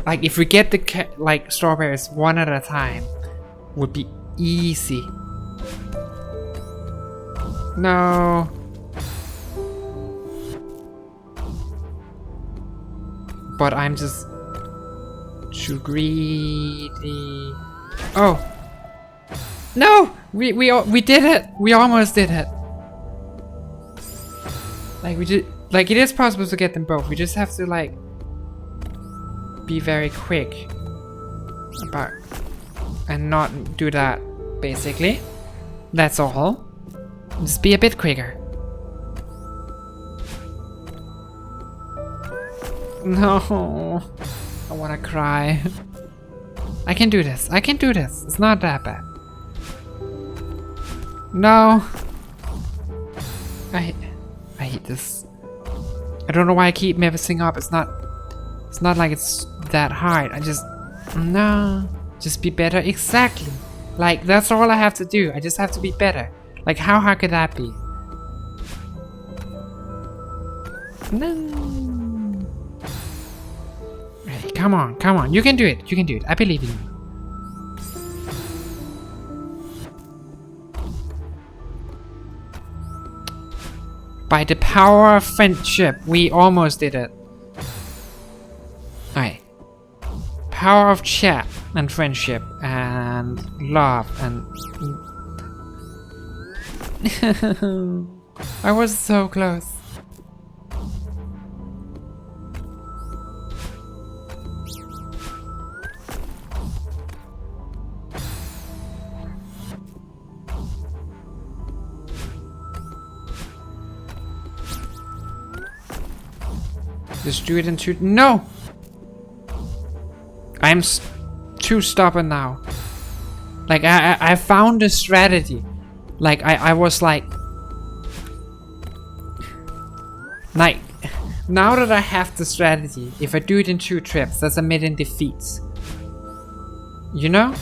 Like, if we get the like strawberries one at a time, would be easy. No. But I'm just too greedy. Oh. No! We did it! We almost did it. Like, like, it is possible to get them both. We just have to, like, be very quick about and not do that, basically. That's all. Just be a bit quicker. No, I wanna cry. I can do this. I can do this. It's not that bad. No. I hate this. I don't know why I keep messing up. It's not like it's that hard. No. Just be better. Exactly. Like, that's all I have to do. I just have to be better. Like, how hard could that be? No. Hey, come on, come on. You can do it. You can do it. I believe in you. By the power of friendship, we almost did it. Alright. Power of chat and friendship and love and... I was so close. Just do it in two. No! I'm too stubborn now. Like, I found a strategy. Like, I was like, now that I have the strategy, if I do it in 2 trips, that's a million defeats. You know?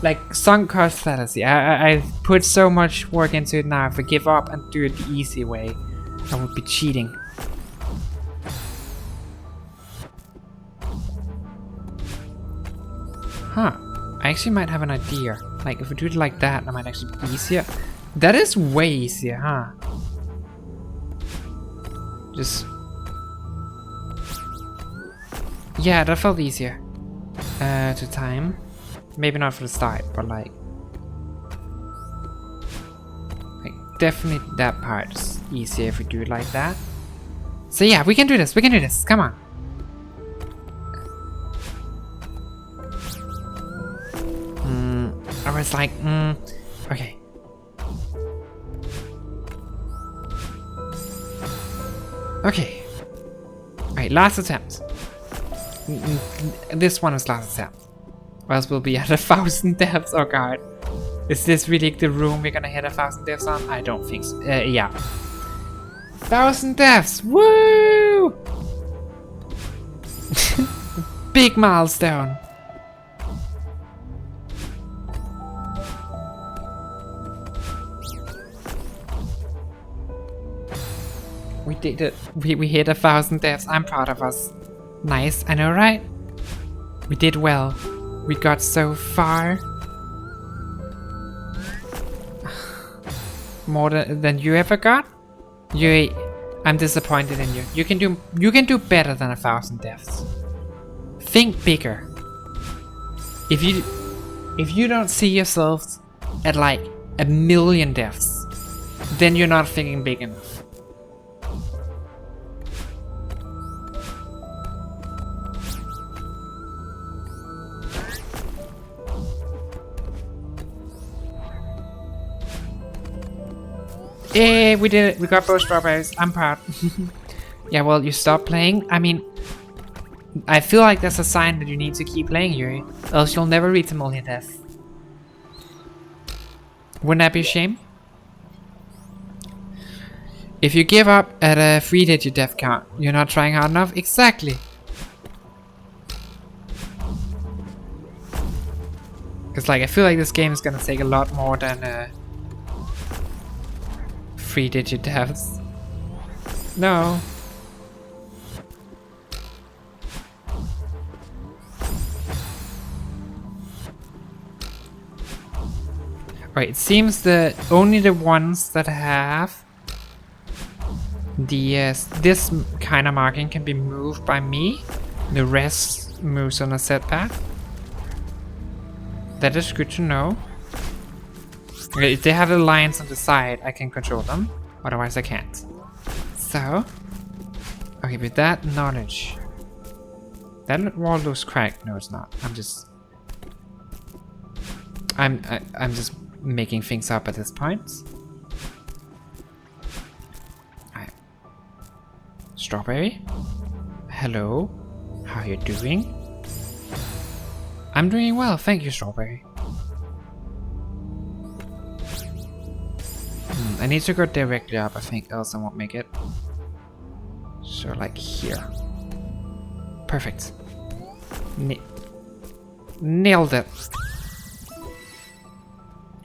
Like, sunk cost fallacy. I've put so much work into it now. If I give up and do it the easy way, I would be cheating. Huh. I actually might have an idea. Like, if we do it like that, it might actually be easier. That is way easier, huh? Just... yeah, that felt easier. To time. Maybe not for the start, but like... definitely that part is easier if we do it like that. So yeah, we can do this, we can do this, come on. I was like, okay. Okay. Alright, last attempt. This one is last attempt. Or else we'll be at 1,000 deaths. Oh god. Is this really the room we're gonna hit 1,000 deaths on? I don't think so. Yeah. 1,000 deaths! Woo! Big milestone. We did it. We hit 1,000 deaths. I'm proud of us. Nice, I know, right? We did well. We got so far. More than you ever got? I'm disappointed in you. You can do better than 1,000 deaths. Think bigger. If you don't see yourselves at like 1,000,000 deaths, then you're not thinking big enough. Hey, we did it. We got both strawberries. I'm proud. Yeah, well, you stop playing. I mean, I feel like that's a sign that you need to keep playing, Yuri. Else you'll never reach a million deaths. Wouldn't that be a shame? If you give up at a 3-digit death count, you're not trying hard enough? Exactly. Because, like, I feel like this game is gonna take a lot more than 3-digit deaths. No. Right, it seems that only the ones that have the this kind of marking can be moved by me. The rest moves on a set path. That is good to know. Okay, if they have the lines on the side, I can control them. Otherwise, I can't. So, okay, with that knowledge, that wall looks cracked. No, it's not. I'm just making things up at this point. Alright. Strawberry. Hello. How are you doing? I'm doing well, thank you, Strawberry. I need to go directly up, I think, else I won't make it. So, like here. Perfect. Nailed it.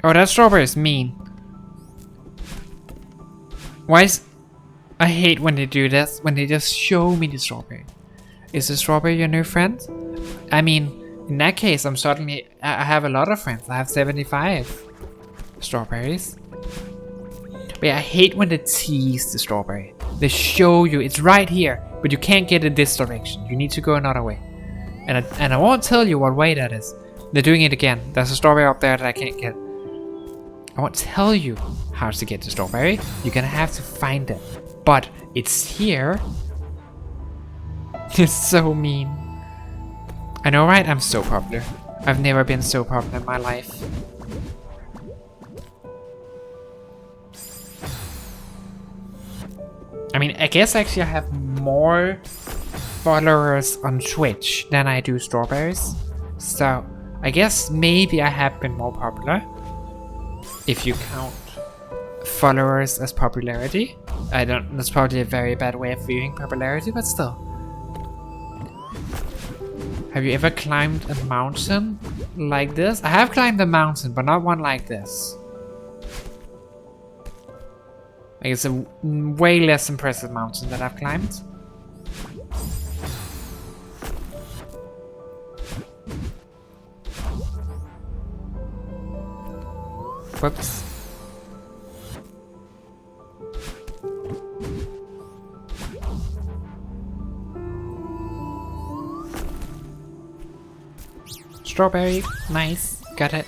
Oh, that strawberry is mean. Why is... I hate when they do this, when they just show me the strawberry. Is the strawberry your new friend? I mean, in that case, I have a lot of friends. I have 75 strawberries. But yeah, I hate when they tease the strawberry. They show you, it's right here, but you can't get it this direction. You need to go another way. And I won't tell you what way that is. They're doing it again. There's a strawberry up there that I can't get. I won't tell you how to get the strawberry. You're gonna have to find it. But it's here. It's so mean. I know, right? I'm so popular. I've never been so popular in my life. I mean, I guess actually I have more followers on Twitch than I do strawberries. So, I guess maybe I have been more popular. If you count followers as popularity. That's probably a very bad way of viewing popularity, but still. Have you ever climbed a mountain like this? I have climbed a mountain, but not one like this. Like, it's a way less impressive mountain that I've climbed. Whoops. Strawberry, nice, got it.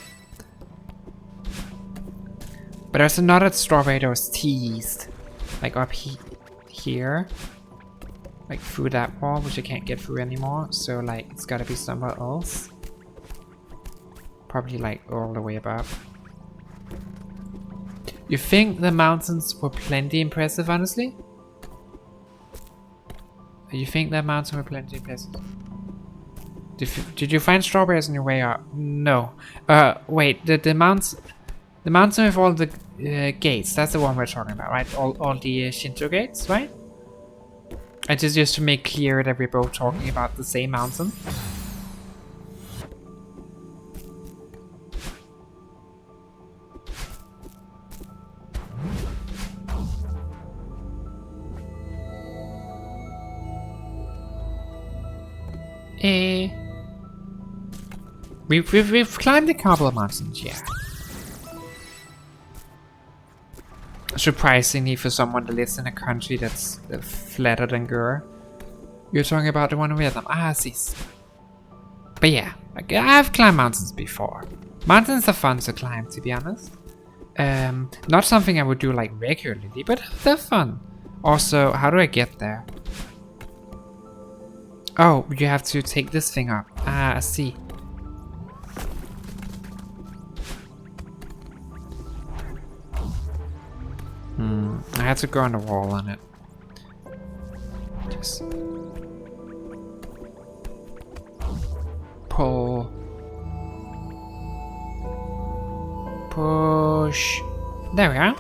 But there's another strawberry that was teased, like up here, like through that wall, which I can't get through anymore. So like, it's gotta be somewhere else. Probably like all the way above. You think the mountains were plenty impressive, honestly? You think that mountains were plenty impressive? Did you find strawberries on your way up? No. Wait, the mountain with all the gates, that's the one we're talking about, right? All the Shinto gates, right? I just to make clear that we're both talking about the same mountain. We've climbed a couple of mountains, yeah. Surprisingly, for someone that lives in a country that's flatter than Gur. You're talking about the one in Vietnam. Ah, sis. But yeah, I've climbed mountains before. Mountains are fun to climb, to be honest. Not something I would do like regularly, but they're fun. Also, how do I get there? Oh, you have to take this thing up. Ah, I see. I had to go on the wall on it. Just pull. Push. There we are.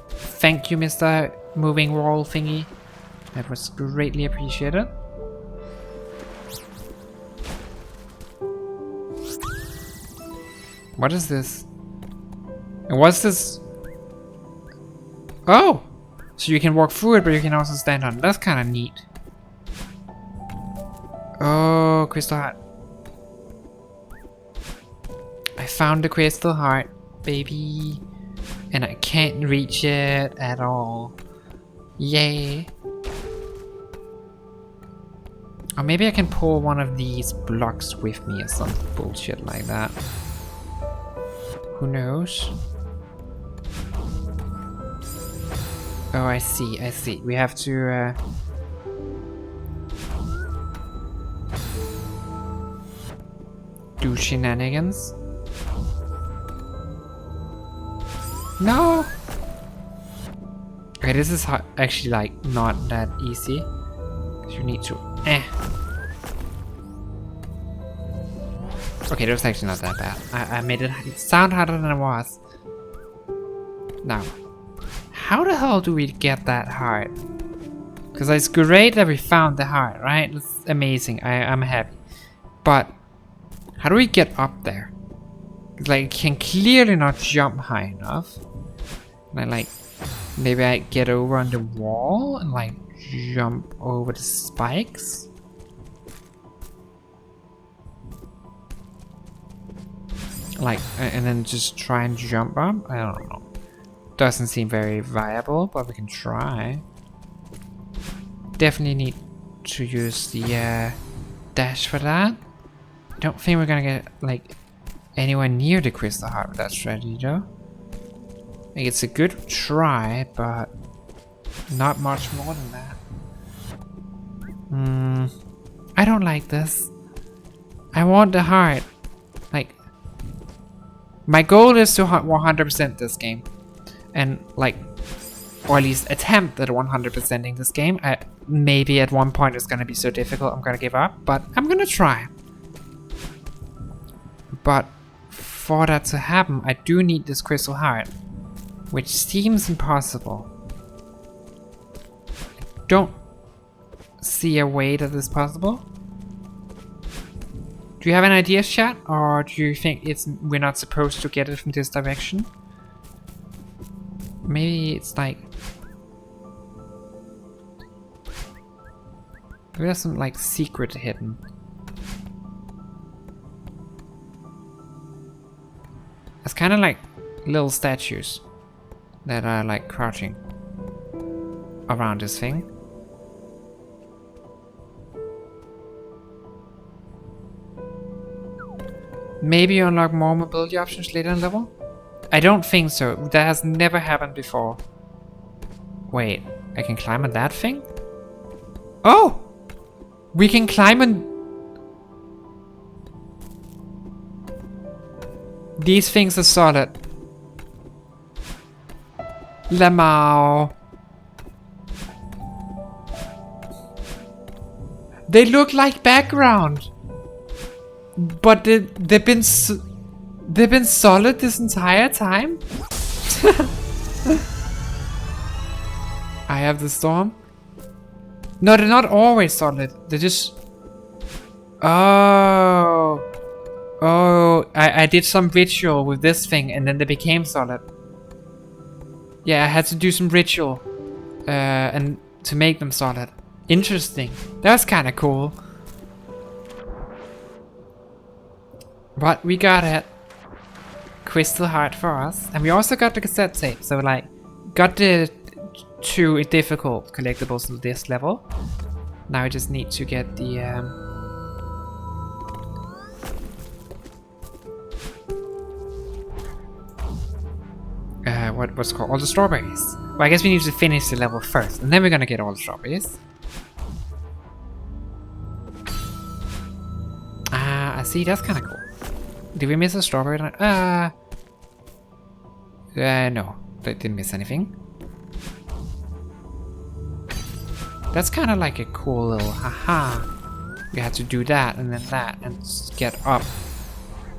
Thank you, Mr. Moving Wall thingy. That was greatly appreciated. What is this? And what's this? Oh! So you can walk through it, but you can also stand on it. That's kind of neat. Oh, crystal heart. I found the crystal heart. baby. And I can't reach it at all. Yay. Or maybe I can pull one of these blocks with me or some bullshit like that. Who knows? Oh, I see, I see. We have to do shenanigans. No! Okay, this is actually like not that easy. You need to Okay, that was actually not that bad. I made it sound harder than it was. Now, how the hell do we get that heart? Because it's great that we found the heart, right? It's amazing. I'm happy. But how do we get up there? Like, I can clearly not jump high enough. And like, maybe I get over on the wall and like jump over the spikes. Like, and then just try and jump up? I don't know. Doesn't seem very viable, but we can try. Definitely need to use the dash for that. Don't think we're gonna get like anywhere near the crystal heart with that strategy though. Like, it's a good try, but not much more than that. I don't like this. I want the heart. Like, my goal is to 100% this game. And like, or at least attempt at 100%ing this game. Maybe at one point it's gonna be so difficult I'm gonna give up, but I'm gonna try. But for that to happen, I do need this crystal heart, which seems impossible. I don't see a way that is possible. Do you have an idea, chat? Or do you think we're not supposed to get it from this direction? Maybe it's like... maybe there's some like secret hidden. It's kind of like little statues that are like crouching around this thing. Maybe you unlock more mobility options later in the level? I don't think so. That has never happened before. Wait, I can climb on that thing? Oh! We can climb on... these things are solid. Lamau. They look like background. But they've been solid this entire time? I have the storm. No, they're not always solid. They're just... oh. Oh, I did some ritual with this thing and then they became solid. Yeah, I had to do some ritual and to make them solid. Interesting. That's kind of cool. But we got it. Crystal heart for us. And we also got the cassette tape. So like, got the 2 difficult collectibles in this level. Now we just need to get the... what's it called? All the strawberries. Well, I guess we need to finish the level first. And then we're gonna get all the strawberries. Ah, I see. That's kind of cool. Did we miss a strawberry? No. They didn't miss anything. That's kind of like a cool little haha. We had to do that and then that and get up.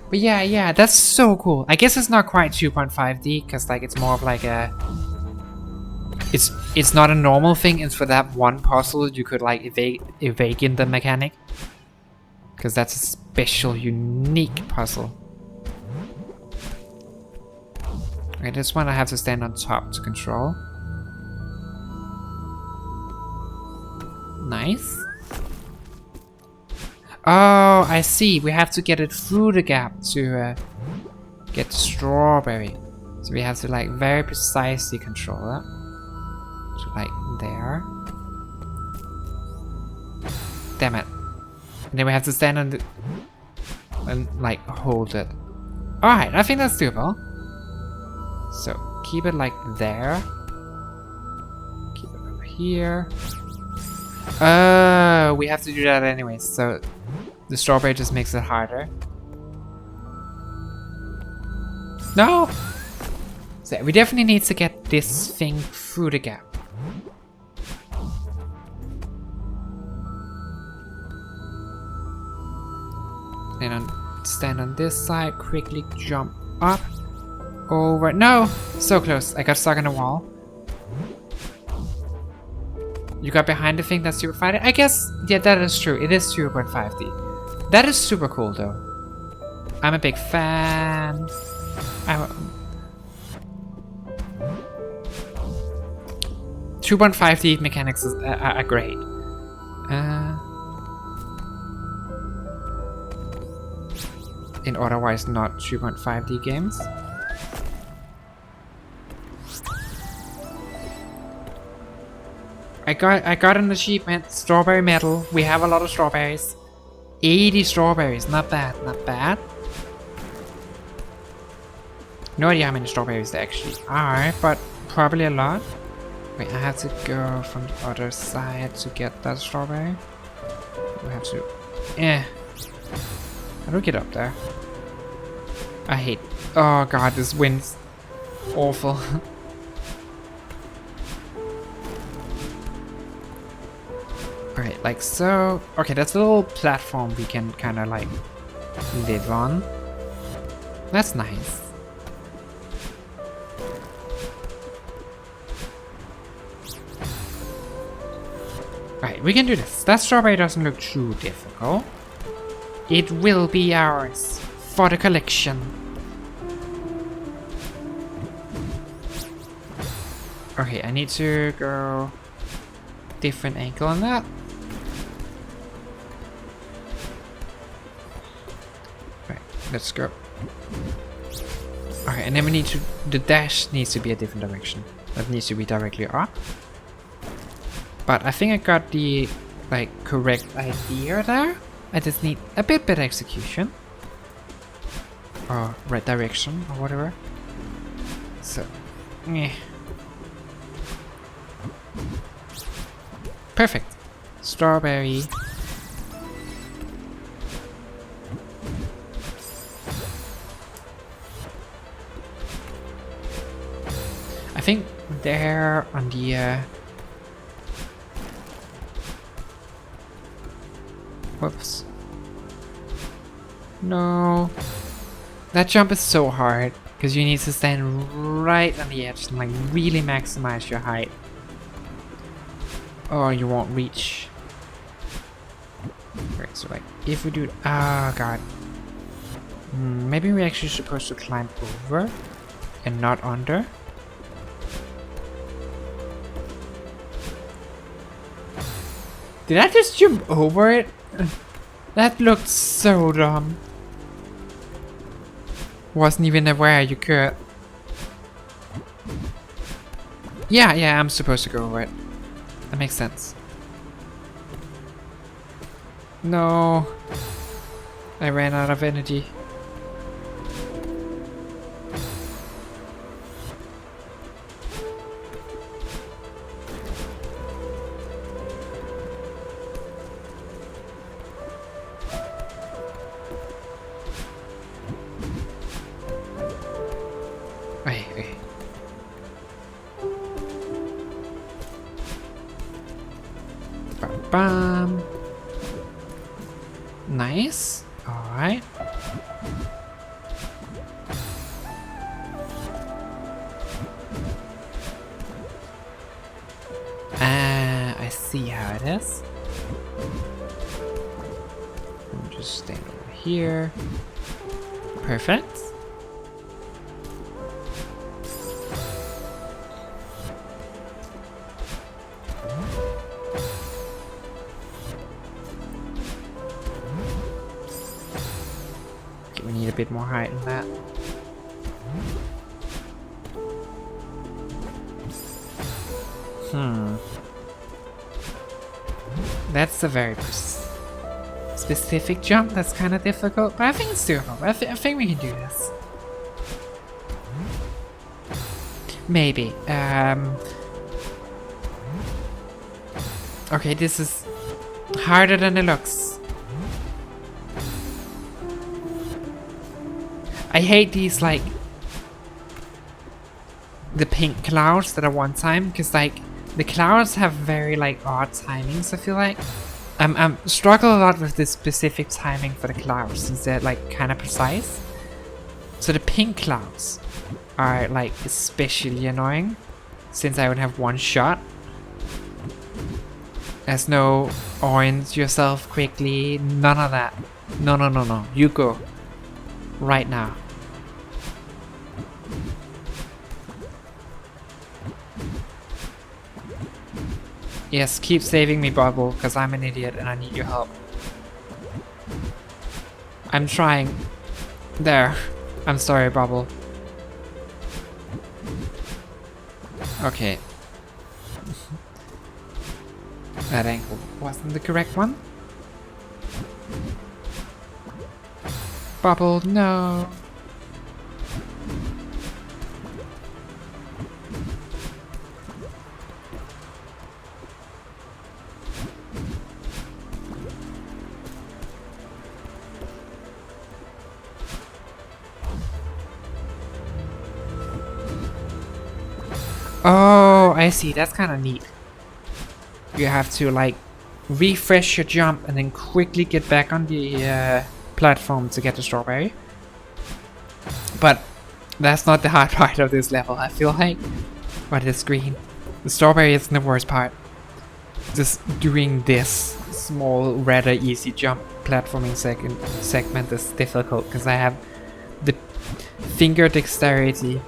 But yeah, that's so cool. I guess it's not quite 2.5D because like it's more of like a... It's not a normal thing. It's for that one puzzle you could like evade in the mechanic. Because that's a special, unique puzzle. Okay, this one I have to stand on top to control. Nice. Oh, I see. We have to get it through the gap to get strawberry. So we have to like very precisely control it. So like there. Damn it. And then we have to stand on the and like hold it. Alright, I think that's doable. So keep it like there. Keep it over here. Oh, we have to do that anyway, so the strawberry just makes it harder. No! So we definitely need to get this thing through the gap. And stand on this side, quickly jump up, over. No! So close. I got stuck on the wall. You got behind the thing that's super fighting? I guess, yeah, that is true. It is 2.5D. That is super cool though. I'm a big fan. 2.5D mechanics are great. In otherwise not 2.5D games. I got an achievement, strawberry medal. We have a lot of strawberries. 80 strawberries, not bad, not bad. No idea how many strawberries there actually are, but probably a lot. Wait, I have to go from the other side to get that strawberry. We have to... How do we get up there? I hate... Oh god, this wind's awful. Alright, like so... Okay, that's a little platform we can kind of like live on. That's nice. Alright, we can do this. That strawberry doesn't look too difficult. It will be ours for the collection. Okay, I need to go different angle on that. Right, let's go. Okay, and then we need to... The dash needs to be a different direction. That needs to be directly up. But I think I got the like correct idea there. I just need a bit better execution. Or right direction or whatever. So, perfect. Strawberry. I think there on the whoops. No. That jump is so hard because you need to stand right on the edge and like really maximize your height. Or you won't reach. Right, so like if we do... Oh god. Maybe we're actually supposed to climb over and not under. Did I just jump over it? That looked so dumb. Wasn't even aware you could. Yeah, I'm supposed to go over it. That makes sense. No. I ran out of energy. Okay. Bam. Nice. All right. I see how it is. I'll just stand over here. Perfect. We need a bit more height than that. That's a very specific jump that's kind of difficult, but I think it's doable. I think we can do this. Maybe. Okay, this is harder than it looks. I hate these, like, the pink clouds that are one time, because, like, the clouds have very, like, odd timings, I feel like. I'm struggle a lot with this specific timing for the clouds, since they're, like, kind of precise. So the pink clouds are, like, especially annoying, since I would have one shot. There's no orient yourself quickly, none of that. No. You go. Right now. Yes, keep saving me, Bubble, because I'm an idiot and I need your help. I'm trying. There. I'm sorry, Bubble. Okay. That angle wasn't the correct one. Bubble, no. Oh, I see. That's kind of neat. You have to, like, refresh your jump and then quickly get back on the platform to get the strawberry. But that's not the hard part of this level, I feel like. But it's green. The strawberry isn't the worst part. Just doing this small, rather easy jump platforming segment is difficult because I have the finger dexterity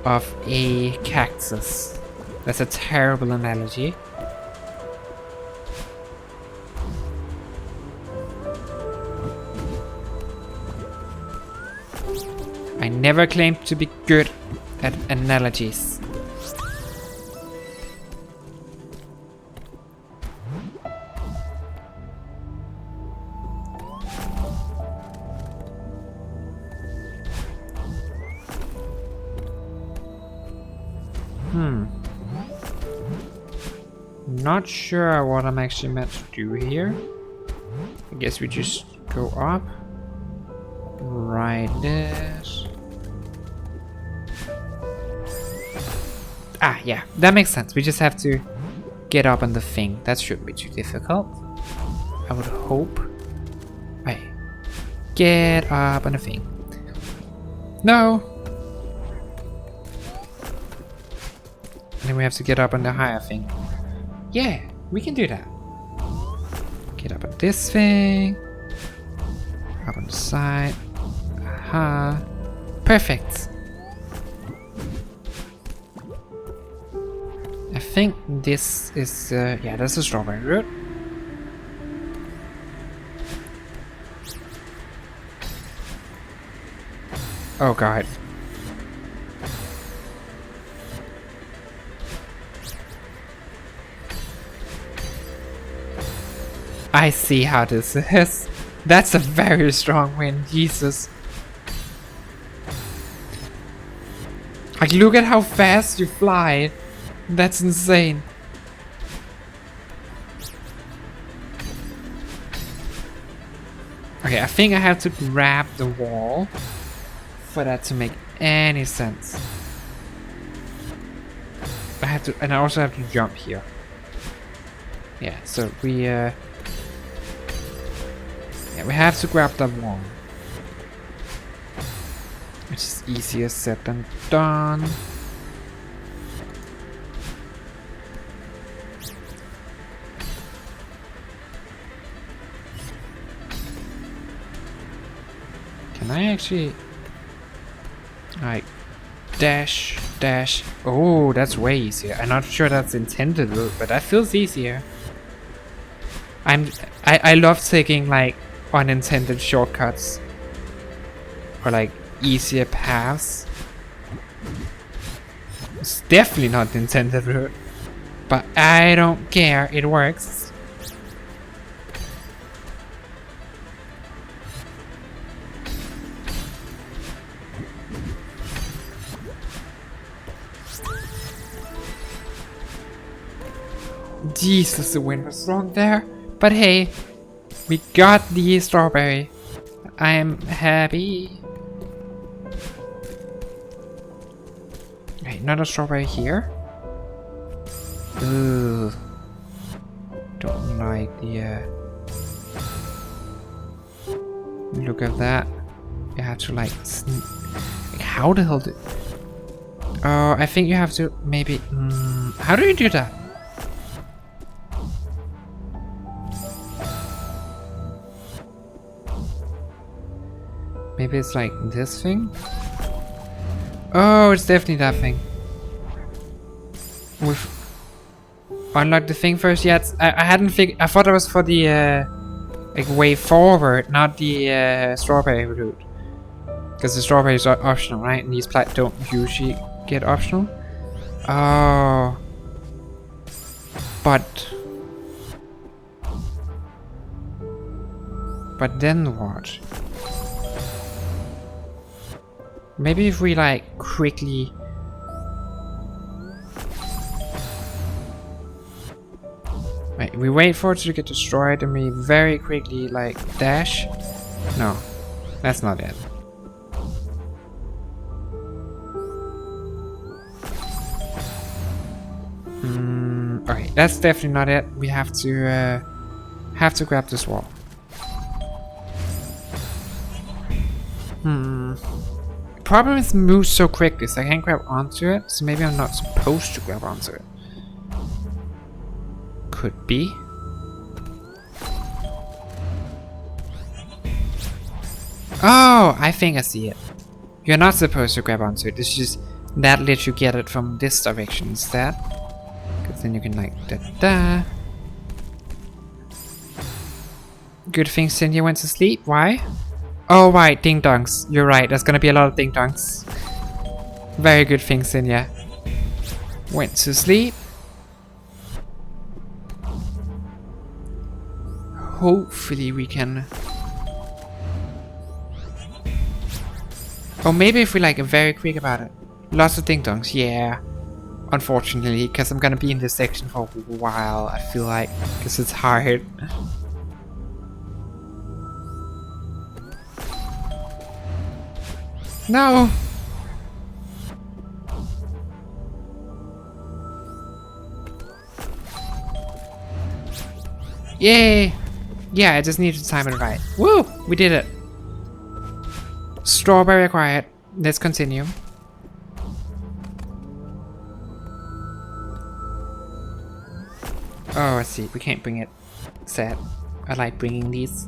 of a cactus. That's a terrible analogy. I never claimed to be good at analogies. Not sure what I'm actually meant to do here. I guess we just go up. Right this. Ah, yeah, that makes sense. We just have to get up on the thing. That shouldn't be too difficult. I would hope. Right. Get up on the thing. No! And then we have to get up on the higher thing. Yeah, we can do that. Get up on this thing. Up on the side. Aha. Perfect. I think this is, yeah, that's a strawberry root. Oh god. I see how this is. That's a very strong wind, Jesus. Like, look at how fast you fly. That's insane. Okay, I think I have to grab the wall for that to make any sense. I have to, and I also have to jump here. Yeah, so we we have to grab that wall. Which is easier said than done. Can I actually, like, dash, dash? Oh, that's way easier. I'm not sure that's intended, but that feels easier. I love taking, like, unintended shortcuts or, like, easier paths. It's definitely not the intended route. But I don't care, it works. Jesus, the wind was wrong there. But hey, we got the strawberry. I'm happy. Wait, not a strawberry here? Ugh. Don't like the look at that. You have to like how the hell did... Oh, I think you have to maybe... how do you do that? Maybe it's like this thing? Oh, it's definitely that thing. We've unlocked the thing first yet. I hadn't figured... I thought it was for the like way forward, not the strawberry route. Because the strawberry is optional, right? And these plat don't usually get optional. Oh. But then what? Maybe if we like quickly... Wait, we wait for it to get destroyed and we very quickly like dash? No, that's not it. Okay, that's definitely not it. We have to grab this wall. Problem is, it moves so quickly, so I can't grab onto it. So maybe I'm not supposed to grab onto it. Could be. Oh, I think I see it. You're not supposed to grab onto it. It's just that lets you get it from this direction instead. Because then you can like da-da. Good thing Cynthia went to sleep. Why? Oh right, ding dongs. You're right, there's gonna be a lot of ding dongs. Very good thing, Cynthia. Went to sleep. Hopefully we can... Oh, maybe if we like are very quick about it. Lots of ding dongs, yeah. Unfortunately, because I'm gonna be in this section for a while, I feel like. Because it's hard. No! Yay! Yeah, I just needed to time it right. Woo! We did it! Strawberry acquired. Let's continue. Oh, I see. We can't bring it. Sad. I like bringing these.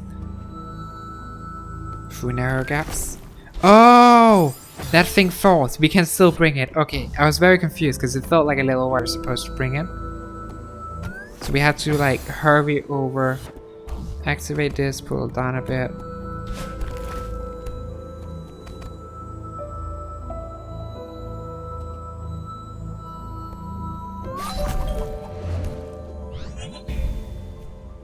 Through narrow gaps. Oh! That thing falls. We can still bring it. Okay, I was very confused because it felt like a little we were supposed to bring it. So we had to like hurry over. Activate this, pull it down a bit.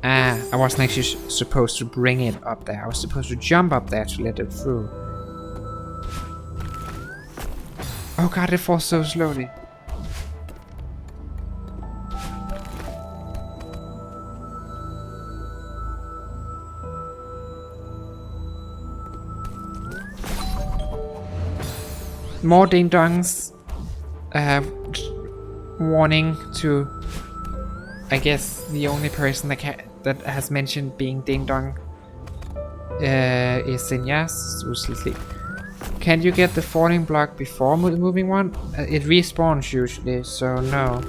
Ah, I wasn't actually supposed to bring it up there. I was supposed to jump up there to let it through. Oh god, it falls so slowly. More ding dongs. Warning to, I guess, the only person that has mentioned being ding dong is Sinyas, who's asleep. Can you get the falling block before the moving one? It respawns usually, so no.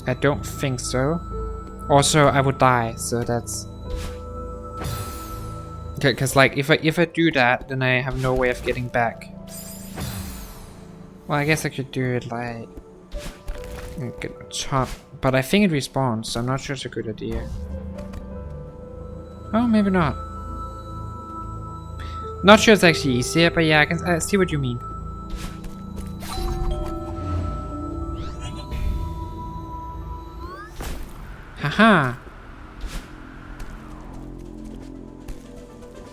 I don't think so. Also, I would die, so that's... Okay, cause like if I do that, then I have no way of getting back. Well, I guess I could do it like... get a top, but I think it respawns, so I'm not sure it's a good idea. Oh, maybe not. Not sure it's actually easier, but yeah, I can see what you mean. Aha!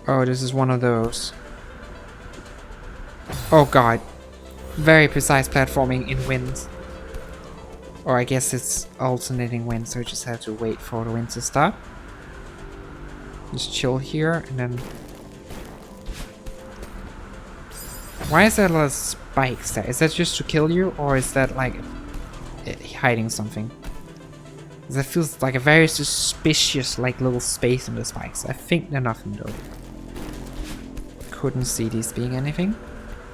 Oh, this is one of those. Oh god. Very precise platforming in wind. Or I guess it's alternating wind, so I just have to wait for the wind to stop. Just chill here, and then... Why is there a lot of spikes there? Is that just to kill you, or is that like hiding something? That feels like a very suspicious like little space in the spikes. I think they're nothing though. Couldn't see these being anything.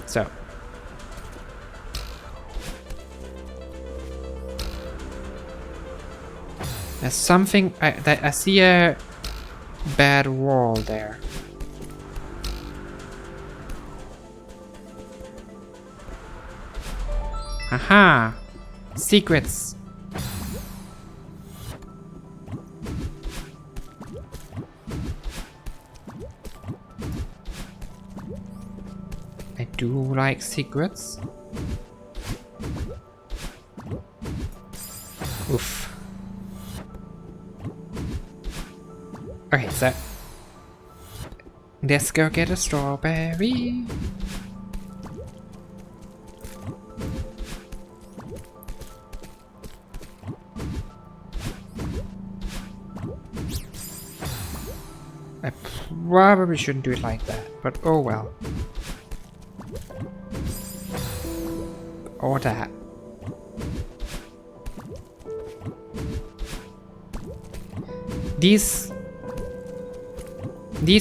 So. There's something, I see a bad wall there. Aha! Secrets! I do like secrets. Oof. Okay, so let's go get a strawberry. I probably shouldn't do it like that, but oh well. Or that. These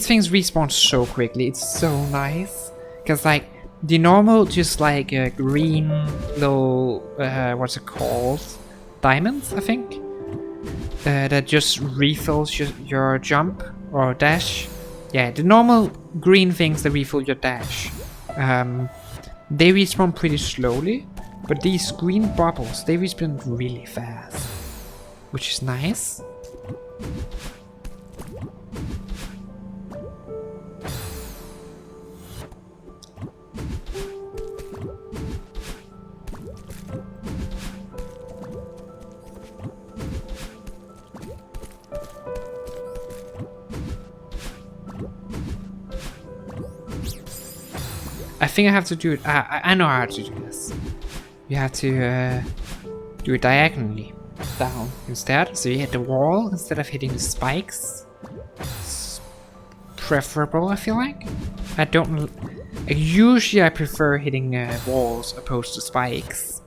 things respawn so quickly, it's so nice. Cause like, the normal just like green little, what's it called? Diamonds, I think? That just refills your jump or dash. Yeah, the normal green things that refill your dash. They respawn pretty slowly, but these green bubbles, they respawn really fast. Which is nice. I think I have to do it. I know how to do this. You have to do it diagonally down instead. So you hit the wall instead of hitting the spikes. It's preferable, I feel like. Usually I prefer hitting walls opposed to spikes.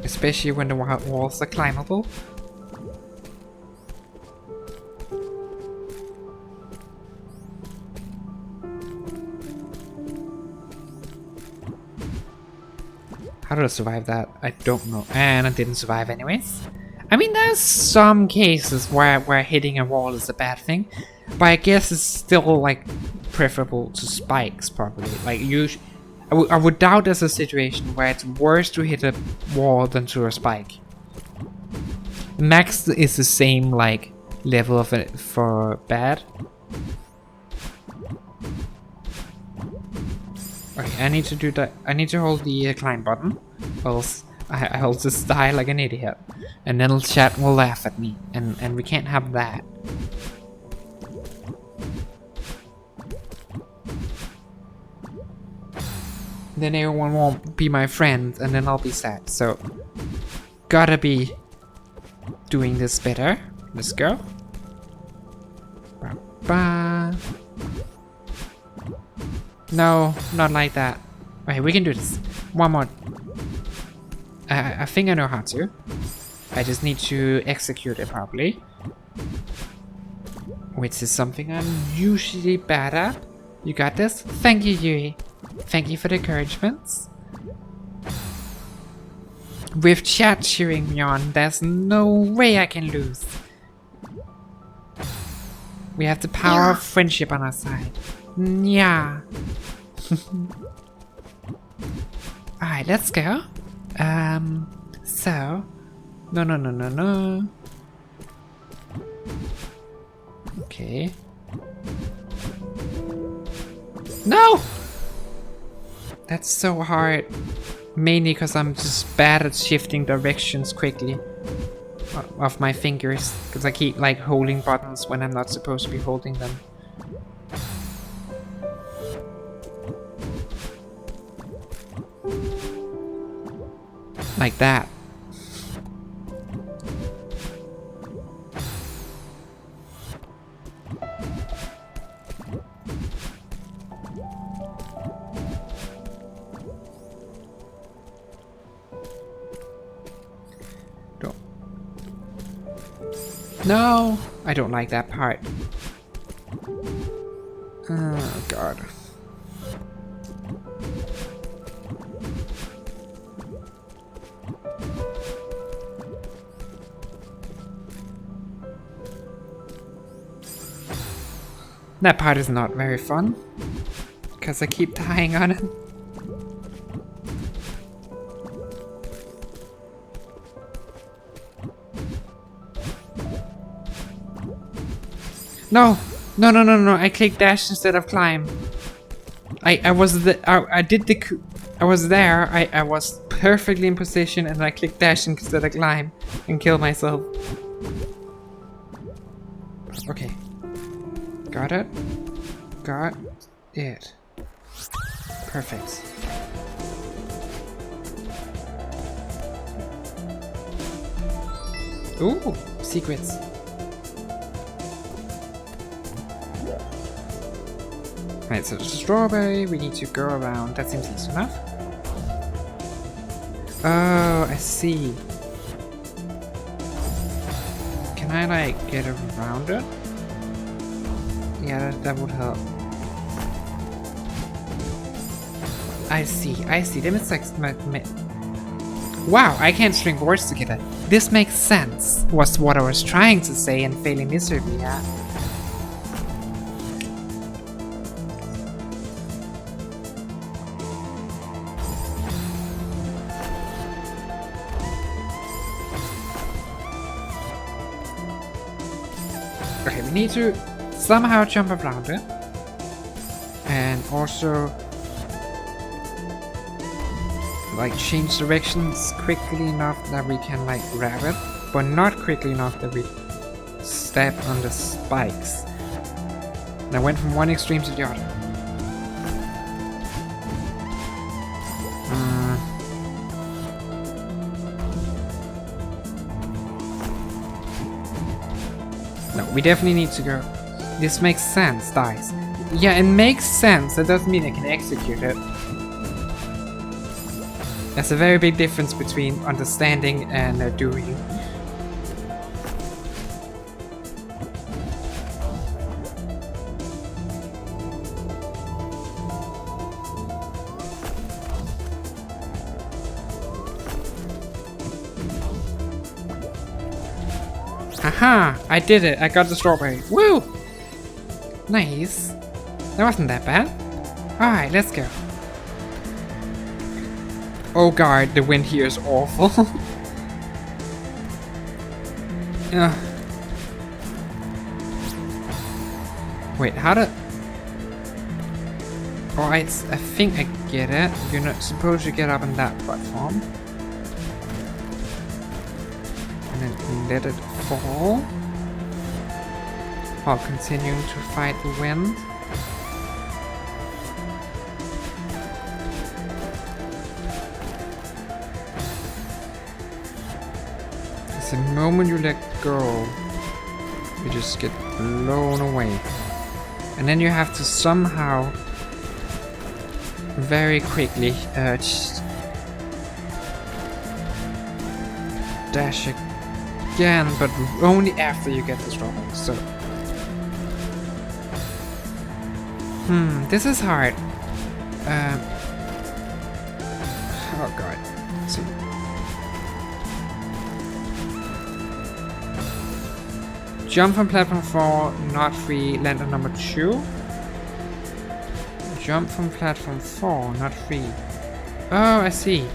Especially when the walls are climbable. How did I survive that? I don't know. And I didn't survive anyways. I mean, there's some cases where hitting a wall is a bad thing. But I guess it's still, like, preferable to spikes, probably. Like, I would doubt there's a situation where it's worse to hit a wall than to a spike. Max is the same, like, level of it for bad. Okay, I need to do that. I need to hold the climb button, else I'll just die like an idiot, and then chat will laugh at me, and we can't have that. Then everyone won't be my friend, and then I'll be sad. So, gotta be doing this better. Let's go. Ba-ba. No, not like that. Okay, we can do this. One more. I think I know how to. I just need to execute it properly. Which is something I'm usually bad at. You got this? Thank you, Yui. Thank you for the encouragements. With chat cheering me on, there's no way I can lose. We have the power of friendship on our side. Yeah. Alright, let's go. So. No. Okay. No! That's so hard. Mainly because I'm just bad at shifting directions quickly. of my fingers, because I keep like holding buttons when I'm not supposed to be holding them. Like that. No, I don't like that part. Oh god. That part is not very fun, because I keep dying on it. No! No, no, no, no, I clicked dash instead of climb. I was there, I was perfectly in position and I clicked dash instead of climb and killed myself. Okay. Got it. Got it. Perfect. Ooh, secrets. Right, so there's a strawberry, we need to go around. That seems easy enough. Oh, I see. Can I, like, get around it? Yeah, that would help. I see. That makes like... Wow, I can't string words together. This makes sense, was what I was trying to say and failing miserably at. Okay, we need to somehow jump around it. And also like change directions quickly enough that we can like grab it, but not quickly enough that we step on the spikes. And I went from one extreme to the other. No, we definitely need to go. This makes sense, guys. Yeah, it makes sense. That doesn't mean I can execute it. There's a very big difference between understanding and doing. Haha! I did it! I got the strawberry. Woo! Nice. That wasn't that bad. Alright, let's go. Oh god, the wind here is awful. Wait, how to... Oh, I think I get it. You're not supposed to get up on that platform. And then let it fall. While continuing to fight the wind. The moment you let go, you just get blown away. And then you have to somehow very quickly dash again, but only after you get the strawberry. So this is hard. Oh god. Let's see. Jump from platform 4, not 3, land on number 2. Jump from platform 4, not 3. Oh, I see.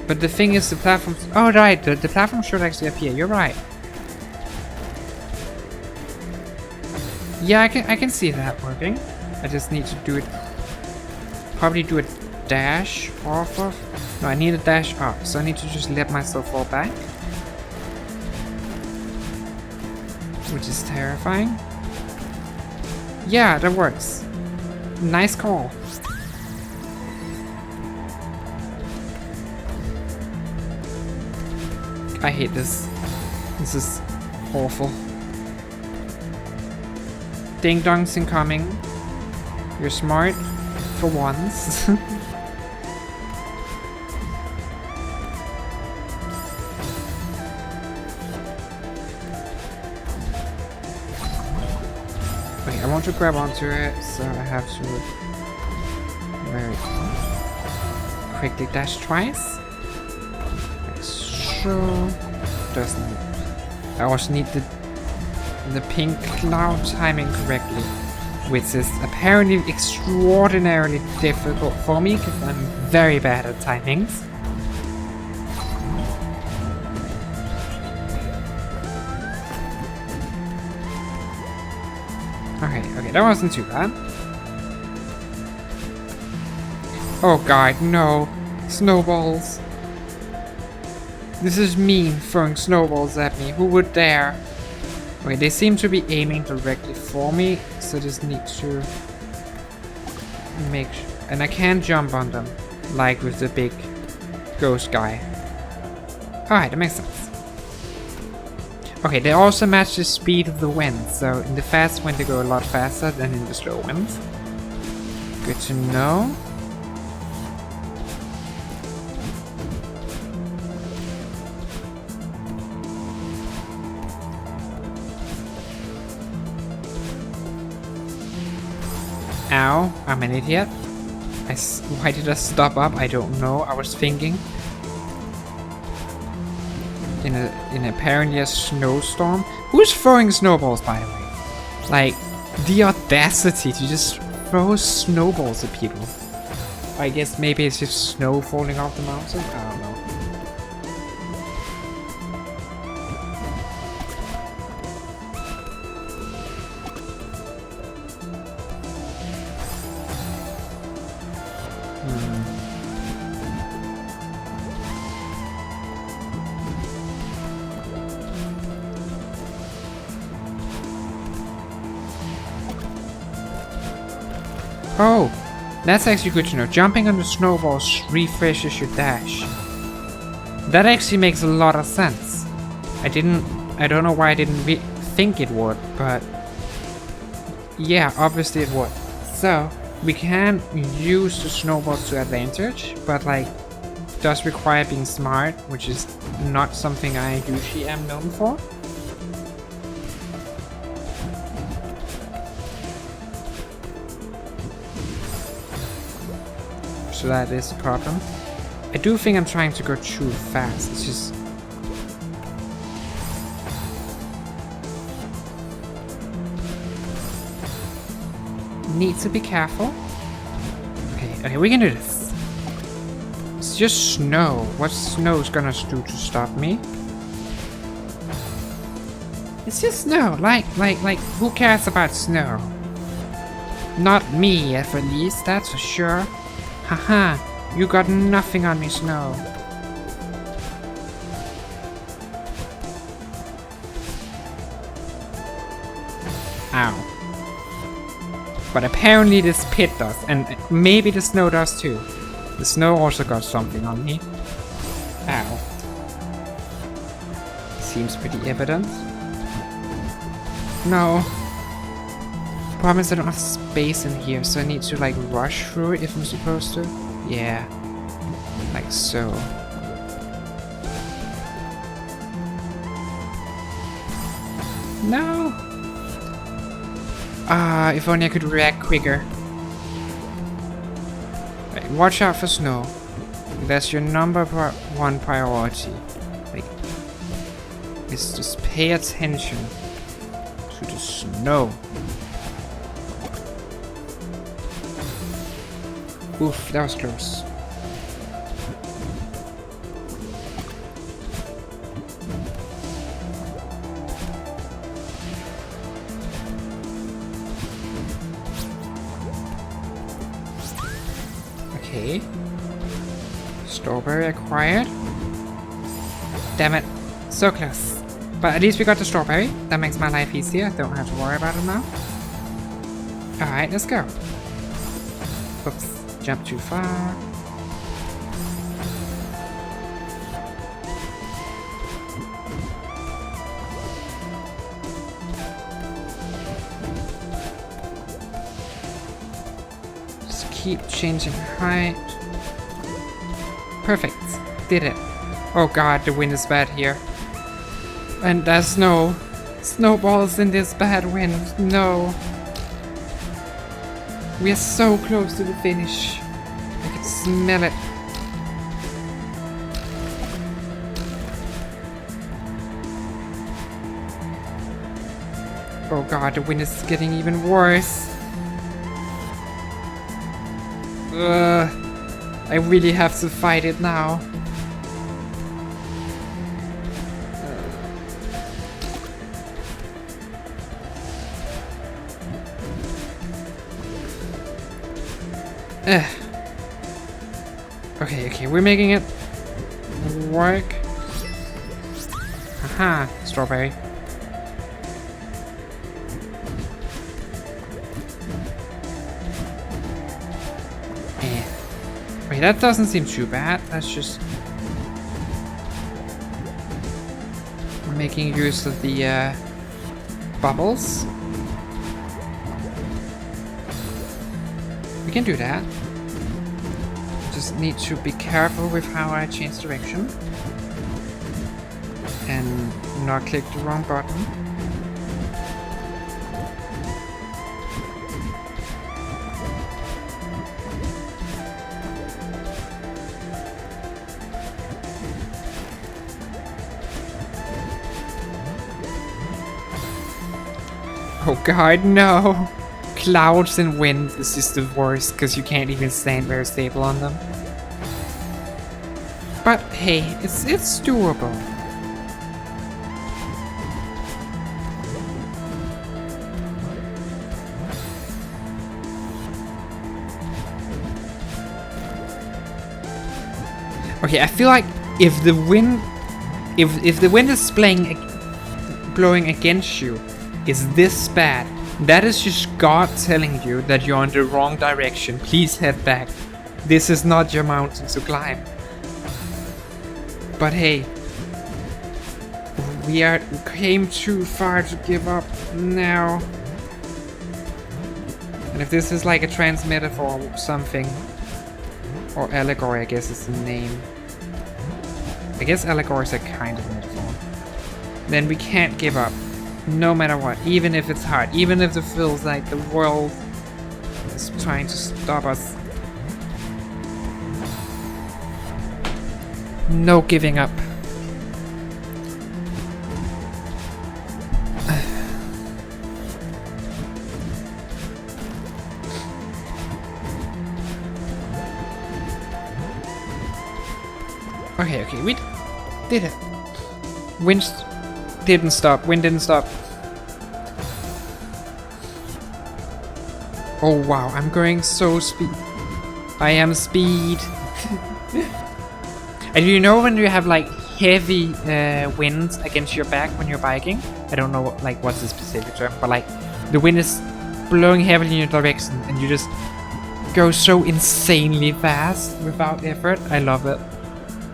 But the thing is, the platforms... Oh, right, the platform should actually appear. You're right. Yeah, I can see that working. I just need to do it... Probably do a dash off of... No, I need a dash up, so I need to just let myself fall back. which is terrifying. Yeah, that works. Nice call. I hate this. This is awful. Ding dongs incoming. You're smart for once. Okay, I want to grab onto it, so I have to very quickly dash twice. Like so. Doesn't. I also need the pink cloud timing correctly, which is apparently extraordinarily difficult for me because I'm very bad at timings. Okay, that wasn't too bad. Oh god, no. Snowballs. This is mean, throwing snowballs at me. Who would dare? Okay, they seem to be aiming directly for me, so just need to make sure. And I can't jump on them, like with the big ghost guy. Alright, that makes sense. Okay, they also match the speed of the wind, so in the fast wind they go a lot faster than in the slow wind. Good to know. Ow, I'm an idiot. Why did I stop up? I don't know. I was thinking. In apparently a snowstorm. Who's throwing snowballs, by the way? Like, the audacity to just throw snowballs at people. I guess maybe it's just snow falling off the mountain? I don't know. Oh, that's actually good to know. Jumping on the snowballs refreshes your dash. That actually makes a lot of sense. I don't know why I didn't think it would, but yeah, obviously it would. So, we can use the snowballs to advantage, but like, does require being smart, which is not something I usually am known for. So that is a problem. I do think I'm trying to go too fast. It's just... need to be careful. Okay, we can do this. It's just snow. What's snow's gonna do to stop me? It's just snow. Like, who cares about snow? Not me, at least, that's for sure. Haha, you got nothing on me, Snow. Ow. But apparently this pit does, and maybe the snow does too. The snow also got something on me. Ow. Seems pretty evident. No. Problem is I don't have space in here, so I need to like rush through it if I'm supposed to. Yeah. Like so. No! Ah, if only I could react quicker. Right, watch out for snow. That's your number one priority. Like, it's just pay attention to the snow. Oof, that was close. Okay. Strawberry acquired. Damn it. So close. But at least we got the strawberry. That makes my life easier. Don't have to worry about it now. Alright, let's go. Oops, jump too far. Just keep changing height. Perfect. Did it. Oh god, the wind is bad here. And there's snowballs in this bad wind. No. We are so close to the finish. I can smell it. Oh god, the wind is getting even worse. I really have to fight it now. Okay, we're making it work. Haha, strawberry. Wait, that doesn't seem too bad. That's just making use of the bubbles. We can do that. Just need to be careful with how I change direction and not click the wrong button. Oh god, no! Clouds and wind is just the worst because you can't even stand very stable on them. But hey, it's doable. Okay, I feel like if the wind is blowing against you is this bad, that is just God telling you that you're in the wrong direction. Please head back. This is not your mountain to climb. But hey, we came too far to give up now. And if this is like a transmitter for something, or allegory, I guess is the name. I guess allegory is a kind of metaphor. Then we can't give up. No matter what, even if it's hard, even if it feels like the world is trying to stop us. No giving up. Okay, we did it. Wind didn't stop. Wind didn't stop. Oh wow, I'm going so speed. I am speed. And you know when you have like heavy wind against your back when you're biking? I don't know what's the specific term, but like the wind is blowing heavily in your direction and you just go so insanely fast without effort. I love it.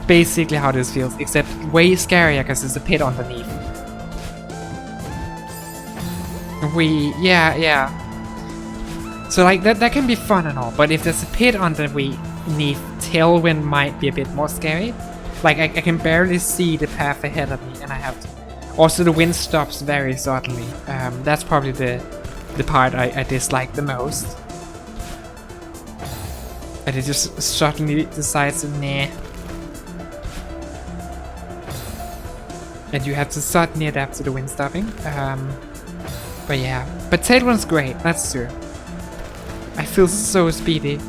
Basically how this feels, except way scarier because there's a pit underneath. Yeah. So like that can be fun and all, but if there's a pit underneath, tailwind might be a bit more scary. Like I can barely see the path ahead of me and I have to. Also the wind stops very suddenly. That's probably the part I dislike the most. And it just suddenly decides to nah. And you have to suddenly adapt to the wind stopping. But yeah, but tailwind's great, that's true. I feel so speedy.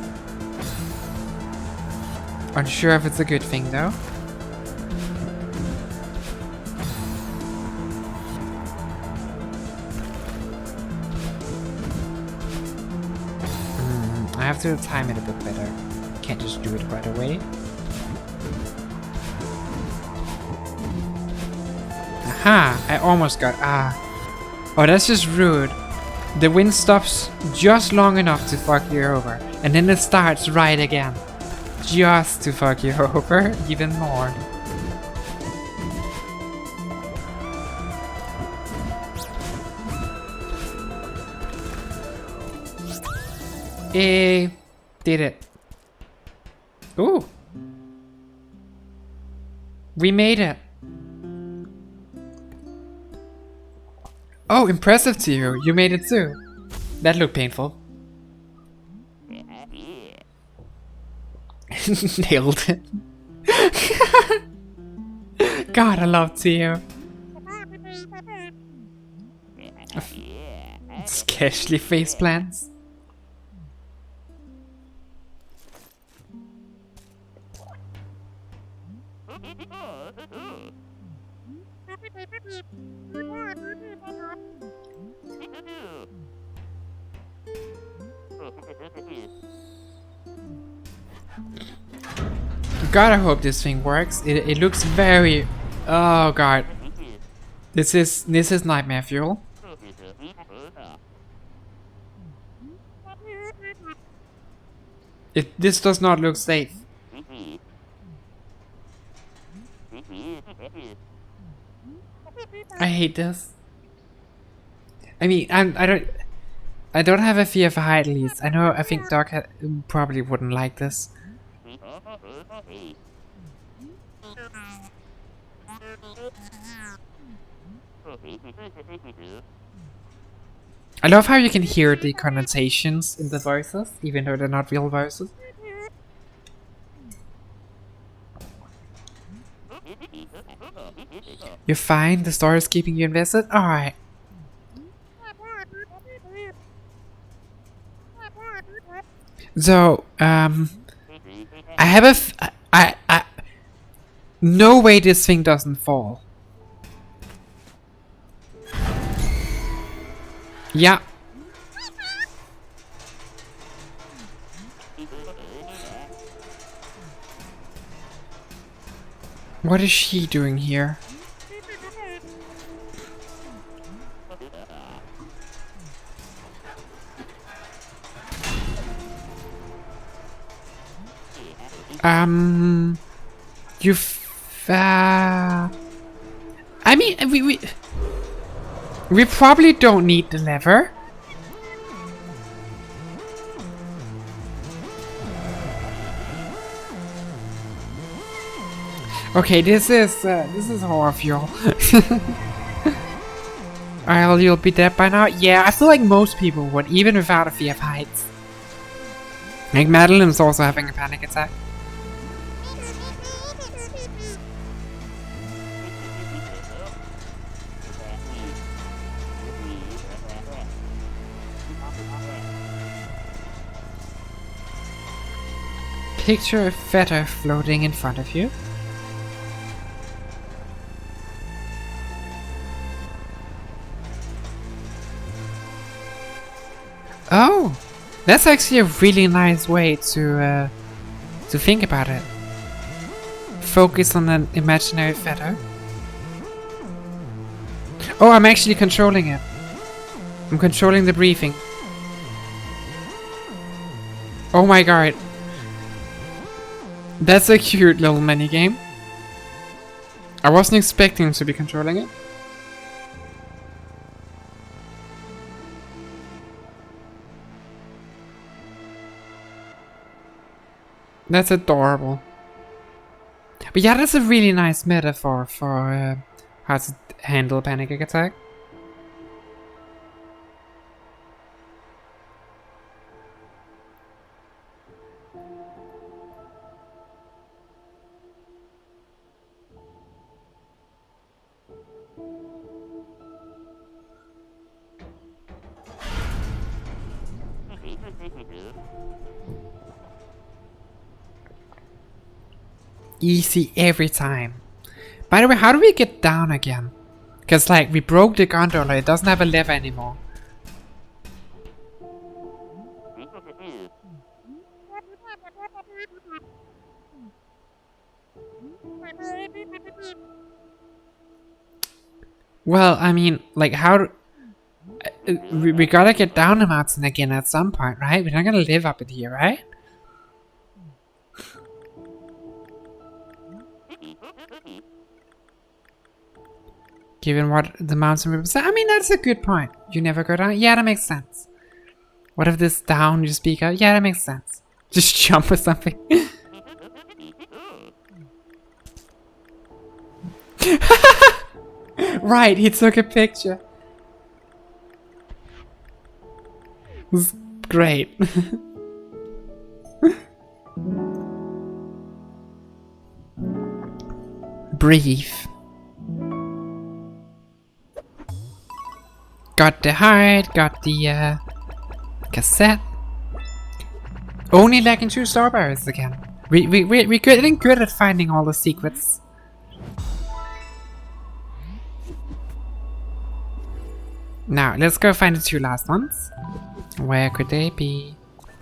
Unsure if it's a good thing though. I have to time it a bit better. Can't just do it right away. I almost got... Oh, that's just rude. The wind stops just long enough to fuck you over. And then it starts right again. Just to fuck you over even more. Did it. Ooh. We made it. Oh, impressive to you. You made it too. That looked painful. Nailed it. God, I love Tio. Sketchly face plants. God, I hope this thing works. It looks very... Oh god. This is nightmare fuel. This does not look safe. I hate this. I mean, I don't have a fear for height at least. I think Doc probably wouldn't like this. I love how you can hear the connotations in the voices, even though they're not real voices. You're fine? The store is keeping you invested? Alright. So, I have no way this thing doesn't fall. Yeah. What is she doing here? I mean, we probably don't need the lever. Okay, this is horror fuel. Alright, you'll be dead by now. Yeah, I feel like most people would, even without a fear of heights. Like Madeline's also having a panic attack. Picture a feather floating in front of you. Oh, that's actually a really nice way to think about it. Focus on an imaginary feather. Oh, I'm actually controlling it. I'm controlling the breathing. Oh my god. That's a cute little minigame. I wasn't expecting to be controlling it. That's adorable. But yeah, that's a really nice metaphor for how to handle a panic attack. Easy every time. By the way, how do we get down again? Because like we broke the gondola, it doesn't have a lever anymore. Well, I mean, like, how... we gotta get down the mountain again at some point, right? We're not gonna live up in here, right? Given what the mountain represents. I mean, that's a good point. You never go down? Yeah, that makes sense. What if this down you speak out? Yeah, that makes sense. Just jump or something. Right, he took a picture. It was great. Breathe. Got the heart, got the cassette. Only lacking 2 strawberries again. We're getting good at finding all the secrets. Now, let's go find the 2 last ones. Where could they be?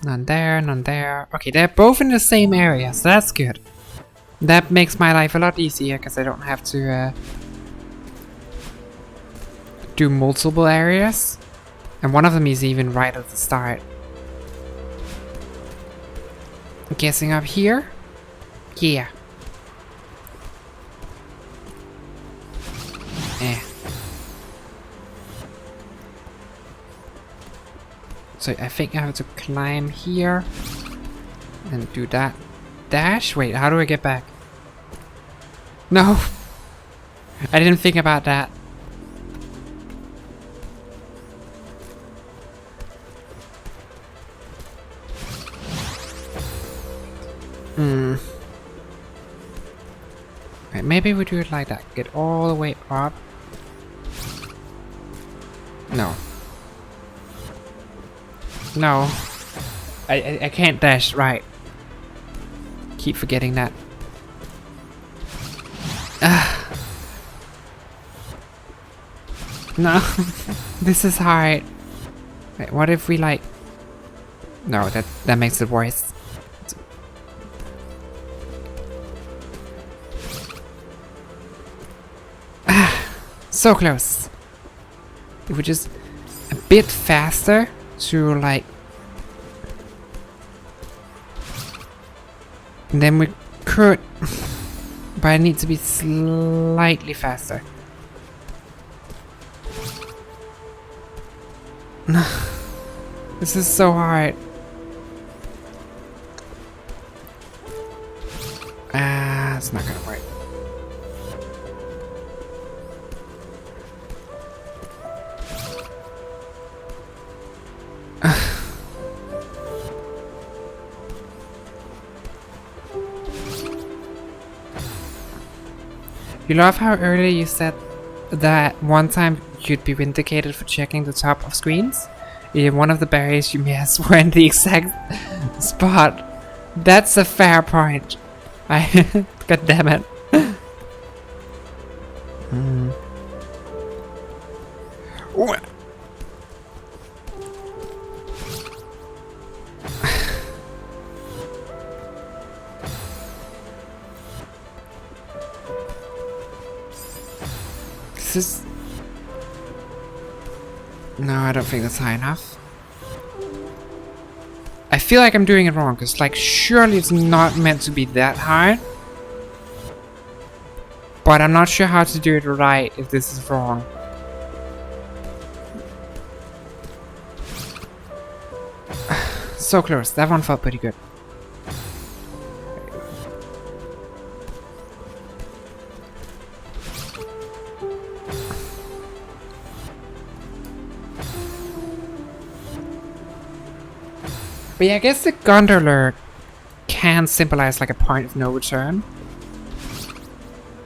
None there, none there. Okay, they're both in the same area, so that's good. That makes my life a lot easier, because I don't have to do multiple areas. And one of them is even right at the start. I'm guessing up here? Yeah. Eh. So I think I have to climb here and do that dash. Wait, how do I get back? No, I didn't think about that. Right, maybe we do it like that. Get all the way up. No. No. I can't dash, right. Keep forgetting that. No. This is hard. Wait, what if we like... No, that makes it worse. So close. If we just a bit faster to like... And then we could... But I need to be slightly faster. This is so hard. It's not gonna work. You love how earlier you said that one time you'd be vindicated for checking the top of screens? One of the berries you missed were in the exact spot. That's a fair point. God damn it. This is... No, I don't think that's high enough. I feel like I'm doing it wrong, because like surely it's not meant to be that high. But I'm not sure how to do it right if this is wrong. So close, that one felt pretty good. But yeah, I guess the gondola can symbolize like a point of no return.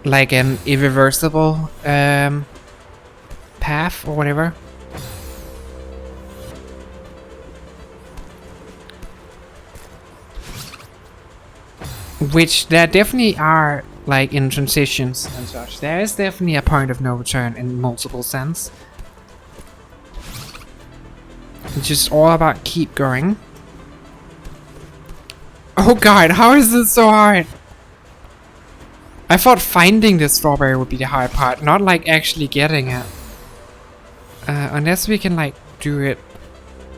Like an irreversible path or whatever. Which there definitely are, like in transitions and such. There is definitely a point of no return in multiple sense. It's just all about keep going. Oh god, how is this so hard? I thought finding the strawberry would be the hard part, not like actually getting it. Unless we can like do it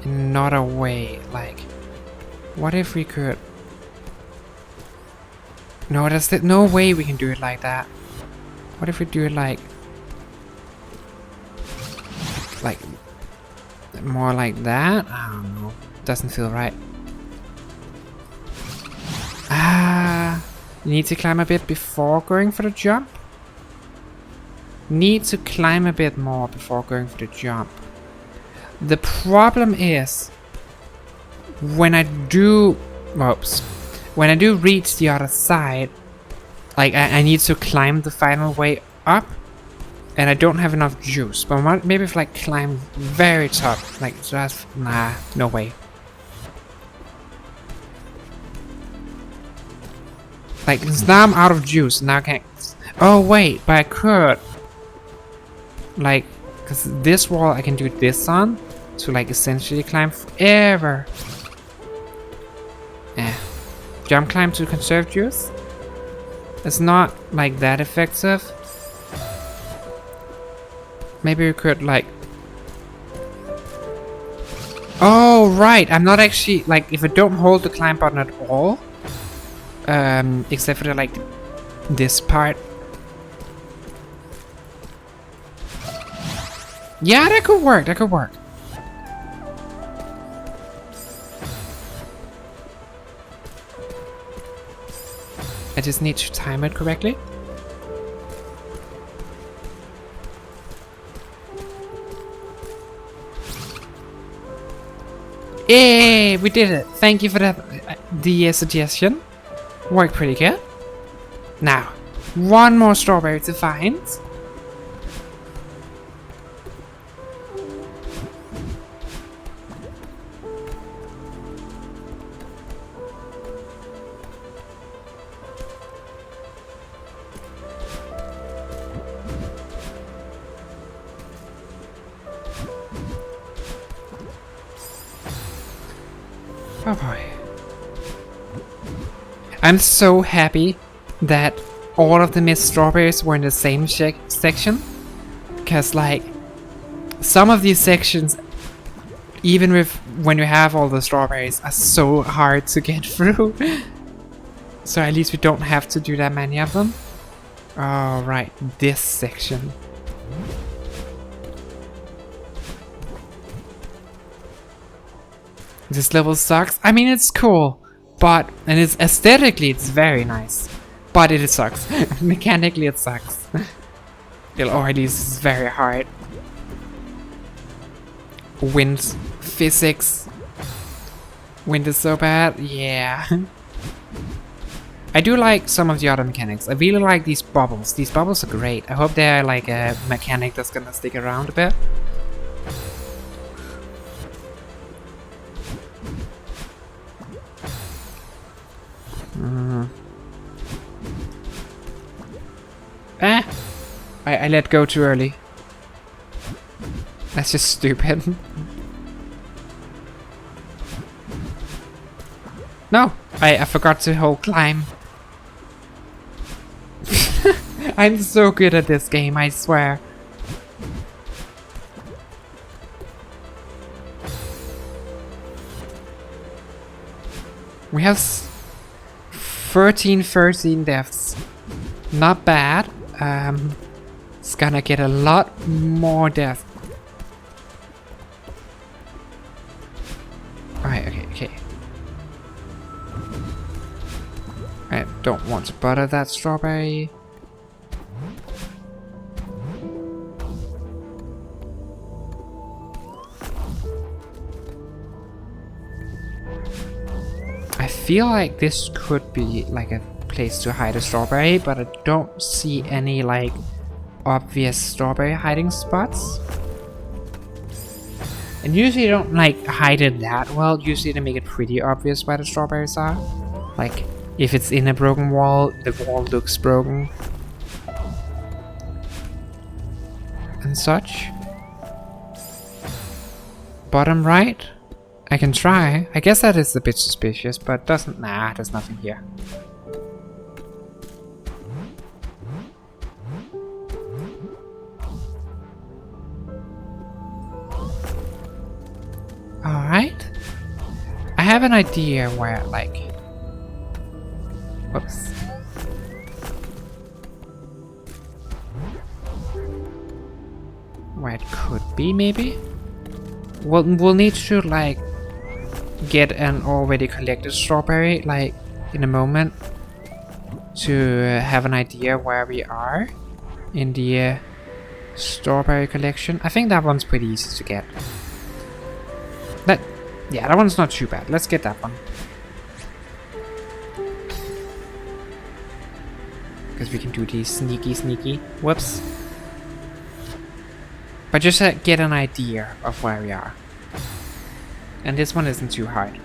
in another way. Like, what if we could? No, there's no way we can do it like that. What if we do it like more like that? I don't know. Doesn't feel right. You need to climb a bit before going for the jump. Need to climb a bit more before going for the jump. The problem is when I do, oops, when I do reach the other side, like I need to climb the final way up, and I don't have enough juice. But maybe if like climb very top, like just nah, no way. Like now I'm out of juice. Now I can't. Oh wait, but I could. Like, cause this wall I can do this on to like essentially climb forever. Jump climb to conserve juice. It's not like that effective. Maybe we could like. Oh right, I'm not actually like if I don't hold the climb button at all. Except for the, like this part. Yeah, that could work. That could work. I just need to time it correctly. Yay! We did it. Thank you for that. The suggestion. Worked pretty good. Now, one more strawberry to find. Oh boy. I'm so happy that all of the missed strawberries were in the same section. Because like, some of these sections, even with when you have all the strawberries, are so hard to get through. So at least we don't have to do that many of them. Oh right, this section. This level sucks. I mean, it's cool. But, and it's aesthetically, it's very nice. But it sucks. Mechanically, it sucks. Or at least it's very hard. Wind physics. Wind is so bad. Yeah. I do like some of the other mechanics. I really like these bubbles. These bubbles are great. I hope they're like a mechanic that's gonna stick around a bit. I let go too early. That's just stupid. No, I forgot to hold climb. I'm so good at this game, I swear. We have 13 deaths. Not bad. It's gonna get a lot more death. Alright, okay. I don't want to butter that strawberry. I feel like this could be like a place to hide a strawberry, but I don't see any like obvious strawberry hiding spots. And usually they don't like hide it that well. Usually they make it pretty obvious where the strawberries are. Like if it's in a broken wall, the wall looks broken and such. Bottom right? I can try. I guess that is a bit suspicious, but doesn't. Nah, there's nothing here. have an idea where, like... Whoops. Where it could be, maybe? We'll need to, like, get an already collected strawberry, like, in a moment. To have an idea where we are in the strawberry collection. I think that one's pretty easy to get. Yeah, that one's not too bad. Let's get that one. Because we can do these sneaky. Whoops. But just get an idea of where we are. And this one isn't too hard.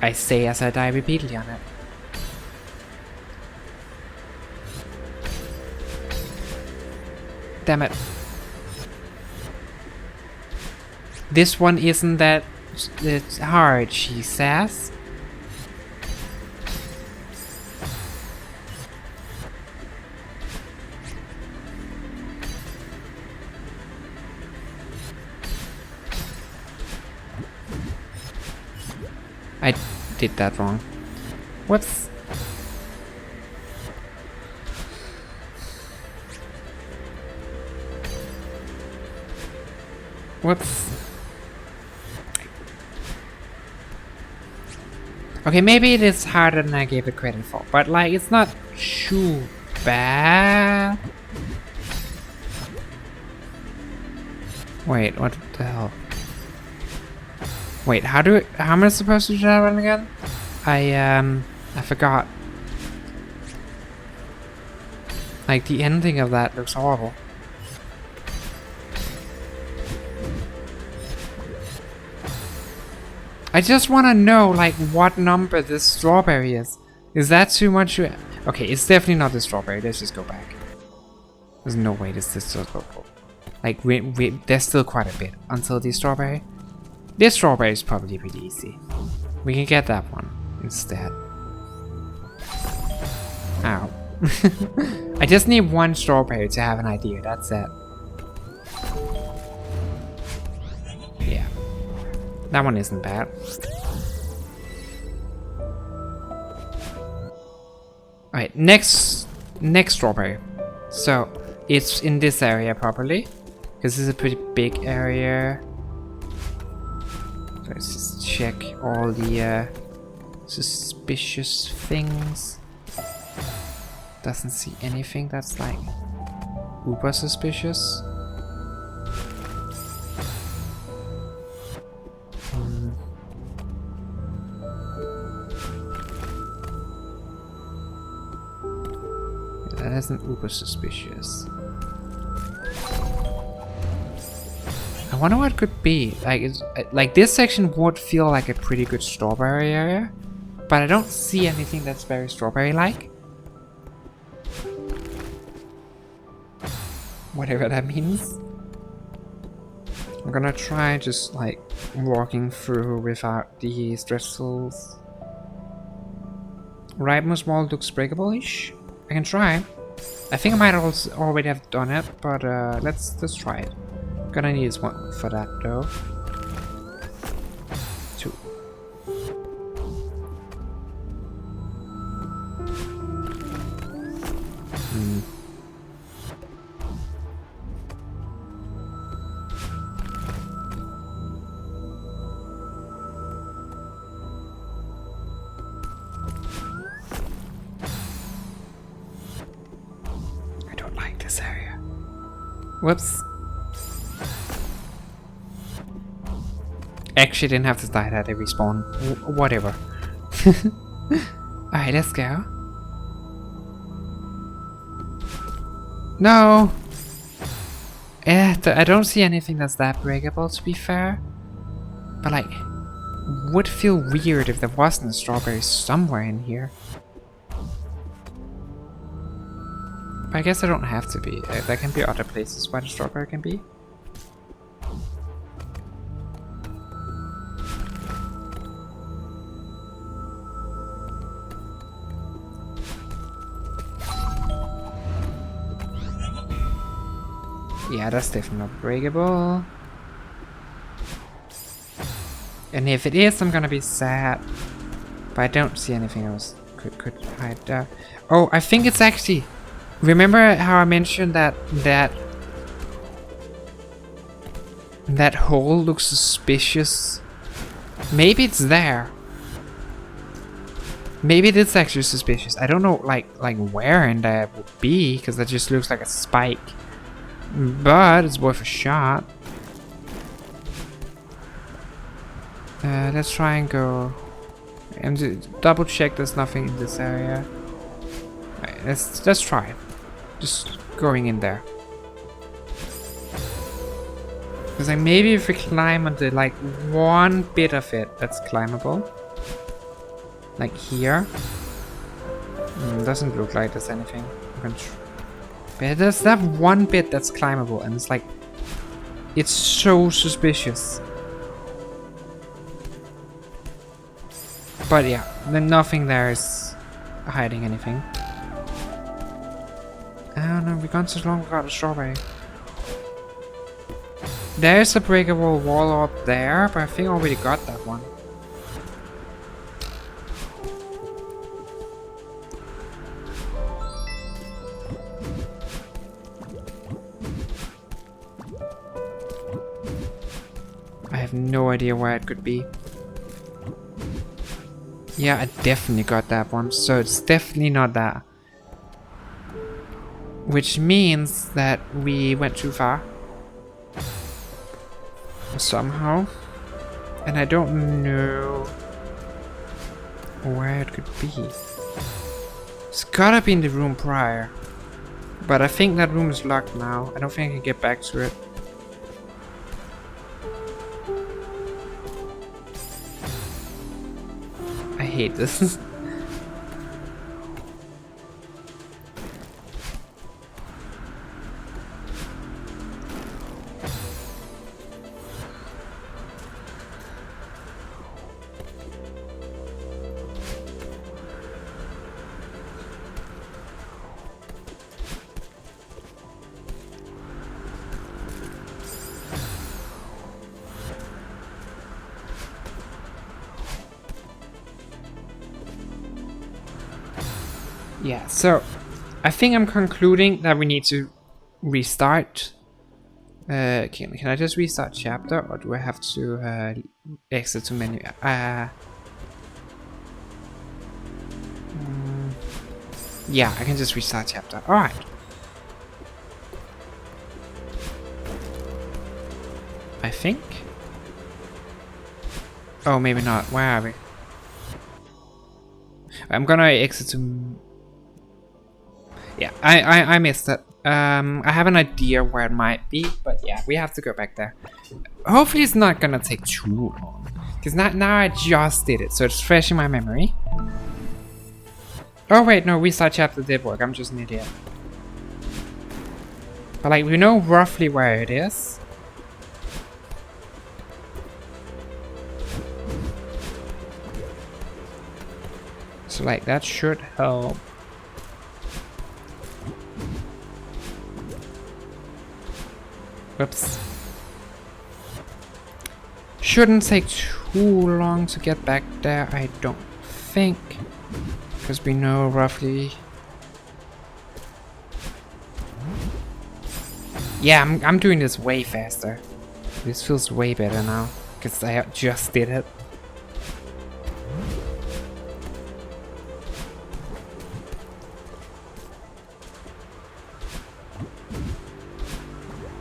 I say as I die repeatedly on it. Damn it. This one isn't that hard, she says. I did that wrong. Whoops. Whoops. Okay, maybe it is harder than I gave it credit for, but like, it's not too bad. Wait, what the hell? Wait, how am I supposed to do that one again? I forgot. Like, the ending of that looks horrible. I just want to know, like, what number this strawberry is. Is that too much? Okay, it's definitely not the strawberry. Let's just go back. There's no way this is still go. Like, there's still quite a bit until the strawberry. This strawberry is probably pretty easy. We can get that one instead. Ow. I just need one strawberry to have an idea. That's it. Yeah. That one isn't bad. Alright, next strawberry. So, it's in this area probably. Because this is a pretty big area. So let's just check all the suspicious things. Doesn't see anything that's like uber suspicious. That isn't uber suspicious. I wonder what it could be. Like this section would feel like a pretty good strawberry area, but I don't see anything that's very strawberry-like. Whatever that means. I'm gonna try just like walking through without the stressfuls. Ripeness wall looks breakable-ish. I can try. I think I might also already have done it, but let's try it. Gonna need one for that though. 2. I don't like this area. Whoops. Actually didn't have to die that they respawn. Whatever. Alright, let's go. No! I don't see anything that's that breakable, to be fair. But like, would feel weird if there wasn't a strawberry somewhere in here. But I guess I don't have to be. There can be other places where the strawberry can be. Yeah, that's definitely not breakable. And if it is, I'm gonna be sad. But I don't see anything else could hide there. Oh, I think it's actually... Remember how I mentioned that hole looks suspicious? Maybe it's there. Maybe it is actually suspicious. I don't know like where in there it would be, because that just looks like a spike. But it's worth a shot. Let's try and go and double check there's nothing in this area. Right, let's try. Just going in there. Because like maybe if we climb onto like one bit of it that's climbable. Like here. Doesn't look like there's anything. But there's that one bit that's climbable and it's like... It's so suspicious. But yeah, then nothing there is hiding anything. I don't know, we've gone so long without a strawberry. There's a breakable wall up there, but I think I already got that one. I have no idea where it could be. Yeah, I definitely got that one, so it's definitely not that. Which means that we went too far. Somehow. And I don't know where it could be. It's gotta be in the room prior. But I think that room is locked now. I don't think I can get back to it. I hate this. Yeah, so I think I'm concluding that we need to restart. Can I just restart chapter, or do I have to exit to menu? Yeah, I can just restart chapter. Alright. I think. Oh, maybe not. Where are we? I'm gonna exit to... Yeah, I missed it. I have an idea where it might be, but yeah, we have to go back there. Hopefully it's not gonna take too long. Because now I just did it, so it's fresh in my memory. Oh wait, no, restart chapter did work. I'm just an idiot. But like, we know roughly where it is. So like, that should help. Whoops. Shouldn't take too long to get back there, I don't think. Because we know roughly... Yeah, I'm doing this way faster. This feels way better now. Because I just did it.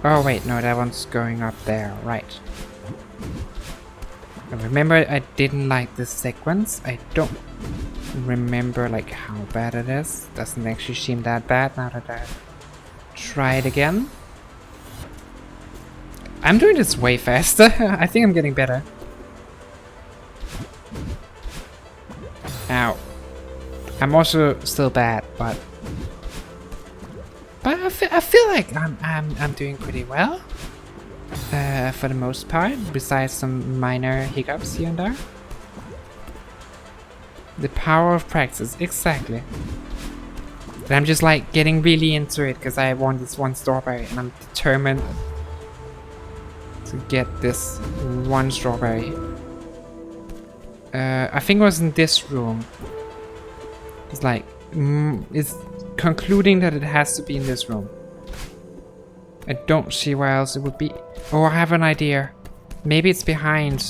Oh wait, no, that one's going up there, right. I remember I didn't like this sequence. I don't remember like how bad it is. Doesn't actually seem that bad now that I try it again. I'm doing this way faster. I think I'm getting better. Ow. I'm also still bad, but I feel like I'm doing pretty well. For the most part, besides some minor hiccups here and there. The power of practice, exactly. And I'm just like getting really into it because I want this one strawberry and I'm determined to get this one strawberry. I think it was in this room. It's like, it's concluding that it has to be in this room. I don't see where else it would be. Oh, I have an idea. Maybe it's behind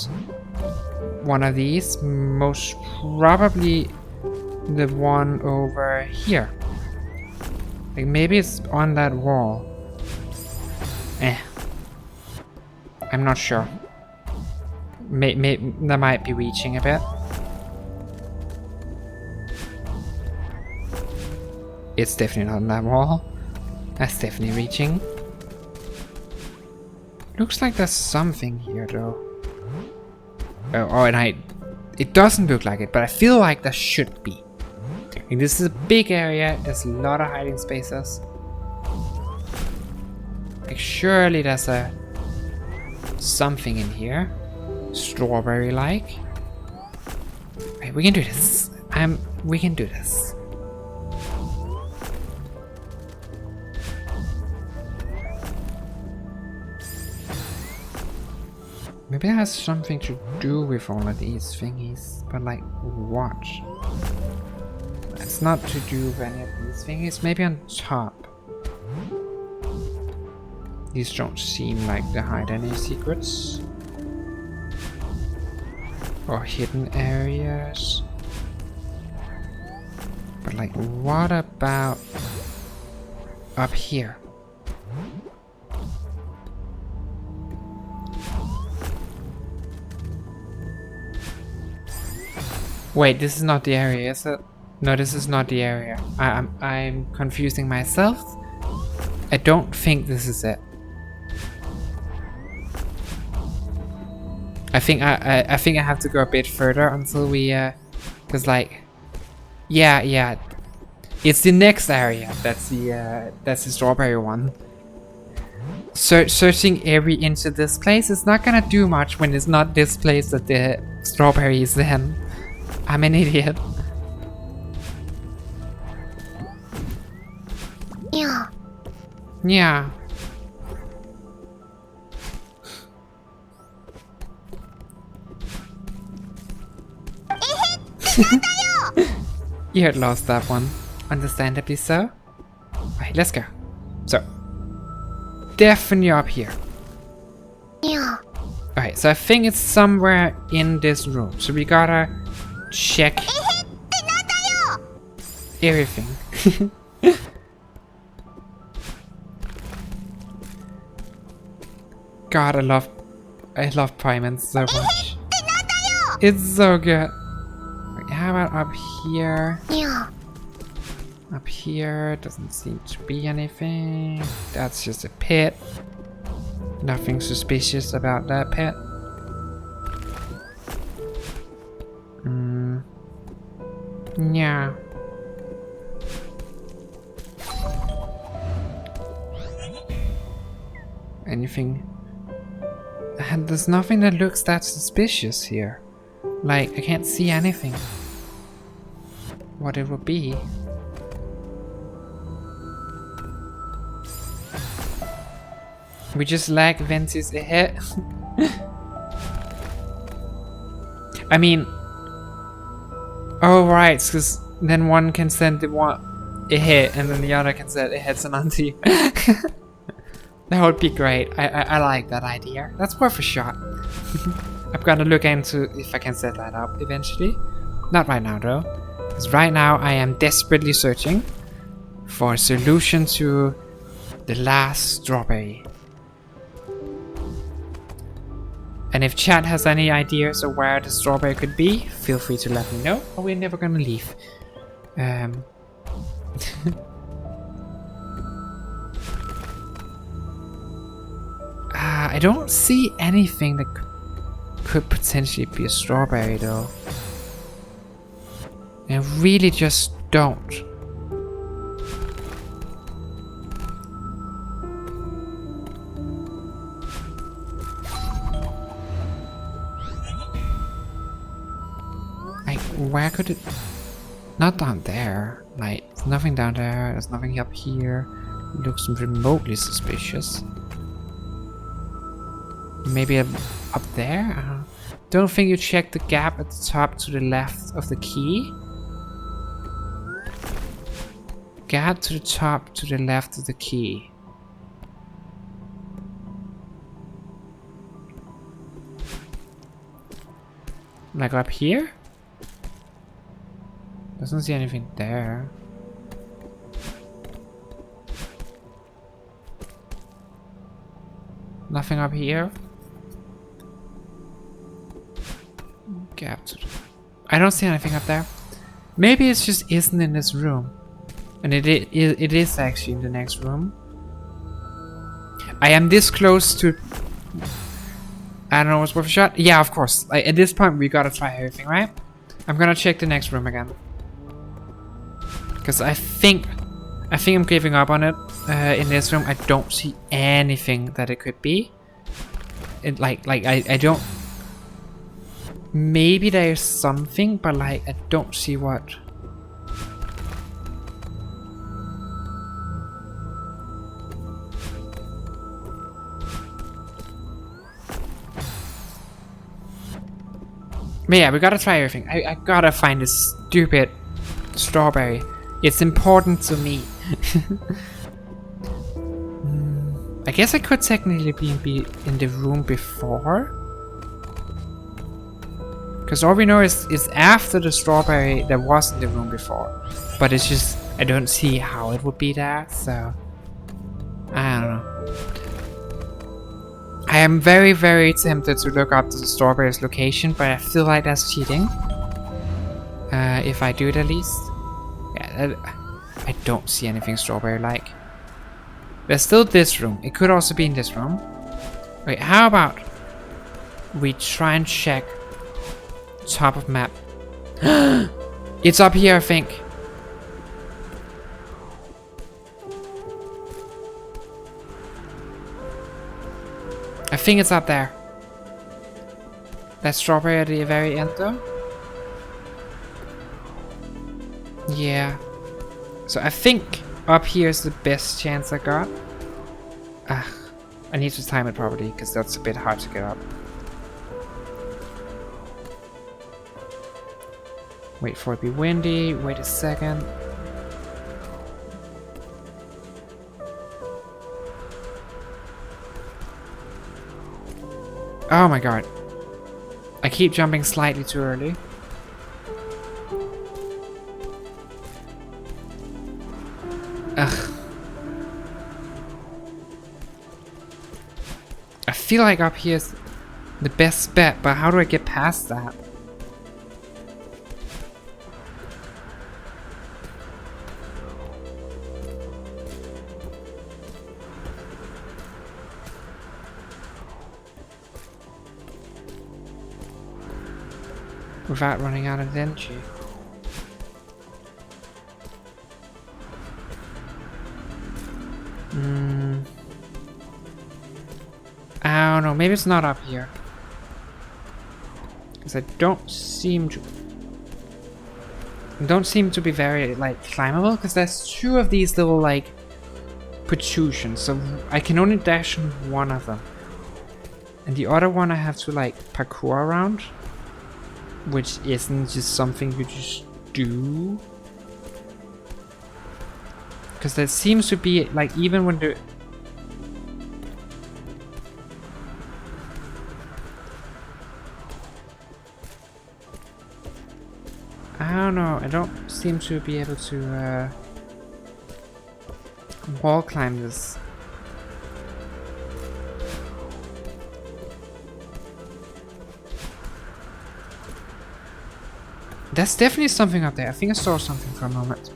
one of these. Most probably the one over here. Like maybe it's on that wall. I'm not sure. That might be reaching a bit. It's definitely not on that wall. That's definitely reaching. Looks like there's something here though. Oh, and it doesn't look like it, but I feel like there should be. And this is a big area, there's a lot of hiding spaces. Like surely there's something in here. Strawberry-like. Right, we can do this. We can do this. Maybe it has something to do with all of these thingies, but like what? It's not to do with any of these thingies, maybe on top. These don't seem like they hide any secrets. Or hidden areas. But like what about up here? Wait, this is not the area, is it? No, this is not the area. I'm confusing myself. I don't think this is it. I think I have to go a bit further until we cause like yeah, it's the next area. That's the strawberry one. Searching every inch of this place is not gonna do much when it's not this place that the strawberry is in. I'm an idiot. Yeah. You had lost that one. Understandably so. Alright, let's go. So. Definitely up here. Alright, so I think it's somewhere in this room. So we gotta check everything. God, I love Paimon so much. It's so good. Wait, how about up here? Up here doesn't seem to be anything. That's just a pit. Nothing suspicious about that pit. Yeah. Anything? And there's nothing that looks that suspicious here. Like, I can't see anything. What it would be. We just lack Ventus ahead. I mean... Oh right, because then one can send the one ahead and then the other can send ahead and onto. That would be great. I like that idea. That's worth a shot. I'm gonna look into if I can set that up eventually. Not right now though. Because right now I am desperately searching for a solution to the last strawberry. And if chat has any ideas of where the strawberry could be, feel free to let me know, or we're never gonna leave. I don't see anything that could potentially be a strawberry though. I really just don't. Like, where could it... Not down there. Like, there's nothing down there, there's nothing up here. It looks remotely suspicious. Maybe up there? Don't think you checked the gap at the top to the left of the key? Gap to the top to the left of the key. Like up here? Doesn't see anything there. Nothing up here. Gap to the... I don't see anything up there. Maybe it just isn't in this room. And it is actually in the next room. I am this close to... I don't know what's worth a shot. Yeah, of course. Like, at this point, we gotta try everything, right? I'm gonna check the next room again. Because I think I'm giving up on it. In this room, I don't see anything that it could be. It I don't... Maybe there's something, but like, I don't see what. But yeah, we gotta try everything. I gotta find this stupid strawberry. It's important to me. I guess I could technically be in the room before. Because all we know is after the strawberry that was in the room before. But it's just, I don't see how it would be there, so... I don't know. I am very, very tempted to look up the strawberry's location, but I feel like that's cheating. If I do it at least. Yeah, I don't see anything strawberry-like. There's still this room. It could also be in this room. Wait, how about we try and check top of map? It's up here, I think. I think it's up there. That strawberry at the very end though? Yeah. So I think up here is the best chance I got. I need to time it properly because that's a bit hard to get up. Wait for it to be windy. Wait a second. Oh my god. I keep jumping slightly too early. Ugh. I feel like up here's the best bet, but how do I get past that? Without running out of energy. I don't know, maybe it's not up here. Because I don't seem to be very like climbable, because there's two of these little like protrusions, so I can only dash on one of them. And the other one I have to like parkour around. Which isn't just something you just do. Because there seems to be, like, even when the... I don't know, I don't seem to be able to wall climb this. There's definitely something up there. I think I saw something for a moment.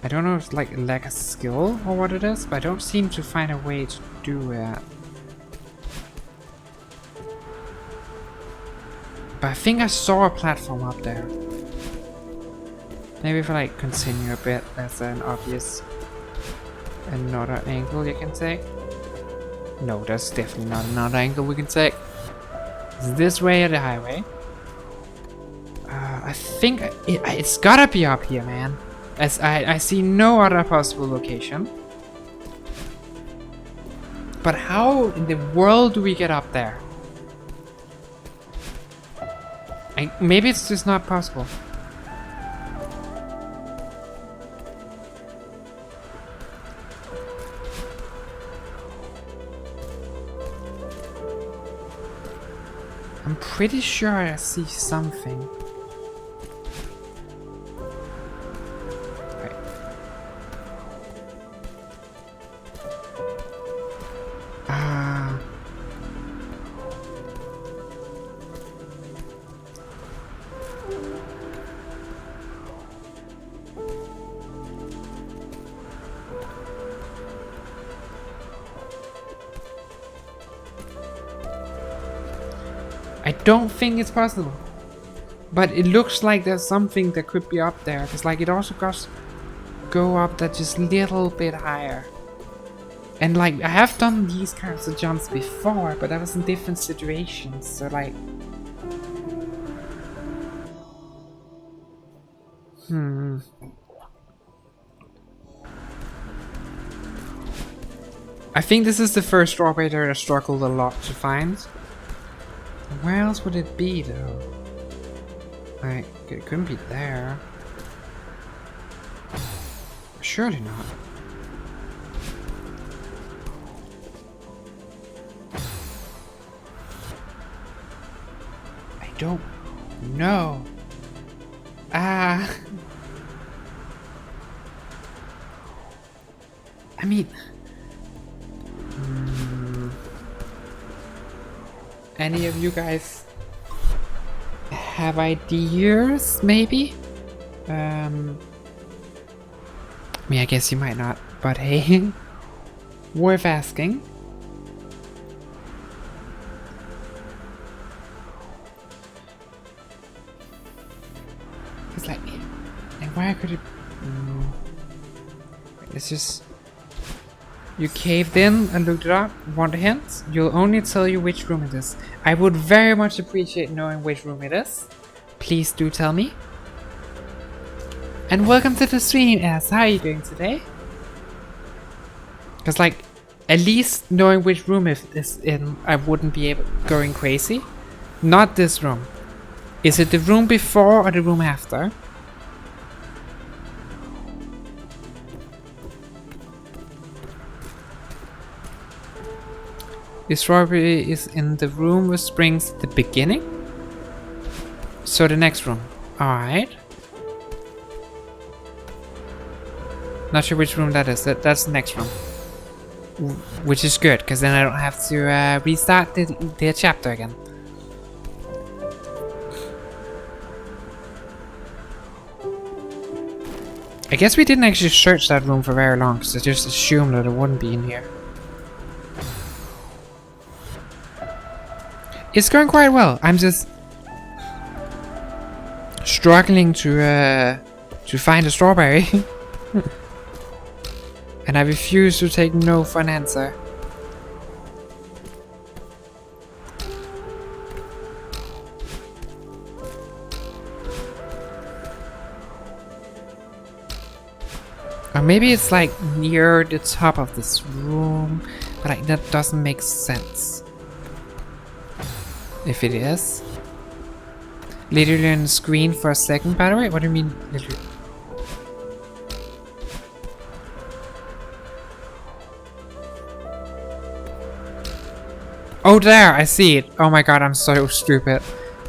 I don't know if it's like lack of skill or what it is, but I don't seem to find a way to do it. But I think I saw a platform up there. Maybe if I like continue a bit, that's an obvious another angle you can take. No, that's definitely not another angle we can take. Is this way or the highway? I think it's gotta be up here, man. As I see no other possible location. But how in the world do we get up there? Maybe it's just not possible. I'm pretty sure I see something. Right. I don't think it's possible, but it looks like there's something that could be up there, because like it also go up that just little bit higher. And like I have done these kinds of jumps before, but that was in different situations, so like I think this is the first strawberry that I struggled a lot to find. Where else would it be though? Like, it couldn't be there. Surely not. I don't know. I mean... Any of you guys have ideas, maybe? I mean, I guess you might not, but hey, worth asking. It's like, and where could it? It's just. You caved in and looked it up, want a hint? You'll only tell you which room it is. I would very much appreciate knowing which room it is. Please do tell me. And welcome to the stream, S. How are you doing today? Because like, at least knowing which room it is in, I wouldn't be going crazy. Not this room. Is it the room before or the room after? The strawberry is in the room with springs at the beginning. So the next room. Alright. Not sure which room that is. That's the next room. Which is good, because then I don't have to restart the chapter again. I guess we didn't actually search that room for very long, because I just assumed that it wouldn't be in here. It's going quite well. I'm just struggling to find a strawberry. And I refuse to take no for an answer. Or maybe it's like near the top of this room, but like that doesn't make sense. If it is. Literally on the screen for a second, by the way? What do you mean literally? Oh, there! I see it! Oh my god, I'm so stupid.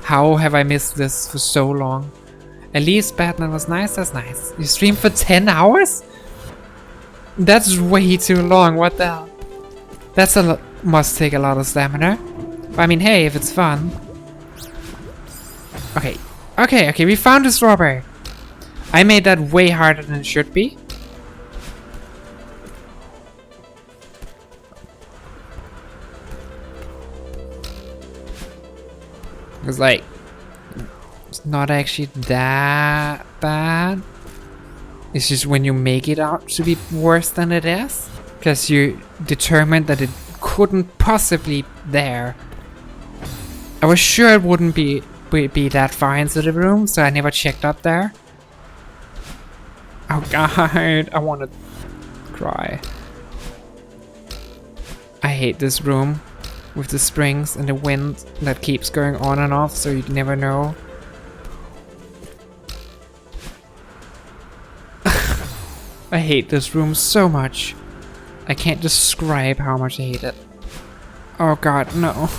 How have I missed this for so long? At least Batman was nice, that's nice. You streamed for 10 hours? That's way too long, what the hell? That's a lot. Must take a lot of stamina. But I mean, hey, if it's fun. Okay. Okay, we found the strawberry. I made that way harder than it should be. Because like, it's not actually that bad. It's just when you make it out to be worse than it is. Because you determined that it couldn't possibly there. I was sure it wouldn't be that far into the room, so I never checked up there. Oh god, I want to cry. I hate this room with the springs and the wind that keeps going on and off, so you never know. I hate this room so much. I can't describe how much I hate it. Oh god, no.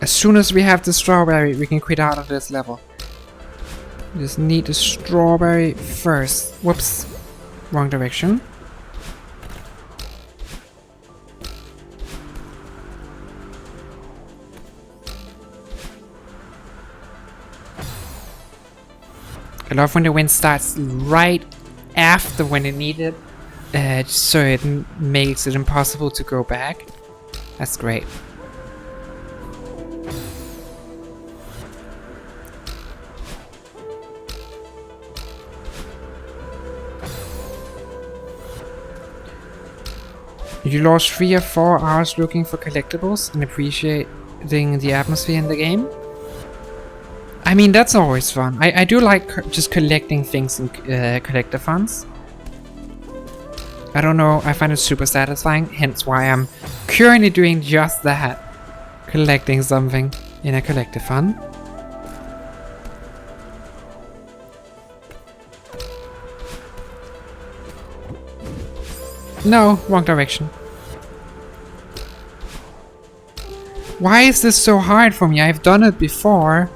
As soon as we have the strawberry, we can quit out of this level. We just need the strawberry first. Whoops. Wrong direction. I love when the wind starts right after when it needed, so it makes it impossible to go back. That's great. You lost 3 or 4 hours looking for collectibles and appreciating the atmosphere in the game. I mean, that's always fun. I do like just collecting things in collector funds. I don't know, I find it super satisfying, hence why I'm currently doing just that. Collecting something in a collector fund. No, wrong direction. Why is this so hard for me? I've done it before.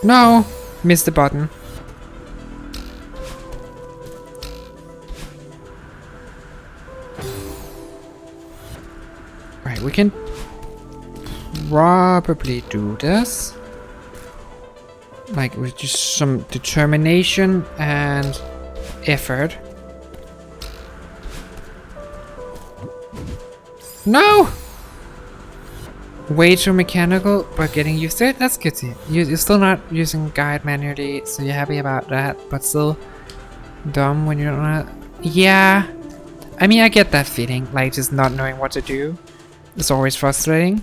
No! Missed the button. Right, we can probably do this. Like, with just some determination and effort. No! Way too mechanical, but getting used to it, that's good to hear. You're still not using guide manually, so you're happy about that, but still dumb when you don't know. Yeah, I mean, I get that feeling, like just not knowing what to do. It's always frustrating.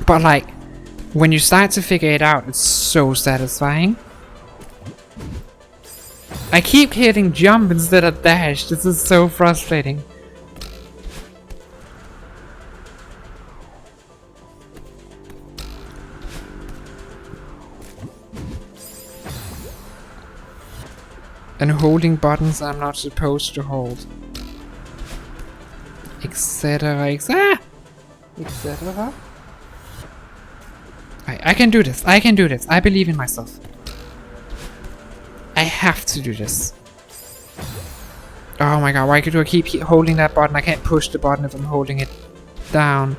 But like, when you start to figure it out, it's so satisfying. I keep hitting jump instead of dash, this is so frustrating. And holding buttons I'm not supposed to hold. Etc. Etc. I can do this. I can do this. I believe in myself. I have to do this. Oh my god, why do I keep holding that button? I can't push the button if I'm holding it down.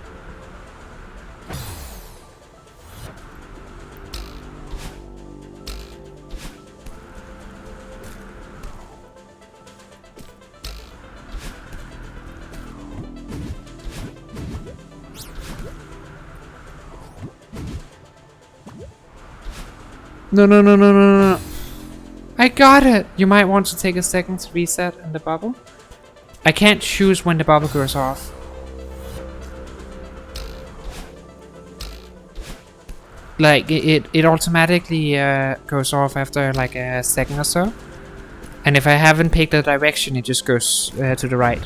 No, no, no, no, no, no. I got it! You might want to take a second to reset in the bubble. I can't choose when the bubble goes off. Like, it automatically goes off after like a second or so. And if I haven't picked a direction, it just goes to the right.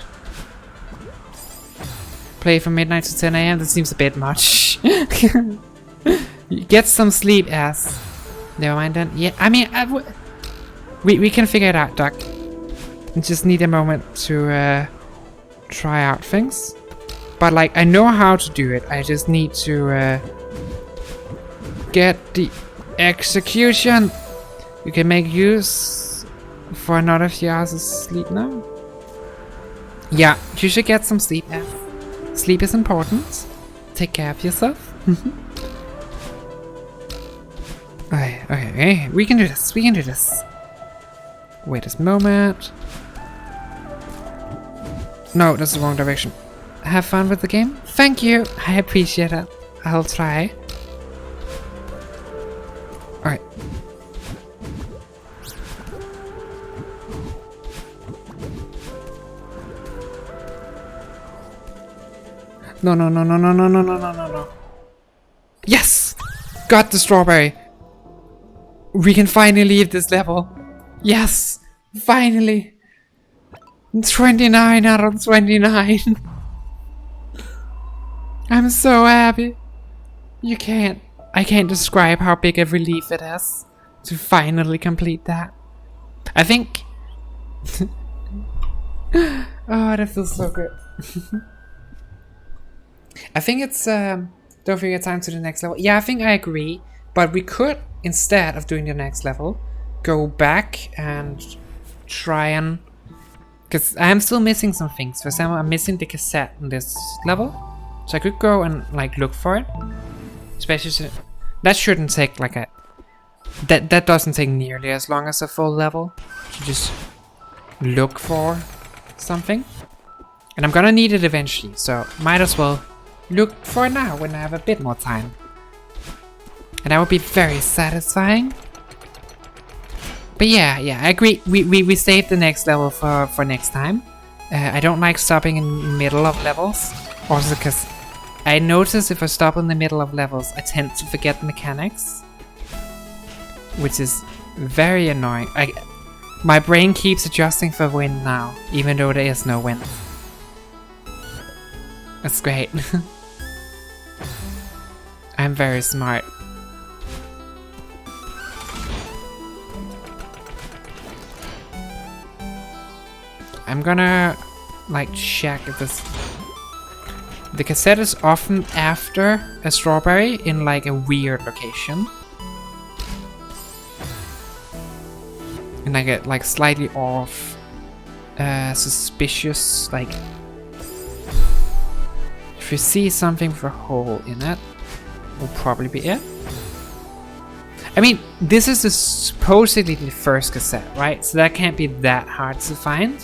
Play from midnight to 10 AM? That seems a bit much. Get some sleep, ass. Never mind then. Yeah, I mean, we can figure it out, Duck. We just need a moment to try out things. But like, I know how to do it. I just need to get the execution. You can make use for another few hours of sleep now. Yeah, you should get some sleep, F. Sleep is important. Take care of yourself. Okay, we can do this, we can do this. Wait a moment. No, that's the wrong direction. Have fun with the game? Thank you, I appreciate it. I'll try. Alright. No, no, no, no, no, no, no, no, no, no, no. Yes! Got the strawberry. We can finally leave this level. Yes! Finally! 29 out of 29. I'm so happy. I can't describe how big a relief it is to finally complete that. I think... oh, that feels so good. I think it's, don't forget time to the next level. Yeah, I think I agree. But we could, instead of doing the next level, go back and try and... Because I am still missing some things. For example, I'm missing the cassette in this level. So I could go and like look for it. Especially... That shouldn't take like a... That doesn't take nearly as long as a full level. To just look for something. And I'm gonna need it eventually. So might as well look for it now when I have a bit more time. And that would be very satisfying. But yeah, I agree. We saved the next level for next time. I don't like stopping in the middle of levels. Also because I notice if I stop in the middle of levels, I tend to forget mechanics. Which is very annoying. My brain keeps adjusting for wind now, even though there is no wind. That's great. I'm very smart. I'm gonna like check if this... The cassette is often after a strawberry in like a weird location. And I get like slightly off, suspicious, like... If you see something with a hole in it, will probably be it. I mean, this is supposedly the first cassette, right? So that can't be that hard to find.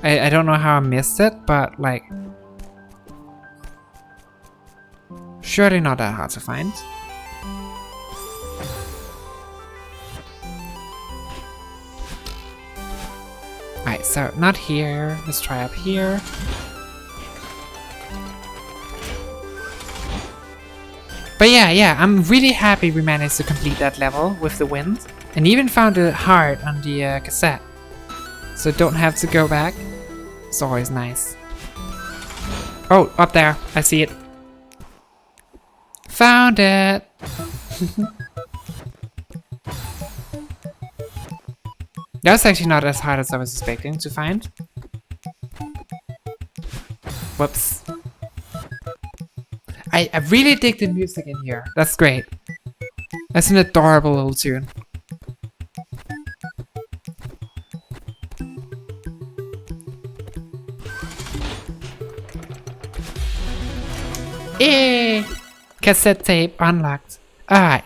I don't know how I missed it, but like... Surely not that hard to find. Alright, so not here. Let's try up here. But yeah, I'm really happy we managed to complete that level with the wind. And even found a heart on the cassette. So don't have to go back. It's always nice. Oh, up there. I see it. Found it! That's actually not as hard as I was expecting to find. Whoops. I really dig the music in here. That's great. That's an adorable little tune. Yay! Cassette tape unlocked. Alright.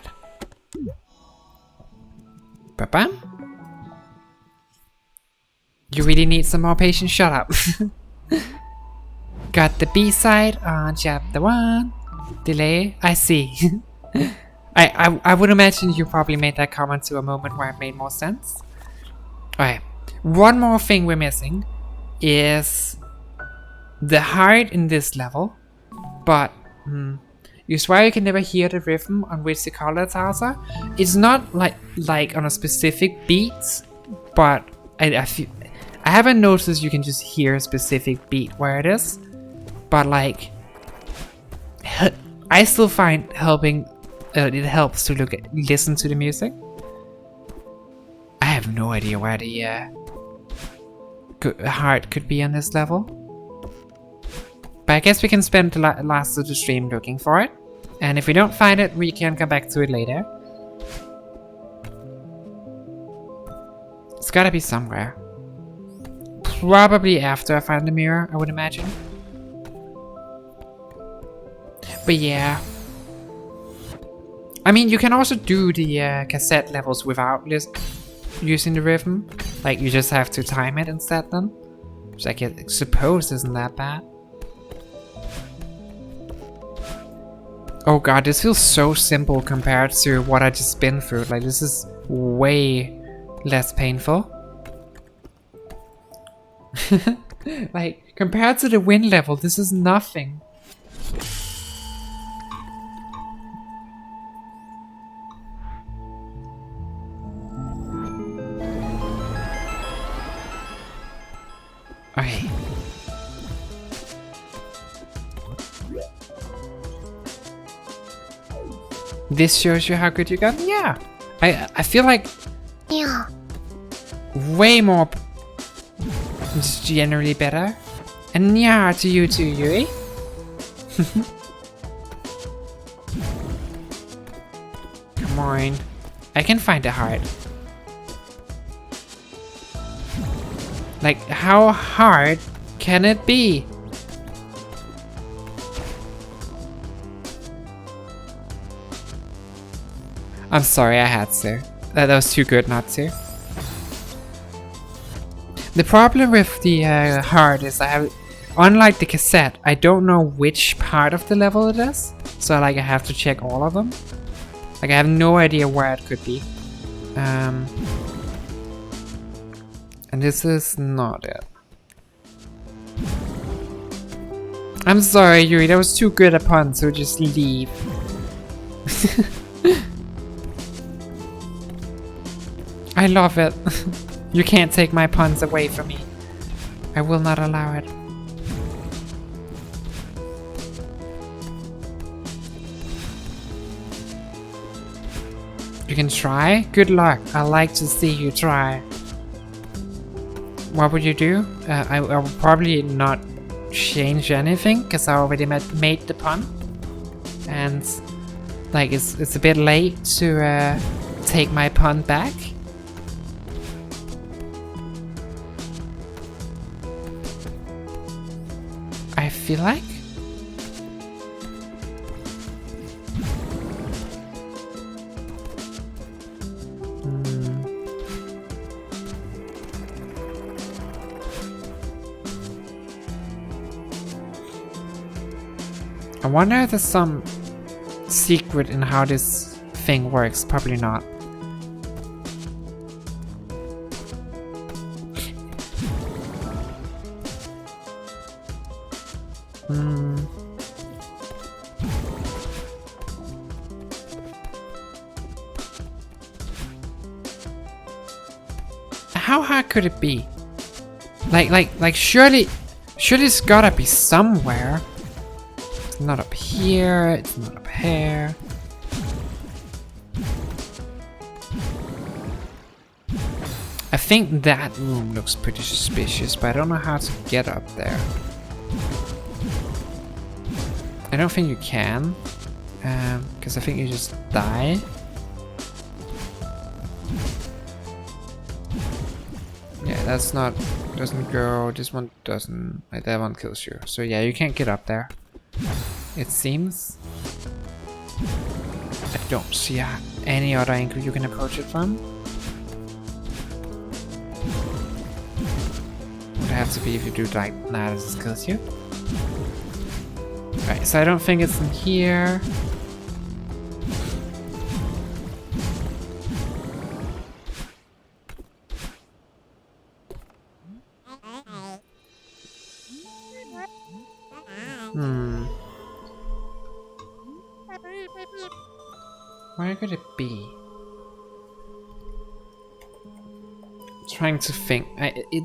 Ba-bam. You really need some more patience? Shut up. Got the B-side on chapter 1. Delay. I see. I would imagine you probably made that comment to a moment where it made more sense. Alright. One more thing we're missing is the heart in this level. But you swear you can never hear the rhythm on which the colors are. It's not like on a specific beat, but I haven't noticed you can just hear a specific beat where it is. But like, I still find it helps to listen to the music. I have no idea where the heart could be on this level. But I guess we can spend the last of the stream looking for it. And if we don't find it, we can come back to it later. It's gotta be somewhere. Probably after I find the mirror, I would imagine. But yeah. I mean, you can also do the cassette levels without using the rhythm. Like, you just have to time it instead then. Which I suppose isn't that bad. Oh god, this feels so simple compared to what I just been through. Like, this is way less painful. Like, compared to the wind level, this is nothing. This shows you how good you got? Yeah. I feel like Yeah. way more just generally better. And yeah to you too, Yui. Come on. I can find a heart. Like, how hard can it be? I'm sorry, I had to. That was too good not to. The problem with the heart is unlike the cassette, I don't know which part of the level it is. So like I have to check all of them. Like I have no idea where it could be. And this is not it. I'm sorry, Yuri, that was too good a pun, so just leave. I love it. You can't take my puns away from me. I will not allow it. You can try? Good luck. I like to see you try. What would you do? I will probably not change anything because I already made the pun. And like it's a bit late to take my pun back. I feel like I wonder if there's some secret in how this thing works. Probably not. How hard could it be? Like surely it's gotta be somewhere. It's not up here, it's not up here. I think that room looks pretty suspicious, but I don't know how to get up there. I don't think you can, because I think you just die. Yeah, that's not, doesn't go, this one doesn't, like that one kills you. So yeah, you can't get up there. It seems. I don't see any other angle you can approach it from. Would have to be if you do like, nah, this kills you. Right, so I don't think it's in here. Where could it be? Trying to think.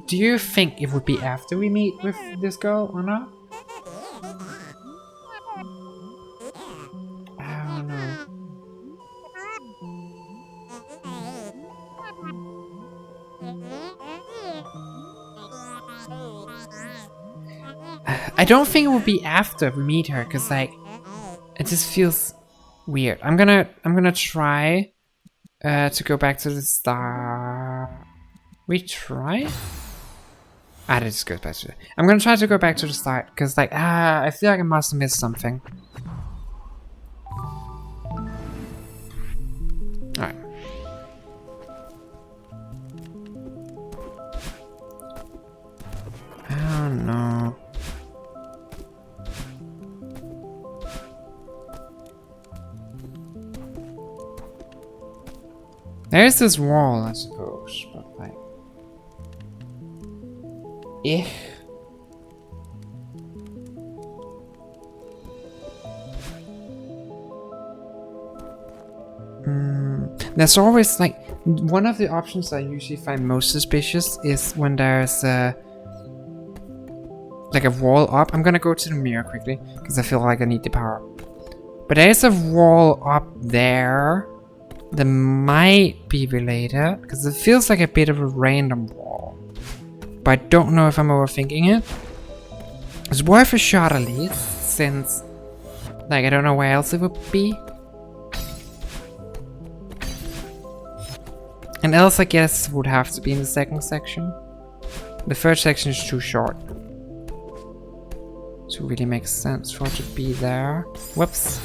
Do you think it would be after we meet with this girl or not? I don't know. I don't think it would be after we meet her, cause like it just feels weird. I'm gonna try to go back to the start. We try? That just goes back to it. I'm gonna try to go back to the start because like I feel like I must have missed something. Alright. I don't know. There's this wall, I suppose, but like... There's always like... One of the options I usually find most suspicious is when there's like a wall up. I'm gonna go to the mirror quickly, because I feel like I need the power. But there's a wall up there that might be related, because it feels like a bit of a random wall. But I don't know if I'm overthinking it. It's worth a shot at least, since, like, I don't know where else it would be. And else, I guess, would have to be in the second section. The third section is too short. So it really makes sense for it to be there. Whoops.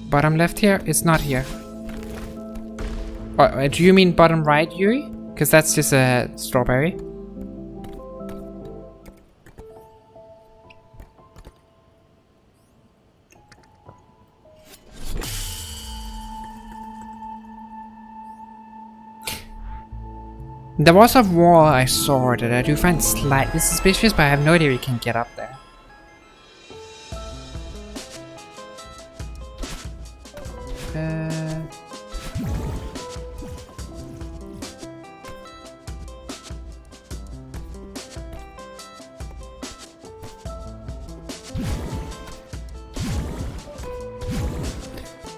Bottom left here? It's not here. Oh, do you mean bottom right, Yuri? Because that's just a strawberry. There was a wall I saw that I do find slightly suspicious, but I have no idea you can get up there.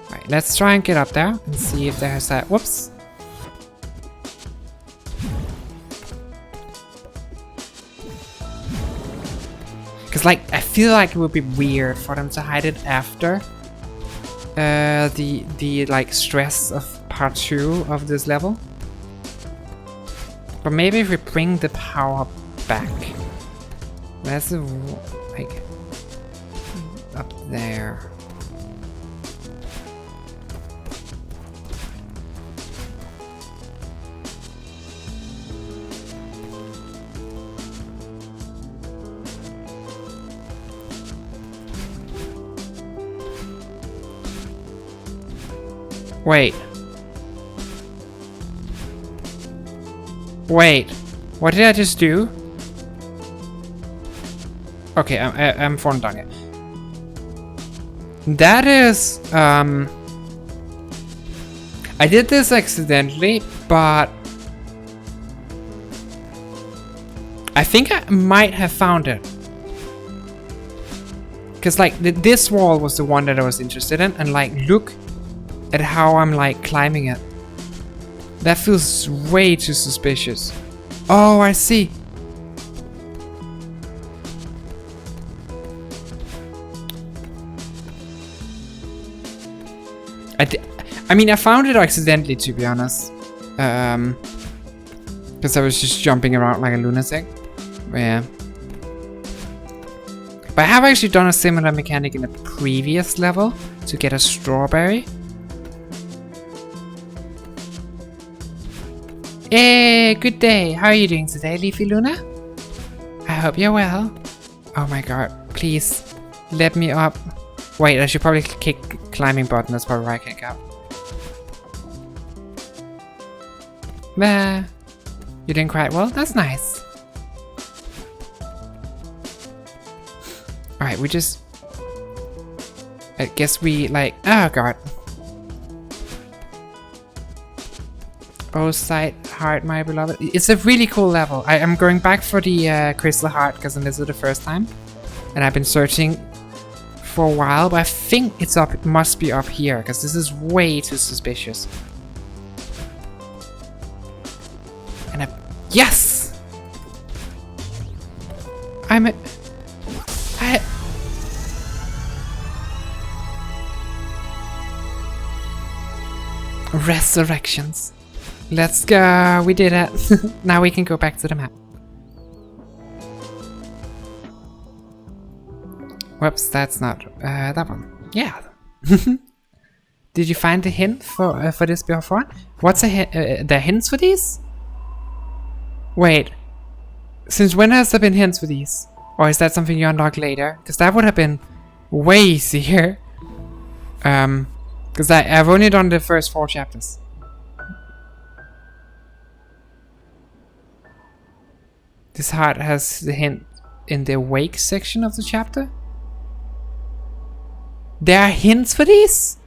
Right, let's try and get up there and see if there's a... Whoops. Because, like, I feel like it would be weird for them to hide it after the like stress of part 2 of this level. But maybe if we bring the power back, that's like up there. Wait. Wait. What did I just do? Okay, I'm falling down here. That is, I did this accidentally, but I think I might have found it. Because, like, this wall was the one that I was interested in, and, like, look at how I'm, like, climbing it. That feels way too suspicious. Oh, I see. I mean, I found it accidentally, to be honest. Because I was just jumping around like a lunatic. Yeah. But I have actually done a similar mechanic in a previous level to get a strawberry. Hey, good day. How are you doing today, Leafy Luna? I hope you're well. Oh my god, please let me up. Wait, I should probably kick climbing button. That's probably where I can go. Bah. You doing quite well? That's nice. Alright, we just... I guess we like... Oh god. Oh, sight heart, my beloved. It's a really cool level. I am going back for the crystal heart because this is the first time. And I've been searching for a while, but I think it's up. It must be up here because this is way too suspicious. And yes! Resurrections. Let's go, we did it. Now we can go back to the map. Whoops, that's not that one. Yeah. Did you find the hint for this before? What's a hint? The hints for these? Wait. Since when has there been hints for these? Or is that something you unlock later? Because that would have been way easier. Because I've only done the first 4 chapters. This heart has the hint in the awake section of the chapter. There are hints for these?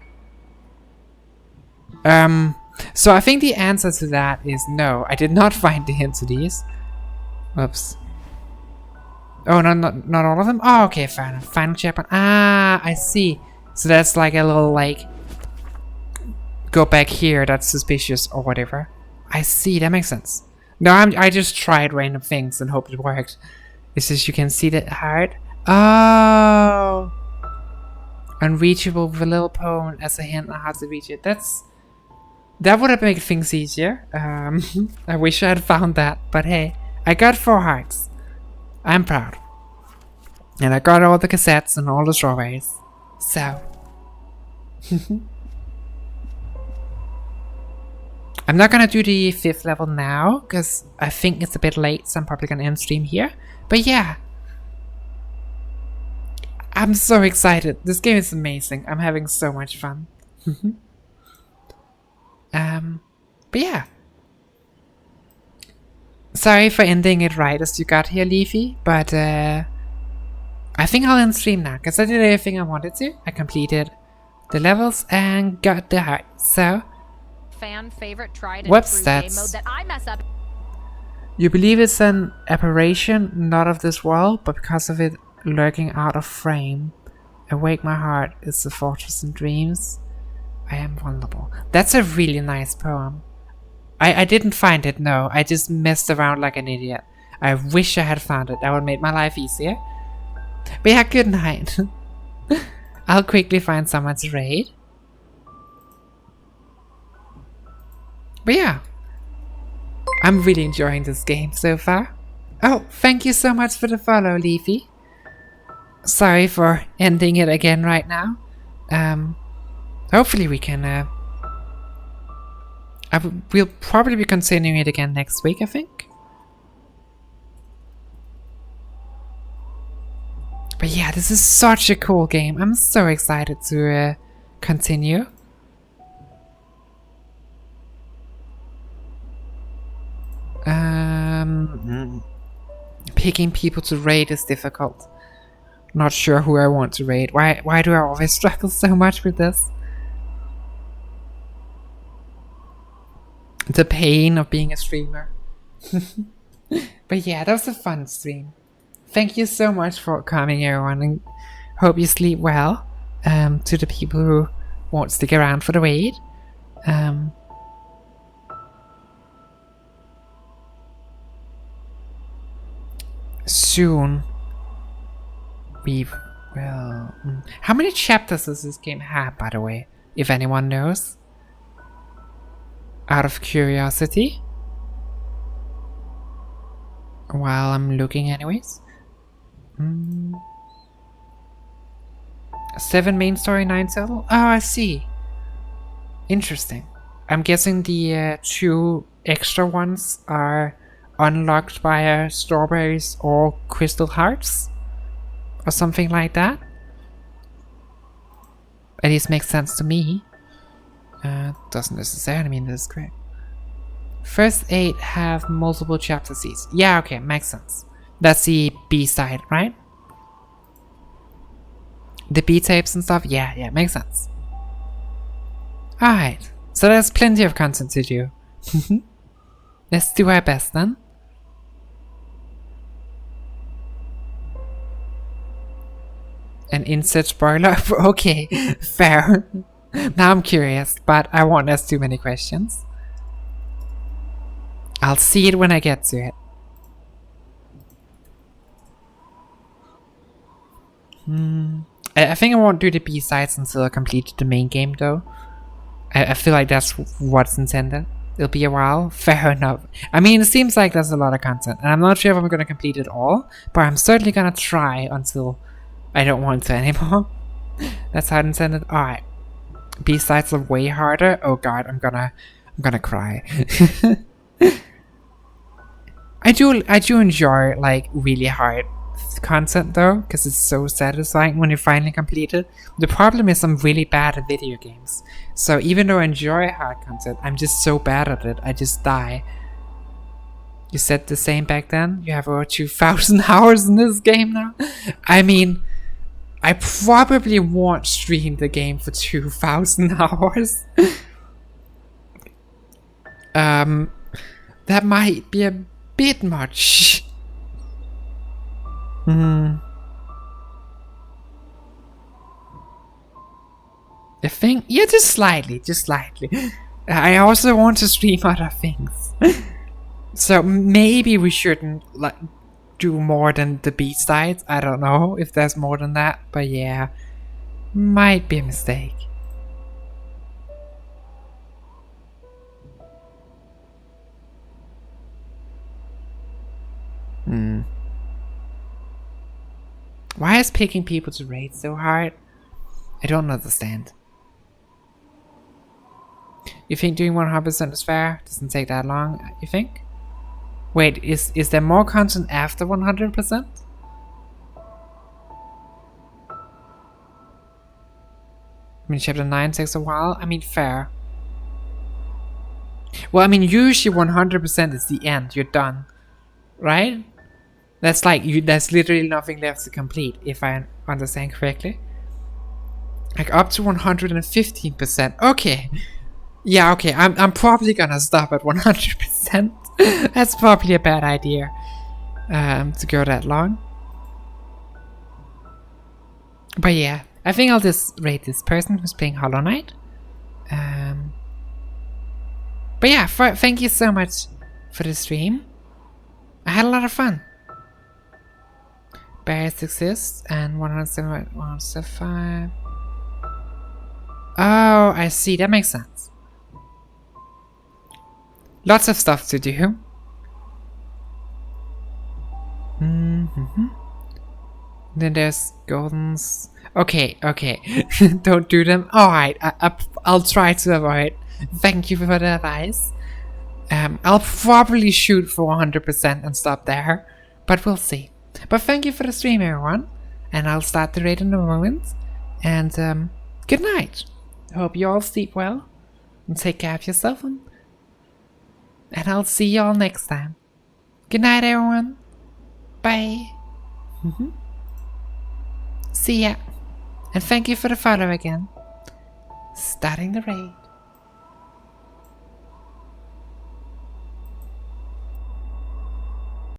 So I think the answer to that is no. I did not find the hints to these. Whoops. Oh, not all of them? Oh, okay, fair enough. Final checkpoint. Ah, I see. So that's like a little, like, go back here, that's suspicious or whatever. I see, that makes sense. No, I just tried random things and hoped it worked. It's just you can see that heart. Oh! Unreachable with a little poem as a hint on how to reach it. That would have made things easier. I wish I had found that, but hey, I got 4 hearts. I'm proud. And I got all the cassettes and all the strawberries. So. I'm not gonna do the 5th level now, because I think it's a bit late, so I'm probably gonna end stream here. But yeah. I'm so excited. This game is amazing. I'm having so much fun. But yeah. Sorry for ending it right as you got here, Leafy, but I think I'll end stream now, because I did everything I wanted to. I completed the levels and got the heart, so... Fan favorite tried whoops, that's... mode that I mess up. You believe it's an aberration, not of this world, but because of it lurking out of frame. Awake my heart, it's a fortress in dreams. I am vulnerable. That's a really nice poem. I didn't find it, no. I just messed around like an idiot. I wish I had found it. That would make my life easier. But yeah, good night. I'll quickly find someone to raid. But yeah. I'm really enjoying this game so far. Oh, thank you so much for the follow, Leafy. Sorry for ending it again right now. Hopefully we can, we'll probably be continuing it again next week, I think. But yeah, this is such a cool game. I'm so excited to continue. Picking people to raid is difficult. Not sure who I want to raid. Why do I always struggle so much with this? The pain of being a streamer. But yeah, that was a fun stream. Thank you so much for coming, everyone, and hope you sleep well. To the people who won't stick around for the raid. Soon we will... How many chapters does this game have, by the way? If anyone knows? Out of curiosity? While I'm looking anyways. 7 main story, 9 total? Oh, I see. Interesting. I'm guessing the 2 extra ones are unlocked via strawberries or crystal hearts? Or something like that? At least makes sense to me. Doesn't necessarily mean that's correct. First 8 have multiple chapter seeds. Yeah, okay, makes sense. That's the B-side, right? The B-tapes and stuff? Yeah, makes sense. Alright, so there's plenty of content to do. Let's do our best then. An insert spoiler? Okay, fair. Now I'm curious, but I won't ask too many questions. I'll see it when I get to it. I think I won't do the B-sides until I complete the main game though. I feel like that's what's intended. It'll be a while. Fair enough. I mean, it seems like there's a lot of content, and I'm not sure if I'm gonna complete it all, but I'm certainly gonna try until I don't want to anymore. That's how it intended. Alright. B-sides are way harder. Oh god, I'm gonna cry. I do enjoy like really hard content though, because it's so satisfying when you finally complete it. The problem is I'm really bad at video games. So even though I enjoy hard content, I'm just so bad at it, I just die. You said the same back then? You have over 2,000 hours in this game now? I mean, I probably won't stream the game for 2,000 hours. That might be a bit much. Hmm. I think, yeah, just slightly. I also want to stream other things. So maybe we shouldn't like do more than the B-sides. I don't know if there's more than that, but yeah, might be a mistake. Why is picking people to raid so hard? I don't understand. You think doing 100% is fair? Doesn't take that long, you think? Wait, is there more content after 100%? I mean, chapter 9 takes a while. I mean, fair. Well, I mean, usually 100% is the end. You're done. Right? That's like, there's literally nothing left to complete, if I understand correctly. Like, up to 115%. Okay. Yeah, okay. I'm probably gonna stop at 100%. That's probably a bad idea. To go that long. But yeah, I think I'll just rate this person who's playing Hollow Knight. But yeah, thank you so much for the stream. I had a lot of fun. Barriers exist and 107, 175. Oh, I see. That makes sense. Lots of stuff to do. Then there's Goldens. Okay. Don't do them. Alright, I'll try to avoid. Thank you for the advice. I'll probably shoot for 100% and stop there, but we'll see. But thank you for the stream, everyone. And I'll start the raid in a moment. And good night. Hope you all sleep well and take care of yourself. And I'll see you all next time. Good night, everyone. Bye. See ya. And thank you for the follow again. Starting the raid.